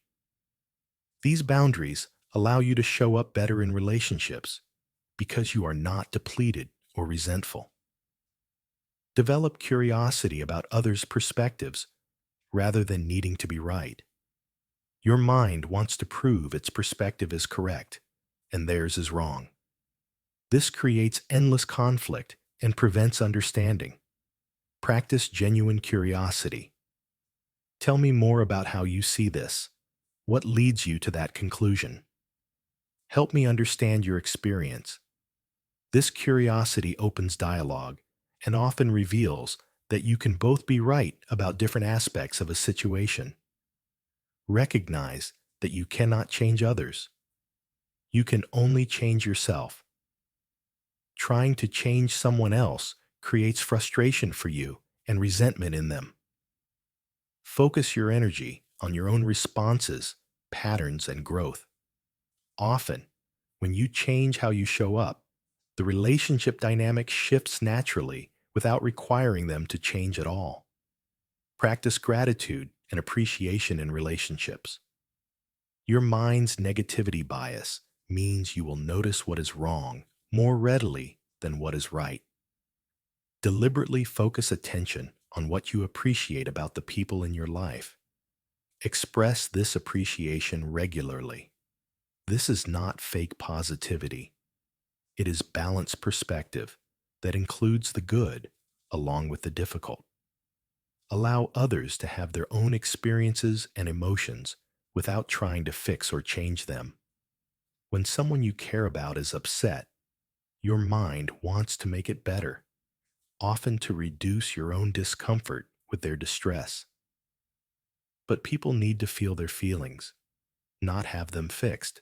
These boundaries allow you to show up better in relationships because you are not depleted or resentful. Develop curiosity about others' perspectives rather than needing to be right. Your mind wants to prove its perspective is correct and theirs is wrong. This creates endless conflict and prevents understanding. Practice genuine curiosity. Tell me more about how you see this. What leads you to that conclusion? Help me understand your experience. This curiosity opens dialogue and often reveals that you can both be right about different aspects of a situation. Recognize that you cannot change others. You can only change yourself. Trying to change someone else creates frustration for you and resentment in them. Focus your energy on your own responses, patterns, and growth. Often, when you change how you show up, the relationship dynamic shifts naturally without requiring them to change at all. Practice gratitude and appreciation in relationships. Your mind's negativity bias means you will notice what is wrong more readily than what is right. Deliberately focus attention on what you appreciate about the people in your life. Express this appreciation regularly. This is not fake positivity. It is balanced perspective that includes the good along with the difficult. Allow others to have their own experiences and emotions without trying to fix or change them. When someone you care about is upset, your mind wants to make it better, often to reduce your own discomfort with their distress. But people need to feel their feelings, not have them fixed.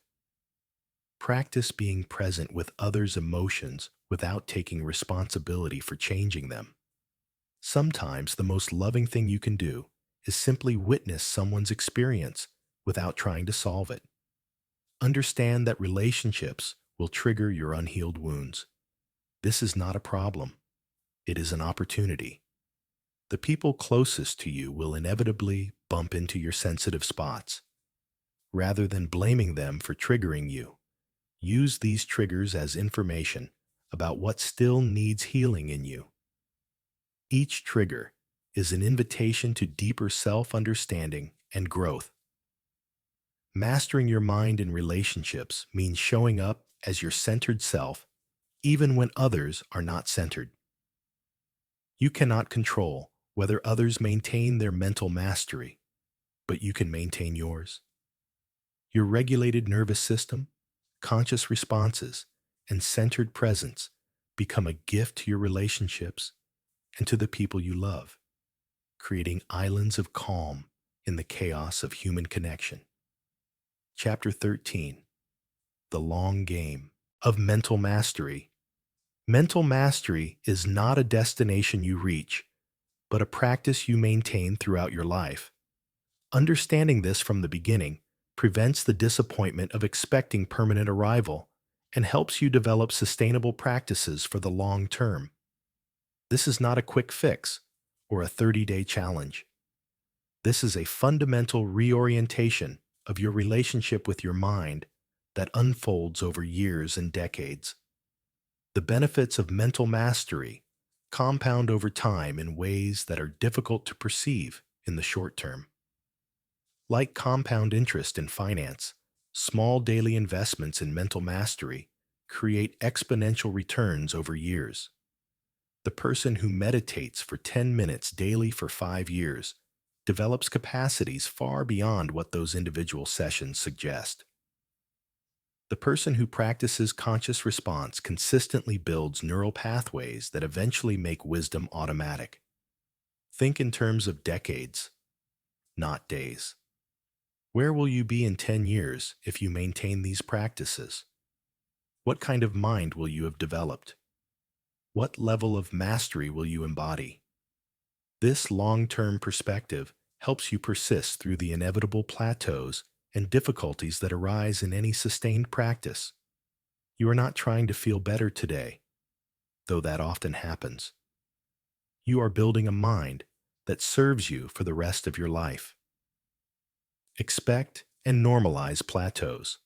Practice being present with others' emotions without taking responsibility for changing them. Sometimes the most loving thing you can do is simply witness someone's experience without trying to solve it. Understand that relationships will trigger your unhealed wounds. This is not a problem. It is an opportunity. The people closest to you will inevitably bump into your sensitive spots. Rather than blaming them for triggering you, use these triggers as information about what still needs healing in you. Each trigger is an invitation to deeper self-understanding and growth. Mastering your mind in relationships means showing up as your centered self, even when others are not centered. You cannot control whether others maintain their mental mastery, but you can maintain yours. Your regulated nervous system, conscious responses, and centered presence become a gift to your relationships and to the people you love, creating islands of calm in the chaos of human connection. Chapter 13. The Long Game of Mental Mastery. Mental mastery is not a destination you reach, but a practice you maintain throughout your life. Understanding this from the beginning prevents the disappointment of expecting permanent arrival and helps you develop sustainable practices for the long term. This is not a quick fix or a 30-day challenge. This is a fundamental reorientation of your relationship with your mind that unfolds over years and decades. The benefits of mental mastery compound over time in ways that are difficult to perceive in the short term. Like compound interest in finance, small daily investments in mental mastery create exponential returns over years. The person who meditates for 10 minutes daily for 5 years develops capacities far beyond what those individual sessions suggest. The person who practices conscious response consistently builds neural pathways that eventually make wisdom automatic. Think in terms of decades, not days. Where will you be in 10 years if you maintain these practices? What kind of mind will you have developed? What level of mastery will you embody? This long-term perspective helps you persist through the inevitable plateaus and difficulties that arise in any sustained practice. You are not trying to feel better today, though that often happens. You are building a mind that serves you for the rest of your life. Expect and normalize plateaus.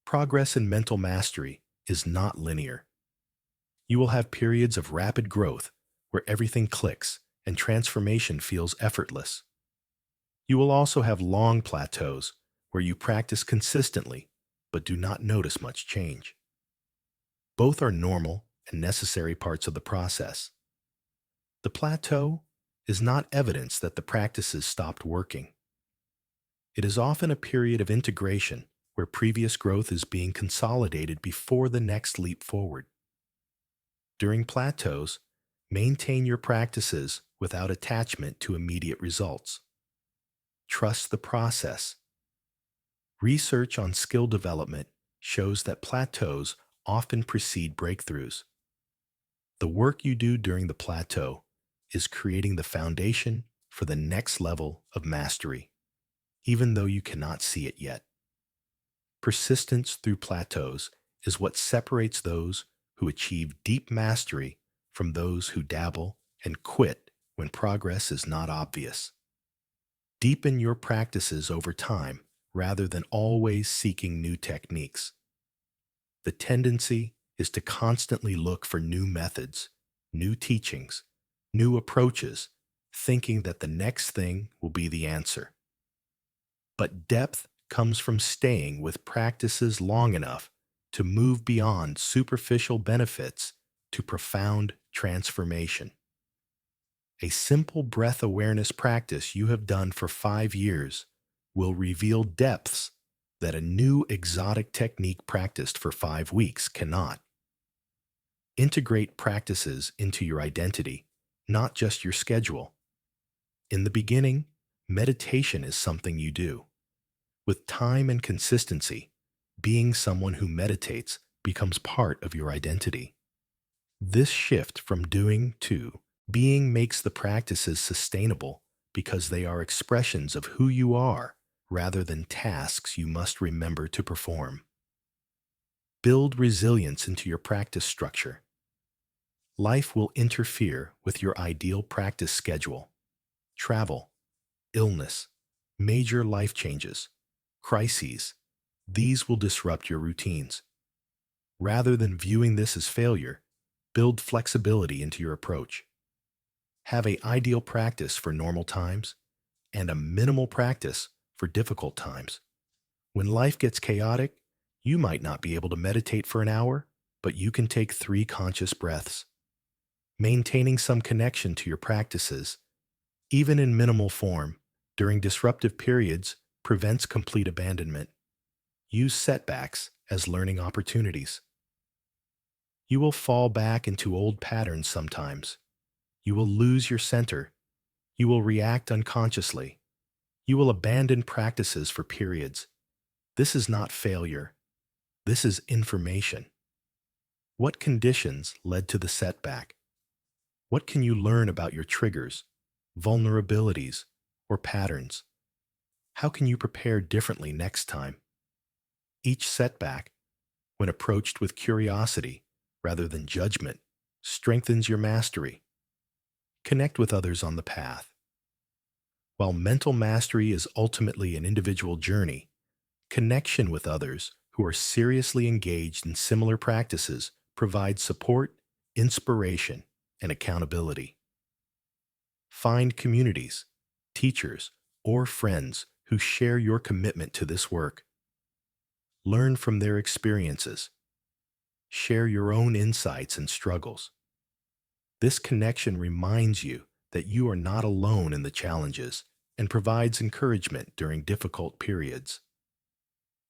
Progress in mental mastery is not linear. You will have periods of rapid growth where everything clicks and transformation feels effortless. You will also have long plateaus where you practice consistently but do not notice much change. Both are normal and necessary parts of the process. The plateau is not evidence that the practices stopped working. It is often a period of integration where previous growth is being consolidated before the next leap forward. During plateaus, maintain your practices without attachment to immediate results. Trust the process. Research on skill development shows that plateaus often precede breakthroughs. The work you do during the plateau is creating the foundation for the next level of mastery, even though you cannot see it yet. Persistence through plateaus is what separates those who achieve deep mastery from those who dabble and quit when progress is not obvious. Deepen your practices over time rather than always seeking new techniques. The tendency is to constantly look for new methods, new teachings, new approaches, thinking that the next thing will be the answer. But depth comes from staying with practices long enough to move beyond superficial benefits to profound transformation. A simple breath awareness practice you have done for 5 years will reveal depths that a new exotic technique practiced for 5 weeks cannot. Integrate practices into your identity, not just your schedule. In the beginning, meditation is something you do. With time and consistency, being someone who meditates becomes part of your identity. This shift from doing to being makes the practices sustainable because they are expressions of who you are rather than tasks you must remember to perform. Build resilience into your practice structure. Life will interfere with your ideal practice schedule. Travel, illness, major life changes, crises. These will disrupt your routines. Rather than viewing this as failure, build flexibility into your approach. Have an ideal practice for normal times and a minimal practice for difficult times. When life gets chaotic, you might not be able to meditate for an hour, but you can take 3 conscious breaths. Maintaining some connection to your practices, even in minimal form, during disruptive periods, prevents complete abandonment. Use setbacks as learning opportunities. You will fall back into old patterns sometimes. You will lose your center. You will react unconsciously. You will abandon practices for periods. This is not failure. This is information. What conditions led to the setback? What can you learn about your triggers, vulnerabilities, or patterns? How can you prepare differently next time? Each setback, when approached with curiosity rather than judgment, strengthens your mastery. Connect with others on the path. While mental mastery is ultimately an individual journey, connection with others who are seriously engaged in similar practices provides support, inspiration, and accountability. Find communities, teachers, or friends who share your commitment to this work. Learn from their experiences. Share your own insights and struggles. This connection reminds you that you are not alone in the challenges and provides encouragement during difficult periods.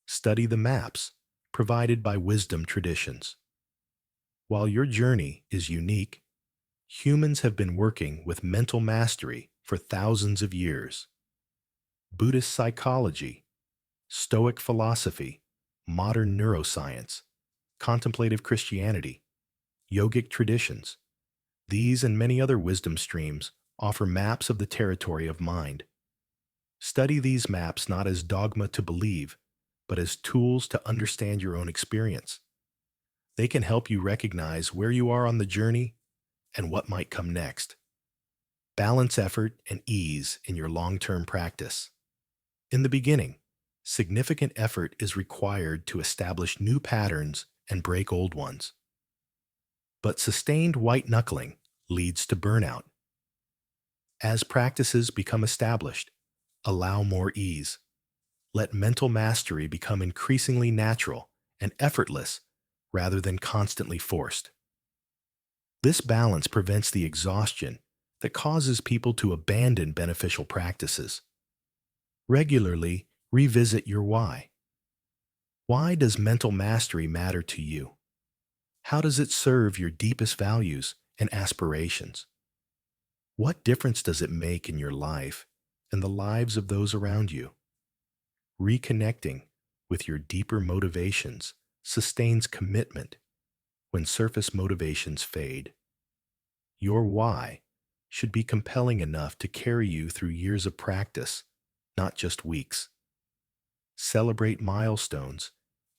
Study the maps provided by wisdom traditions. While your journey is unique, humans have been working with mental mastery for thousands of years. Buddhist psychology, Stoic philosophy, modern neuroscience, contemplative Christianity, yogic traditions. These and many other wisdom streams offer maps of the territory of mind. Study these maps not as dogma to believe, but as tools to understand your own experience. They can help you recognize where you are on the journey and what might come next. Balance effort and ease in your long-term practice. In the beginning, significant effort is required to establish new patterns and break old ones. But sustained white-knuckling leads to burnout. As practices become established, allow more ease. Let mental mastery become increasingly natural and effortless rather than constantly forced. This balance prevents the exhaustion that causes people to abandon beneficial practices. Regularly revisit your why. Why does mental mastery matter to you? How does it serve your deepest values and aspirations? What difference does it make in your life and the lives of those around you? Reconnecting with your deeper motivations sustains commitment when surface motivations fade. Your why should be compelling enough to carry you through years of practice, not just weeks. Celebrate milestones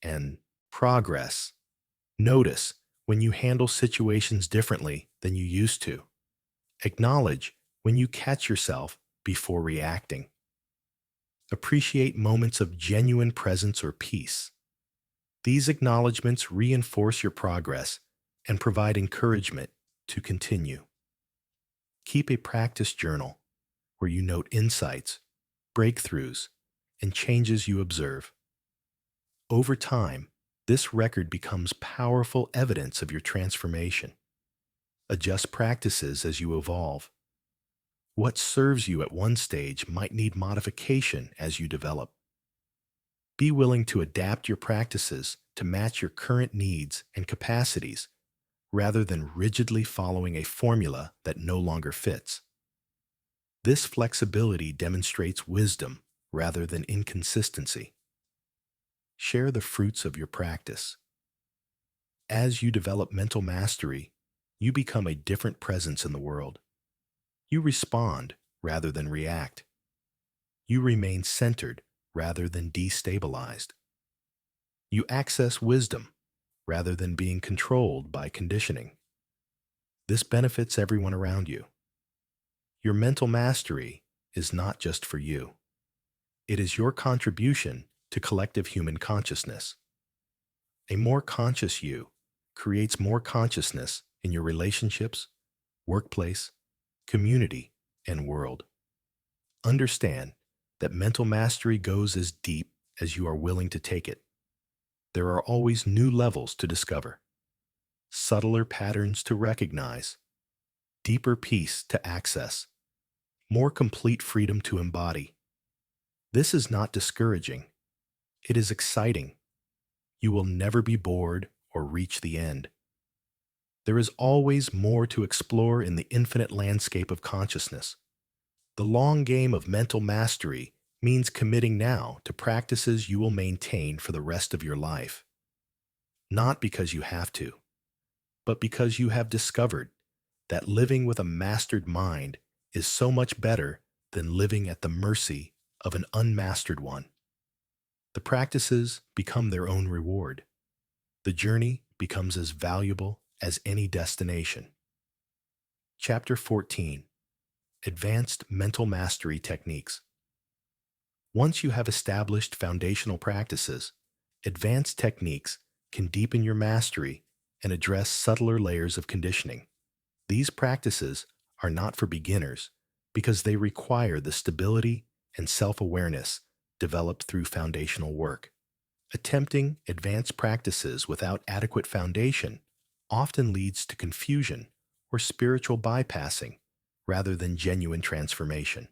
and progress. Notice when you handle situations differently than you used to. Acknowledge when you catch yourself before reacting. Appreciate moments of genuine presence or peace. These acknowledgments reinforce your progress and provide encouragement to continue. Keep a practice journal where you note insights, breakthroughs, and changes you observe. Over time, this record becomes powerful evidence of your transformation. Adjust practices as you evolve. What serves you at one stage might need modification as you develop. Be willing to adapt your practices to match your current needs and capacities rather than rigidly following a formula that no longer fits. This flexibility demonstrates wisdom rather than inconsistency. Share the fruits of your practice. As you develop mental mastery, you become a different presence in the world. You respond rather than react. You remain centered rather than destabilized. You access wisdom rather than being controlled by conditioning. This benefits everyone around you. Your mental mastery is not just for you. It is your contribution to collective human consciousness. A more conscious you creates more consciousness in your relationships, workplace, community, and world. Understand that mental mastery goes as deep as you are willing to take it. There are always new levels to discover, subtler patterns to recognize, deeper peace to access, more complete freedom to embody. This is not discouraging. It is exciting. You will never be bored or reach the end. There is always more to explore in the infinite landscape of consciousness. The long game of mental mastery means committing now to practices you will maintain for the rest of your life. Not because you have to, but because you have discovered that living with a mastered mind is so much better than living at the mercy of an unmastered one. The practices become their own reward. The journey becomes as valuable as any destination. Chapter 14. Advanced Mental Mastery Techniques. Once you have established foundational practices, advanced techniques can deepen your mastery and address subtler layers of conditioning. These practices are not for beginners because they require the stability and self-awareness developed through foundational work. Attempting advanced practices without adequate foundation often leads to confusion or spiritual bypassing rather than genuine transformation.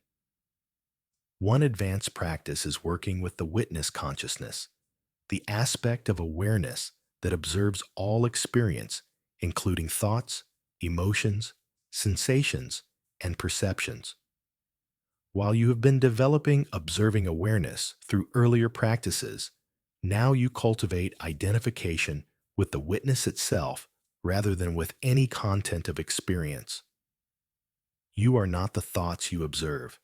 One advanced practice is working with the witness consciousness, the aspect of awareness that observes all experience, including thoughts, emotions, sensations, and perceptions. While you have been developing observing awareness through earlier practices, now you cultivate identification with the witness itself rather than with any content of experience. You are not the thoughts you observe.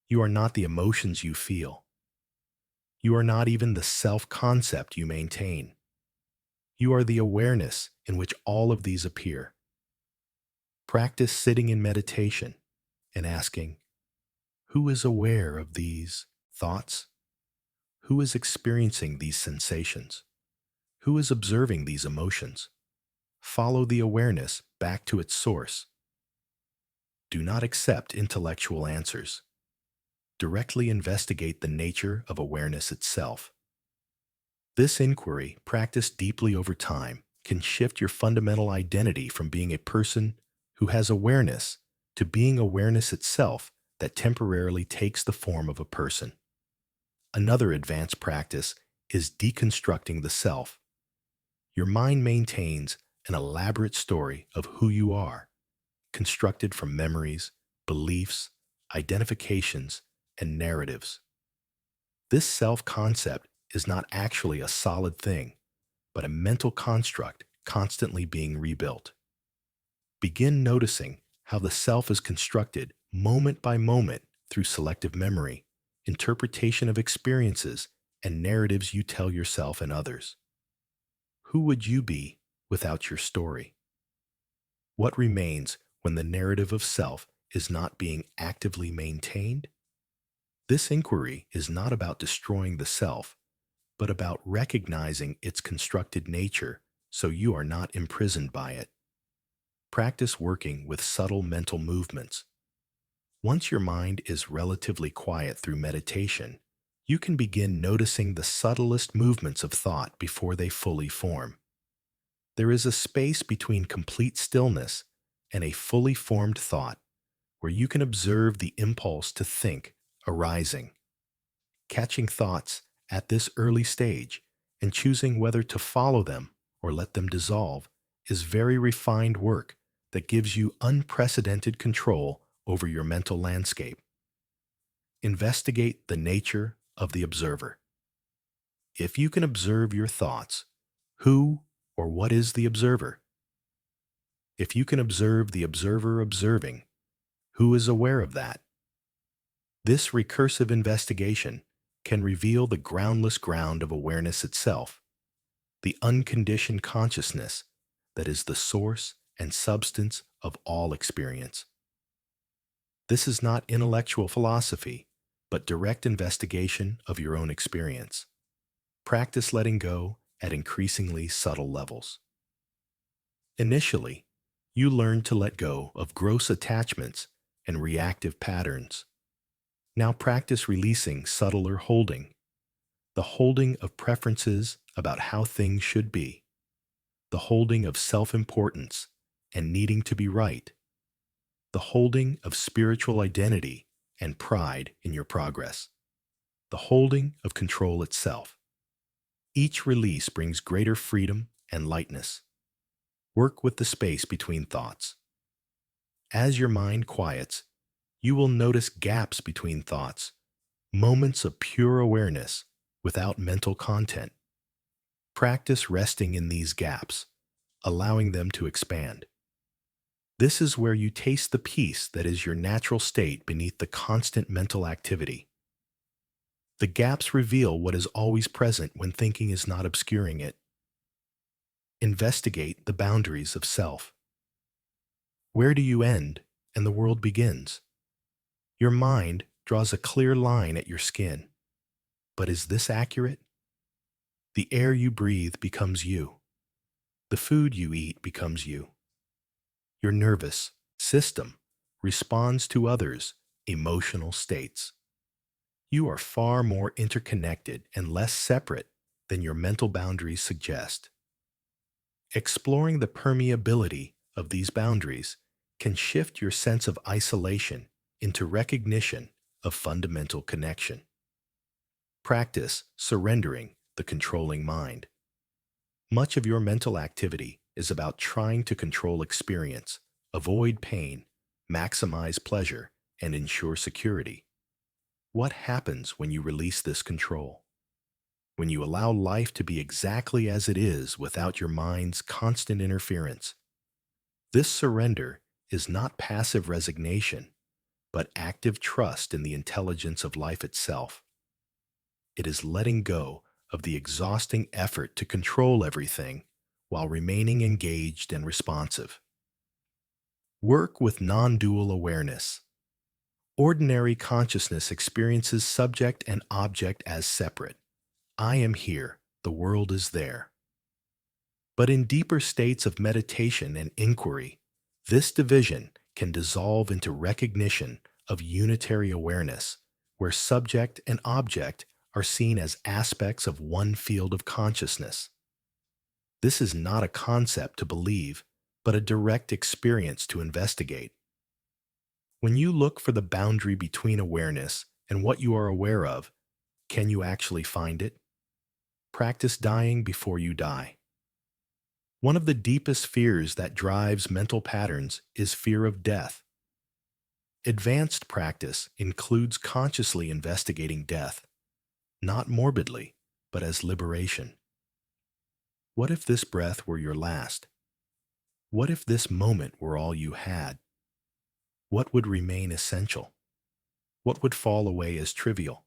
You are not the emotions you feel. You are not even the self-concept you maintain. You are the awareness in which all of these appear. Practice sitting in meditation and asking, who is aware of these thoughts? Who is experiencing these sensations? Who is observing these emotions? Follow the awareness back to its source. Do not accept intellectual answers. Directly investigate the nature of awareness itself. This inquiry, practiced deeply over time, can shift your fundamental identity from being a person who has awareness to being awareness itself that temporarily takes the form of a person. Another advanced practice is deconstructing the self. Your mind maintains an elaborate story of who you are, constructed from memories, beliefs, identifications, and narratives. This self-concept is not actually a solid thing, but a mental construct constantly being rebuilt. Begin noticing how the self is constructed moment by moment through selective memory, interpretation of experiences, and narratives you tell yourself and others. Who would you be without your story? What remains when the narrative of self is not being actively maintained? This inquiry is not about destroying the self, but about recognizing its constructed nature so you are not imprisoned by it. Practice working with subtle mental movements. Once your mind is relatively quiet through meditation, you can begin noticing the subtlest movements of thought before they fully form. There is a space between complete stillness and a fully formed thought where you can observe the impulse to think arising. Catching thoughts at this early stage and choosing whether to follow them or let them dissolve is very refined work that gives you unprecedented control over your mental landscape. Investigate the nature of the observer. If you can observe your thoughts, who or what is the observer? If you can observe the observer observing, who is aware of that? This recursive investigation can reveal the groundless ground of awareness itself, the unconditioned consciousness that is the source and substance of all experience. This is not intellectual philosophy, but direct investigation of your own experience. Practice letting go at increasingly subtle levels. Initially, you learn to let go of gross attachments and reactive patterns. Now practice releasing subtler holding, the holding of preferences about how things should be, the holding of self-importance and needing to be right, the holding of spiritual identity and pride in your progress, the holding of control itself. Each release brings greater freedom and lightness. Work with the space between thoughts. As your mind quiets, you will notice gaps between thoughts, moments of pure awareness without mental content. Practice resting in these gaps, allowing them to expand. This is where you taste the peace that is your natural state beneath the constant mental activity. The gaps reveal what is always present when thinking is not obscuring it. Investigate the boundaries of self. Where do you end and the world begins? Your mind draws a clear line at your skin. But is this accurate? The air you breathe becomes you. The food you eat becomes you. Your nervous system responds to others' emotional states. You are far more interconnected and less separate than your mental boundaries suggest. Exploring the permeability of these boundaries can shift your sense of isolation into recognition of fundamental connection. Practice surrendering the controlling mind. Much of your mental activity is about trying to control experience, avoid pain, maximize pleasure, and ensure security. What happens when you release this control? When you allow life to be exactly as it is without your mind's constant interference? This surrender is not passive resignation, but active trust in the intelligence of life itself. It is letting go of the exhausting effort to control everything while remaining engaged and responsive. Work with non-dual awareness. Ordinary consciousness experiences subject and object as separate. I am here, the world is there. But in deeper states of meditation and inquiry, this division can dissolve into recognition of unitary awareness, where subject and object are seen as aspects of one field of consciousness. This is not a concept to believe, but a direct experience to investigate. When you look for the boundary between awareness and what you are aware of, can you actually find it? Practice dying before you die. One of the deepest fears that drives mental patterns is fear of death. Advanced practice includes consciously investigating death, not morbidly, but as liberation. What if this breath were your last? What if this moment were all you had? What would remain essential? What would fall away as trivial?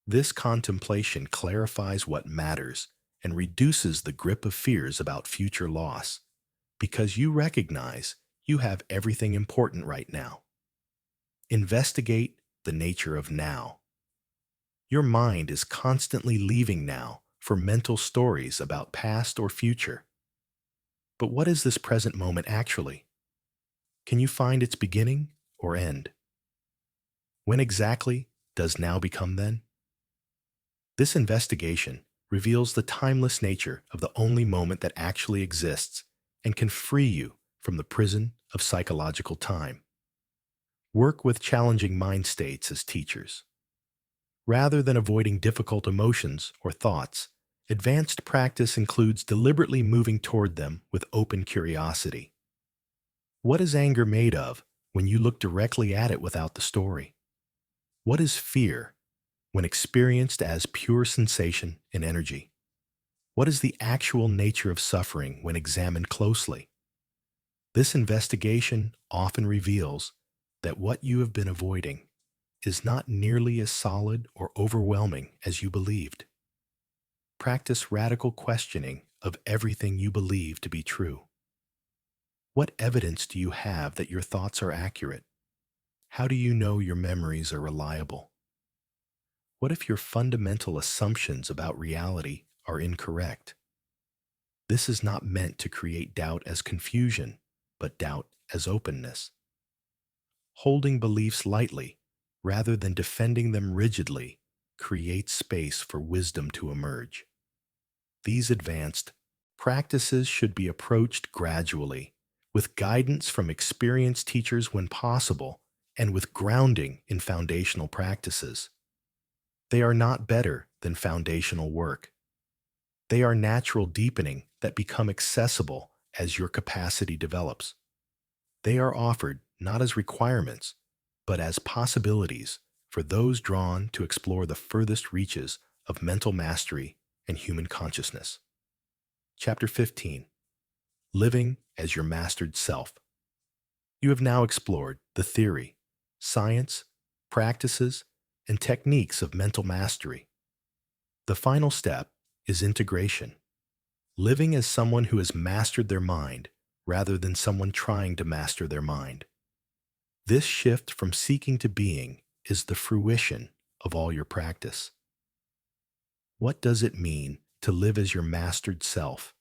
This contemplation clarifies what matters and reduces the grip of fears about future loss, because you recognize you have everything important right now. Investigate the nature of now. Your mind is constantly leaving now for mental stories about past or future. But what is this present moment actually? Can you find its beginning or end? When exactly does now become then? This investigation reveals the timeless nature of the only moment that actually exists and can free you from the prison of psychological time. Work with challenging mind states as teachers. Rather than avoiding difficult emotions or thoughts, advanced practice includes deliberately moving toward them with open curiosity. What is anger made of when you look directly at it without the story? What is fear when experienced as pure sensation and energy? What is the actual nature of suffering when examined closely? This investigation often reveals that what you have been avoiding is not nearly as solid or overwhelming as you believed. Practice radical questioning of everything you believe to be true. What evidence do you have that your thoughts are accurate? How do you know your memories are reliable? What if your fundamental assumptions about reality are incorrect? This is not meant to create doubt as confusion, but doubt as openness. Holding beliefs lightly, rather than defending them rigidly, creates space for wisdom to emerge. These advanced practices should be approached gradually, with guidance from experienced teachers when possible, and with grounding in foundational practices. They are not better than foundational work. They are natural deepening that become accessible as your capacity develops. They are offered not as requirements, but as possibilities for those drawn to explore the furthest reaches of mental mastery and human consciousness. Chapter 15. Living as your mastered self. You have now explored the theory, science, practices, and techniques of mental mastery. The final step is integration, living as someone who has mastered their mind rather than someone trying to master their mind. This shift from seeking to being is the fruition of all your practice. What does it mean to live as your mastered self?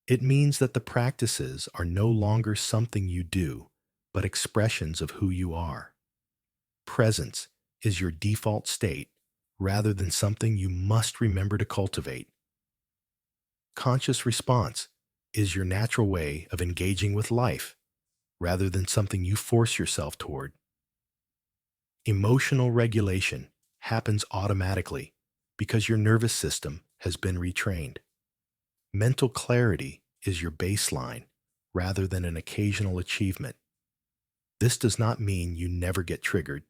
It means that the practices are no longer something you do, but expressions of who you are. Presence is your default state rather than something you must remember to cultivate. Conscious response is your natural way of engaging with life rather than something you force yourself toward. Emotional regulation happens automatically because your nervous system has been retrained. Mental clarity is your baseline rather than an occasional achievement. This does not mean you never get triggered,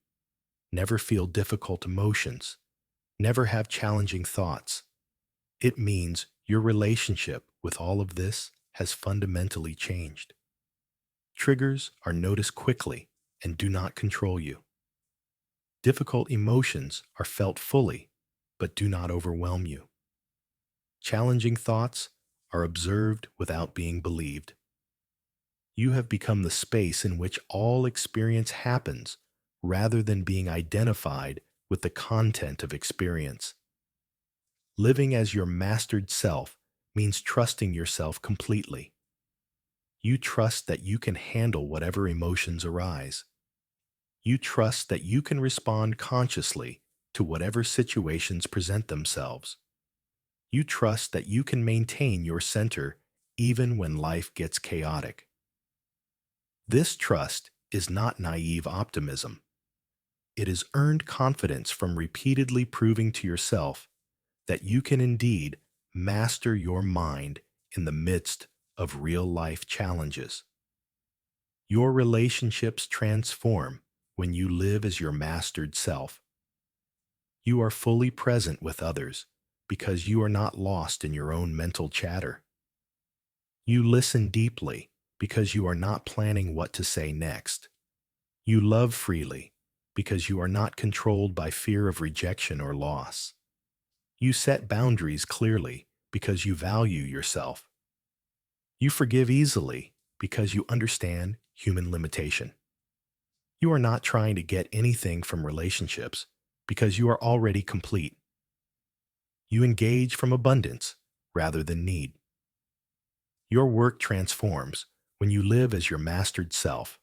never feel difficult emotions, never have challenging thoughts. It means your relationship with all of this has fundamentally changed. Triggers are noticed quickly and do not control you. Difficult emotions are felt fully, but do not overwhelm you. Challenging thoughts are observed without being believed. You have become the space in which all experience happens rather than being identified with the content of experience. Living as your mastered self means trusting yourself completely. You trust that you can handle whatever emotions arise. You trust that you can respond consciously to whatever situations present themselves. You trust that you can maintain your center even when life gets chaotic. This trust is not naive optimism. It is earned confidence from repeatedly proving to yourself that you can indeed master your mind in the midst of real-life challenges. Your relationships transform when you live as your mastered self. You are fully present with others because you are not lost in your own mental chatter. You listen deeply because you are not planning what to say next. You love freely because you are not controlled by fear of rejection or loss. You set boundaries clearly because you value yourself. You forgive easily because you understand human limitation. You are not trying to get anything from relationships because you are already complete. You engage from abundance rather than need. Your work transforms when you live as your mastered self.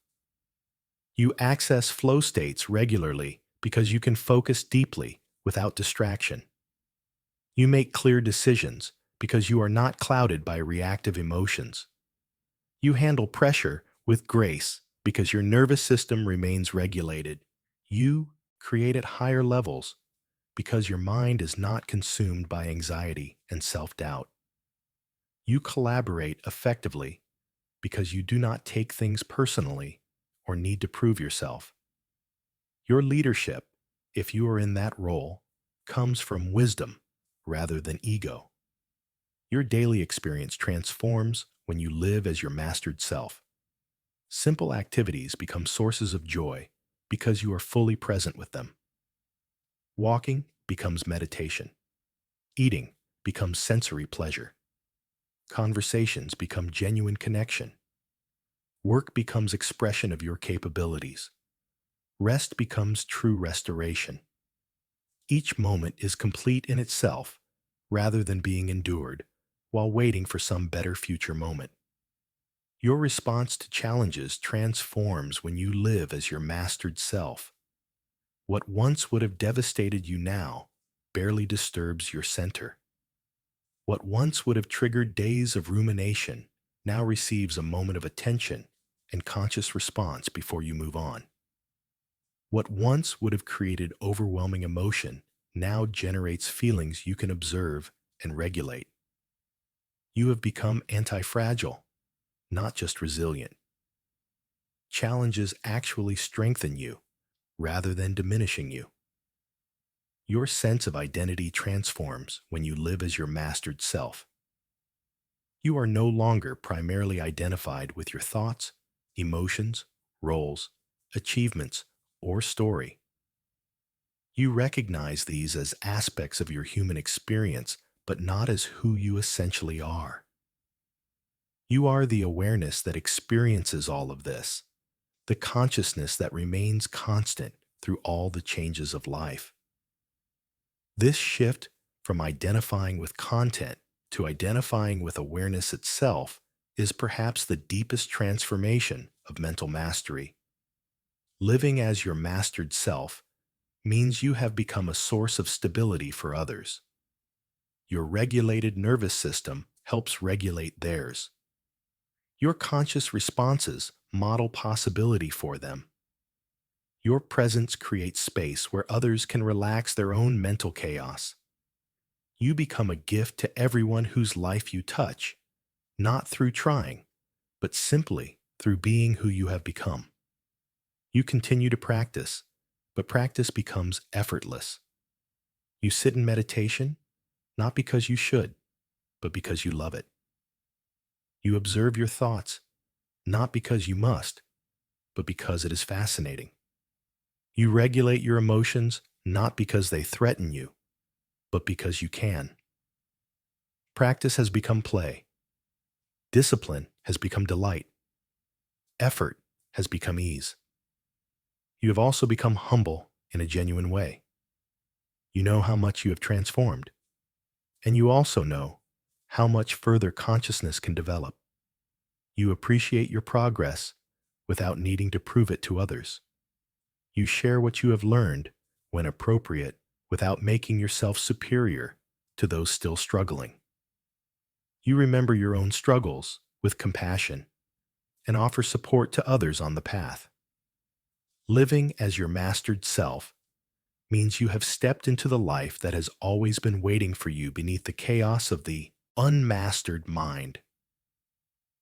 You access flow states regularly because you can focus deeply without distraction. You make clear decisions because you are not clouded by reactive emotions. You handle pressure with grace Because your nervous system remains regulated. You create at higher levels because your mind is not consumed by anxiety and self-doubt. You collaborate effectively because you do not take things personally or need to prove yourself. Your leadership, if you are in that role, comes from wisdom rather than ego. Your daily experience transforms when you live as your mastered self. Simple activities become sources of joy because you are fully present with them. Walking becomes meditation. Eating becomes sensory pleasure. Conversations become genuine connection. Work becomes expression of your capabilities. Rest becomes true restoration. Each moment is complete in itself rather than being endured while waiting for some better future moment. Your response to challenges transforms when you live as your mastered self. What once would have devastated you now barely disturbs your center. What once would have triggered days of rumination now receives a moment of attention and conscious response before you move on. What once would have created overwhelming emotion now generates feelings you can observe and regulate. You have become anti-fragile, not just resilient. Challenges actually strengthen you rather than diminishing you. Your sense of identity transforms when you live as your mastered self. You are no longer primarily identified with your thoughts, emotions, roles, achievements, or story. You recognize these as aspects of your human experience, but not as who you essentially are. You are the awareness that experiences all of this, the consciousness that remains constant through all the changes of life. This shift from identifying with content to identifying with awareness itself is perhaps the deepest transformation of mental mastery. Living as your mastered self means you have become a source of stability for others. Your regulated nervous system helps regulate theirs. Your conscious responses model possibility for them. Your presence creates space where others can relax their own mental chaos. You become a gift to everyone whose life you touch, not through trying, but simply through being who you have become. You continue to practice, but practice becomes effortless. You sit in meditation, not because you should, but because you love it. You observe your thoughts, not because you must, but because it is fascinating. You regulate your emotions, not because they threaten you, but because you can. Practice has become play. Discipline has become delight. Effort has become ease. You have also become humble in a genuine way. You know how much you have transformed, and you also know how much further consciousness can develop. You appreciate your progress without needing to prove it to others. You share what you have learned when appropriate without making yourself superior to those still struggling. You remember your own struggles with compassion and offer support to others on the path. Living as your mastered self means you have stepped into the life that has always been waiting for you beneath the chaos of the unmastered mind.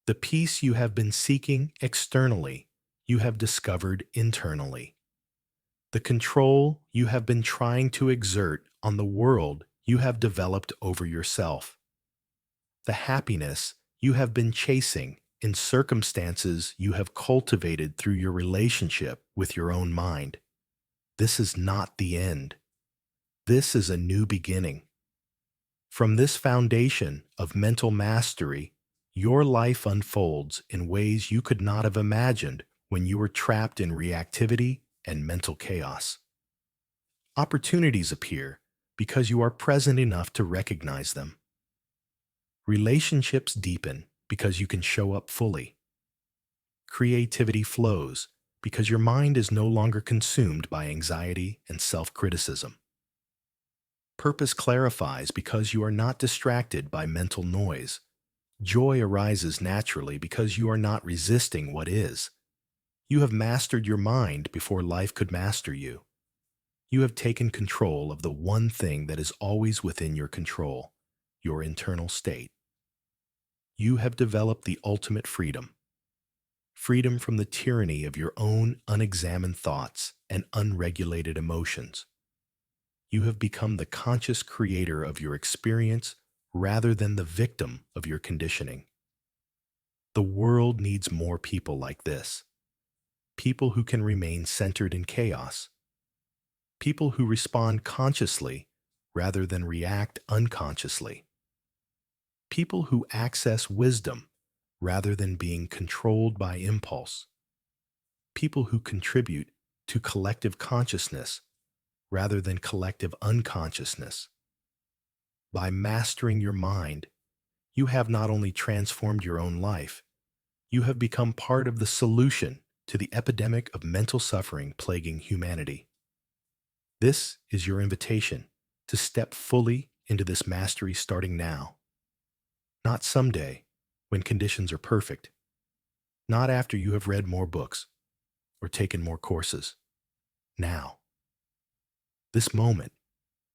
The peace you have been seeking externally, you have discovered internally. The control you have been trying to exert on the world you have developed over yourself. The happiness you have been chasing in circumstances you have cultivated through your relationship with your own mind. This is not the end. This is a new beginning. From this foundation of mental mastery, your life unfolds in ways you could not have imagined when you were trapped in reactivity and mental chaos. Opportunities appear because you are present enough to recognize them. Relationships deepen because you can show up fully. Creativity flows because your mind is no longer consumed by anxiety and self-criticism. Purpose clarifies because you are not distracted by mental noise. Joy arises naturally because you are not resisting what is. You have mastered your mind before life could master you. You have taken control of the one thing that is always within your control, your internal state. You have developed the ultimate freedom. Freedom from the tyranny of your own unexamined thoughts and unregulated emotions. You have become the conscious creator of your experience rather than the victim of your conditioning. The world needs more people like this. People who can remain centered in chaos. People who respond consciously rather than react unconsciously. People who access wisdom rather than being controlled by impulse. People who contribute to collective consciousness rather than collective unconsciousness. By mastering your mind, you have not only transformed your own life, you have become part of the solution to the epidemic of mental suffering plaguing humanity. This is your invitation to step fully into this mastery starting now. Not someday, when conditions are perfect. Not after you have read more books or taken more courses. Now. This moment,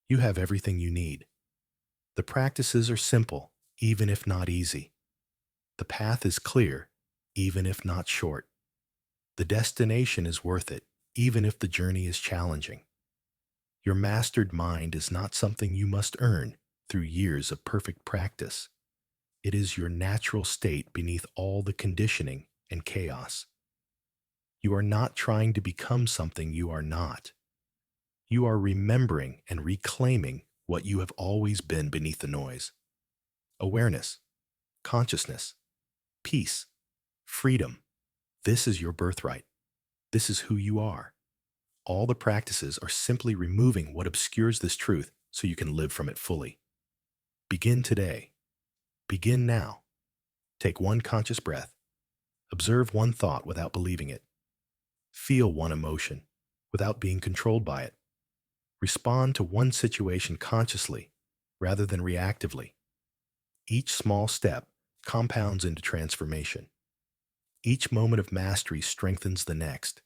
you have everything you need. The practices are simple, even if not easy. The path is clear, even if not short. The destination is worth it, even if the journey is challenging. Your mastered mind is not something you must earn through years of perfect practice. It is your natural state beneath all the conditioning and chaos. You are not trying to become something you are not. You are remembering and reclaiming what you have always been beneath the noise. Awareness, consciousness, peace, freedom. This is your birthright. This is who you are. All the practices are simply removing what obscures this truth so you can live from it fully. Begin today. Begin now. Take one conscious breath. Observe one thought without believing it. Feel one emotion without being controlled by it. Respond to one situation consciously rather than reactively. Each small step compounds into transformation. Each moment of mastery strengthens the next.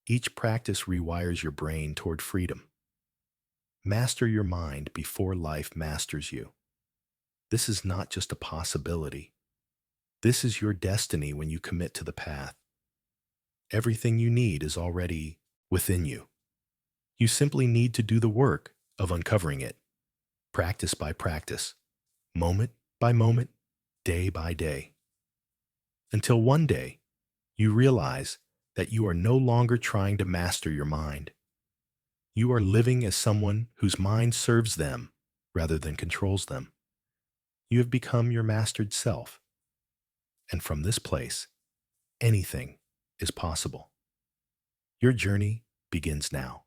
Each practice rewires your brain toward freedom. Master your mind before life masters you. This is not just a possibility. This is your destiny when you commit to the path. Everything you need is already within you. You simply need to do the work of uncovering it, practice by practice, moment by moment, day by day. Until one day, you realize that you are no longer trying to master your mind. You are living as someone whose mind serves them rather than controls them. You have become your mastered self. And from this place, anything is possible. Your journey begins now.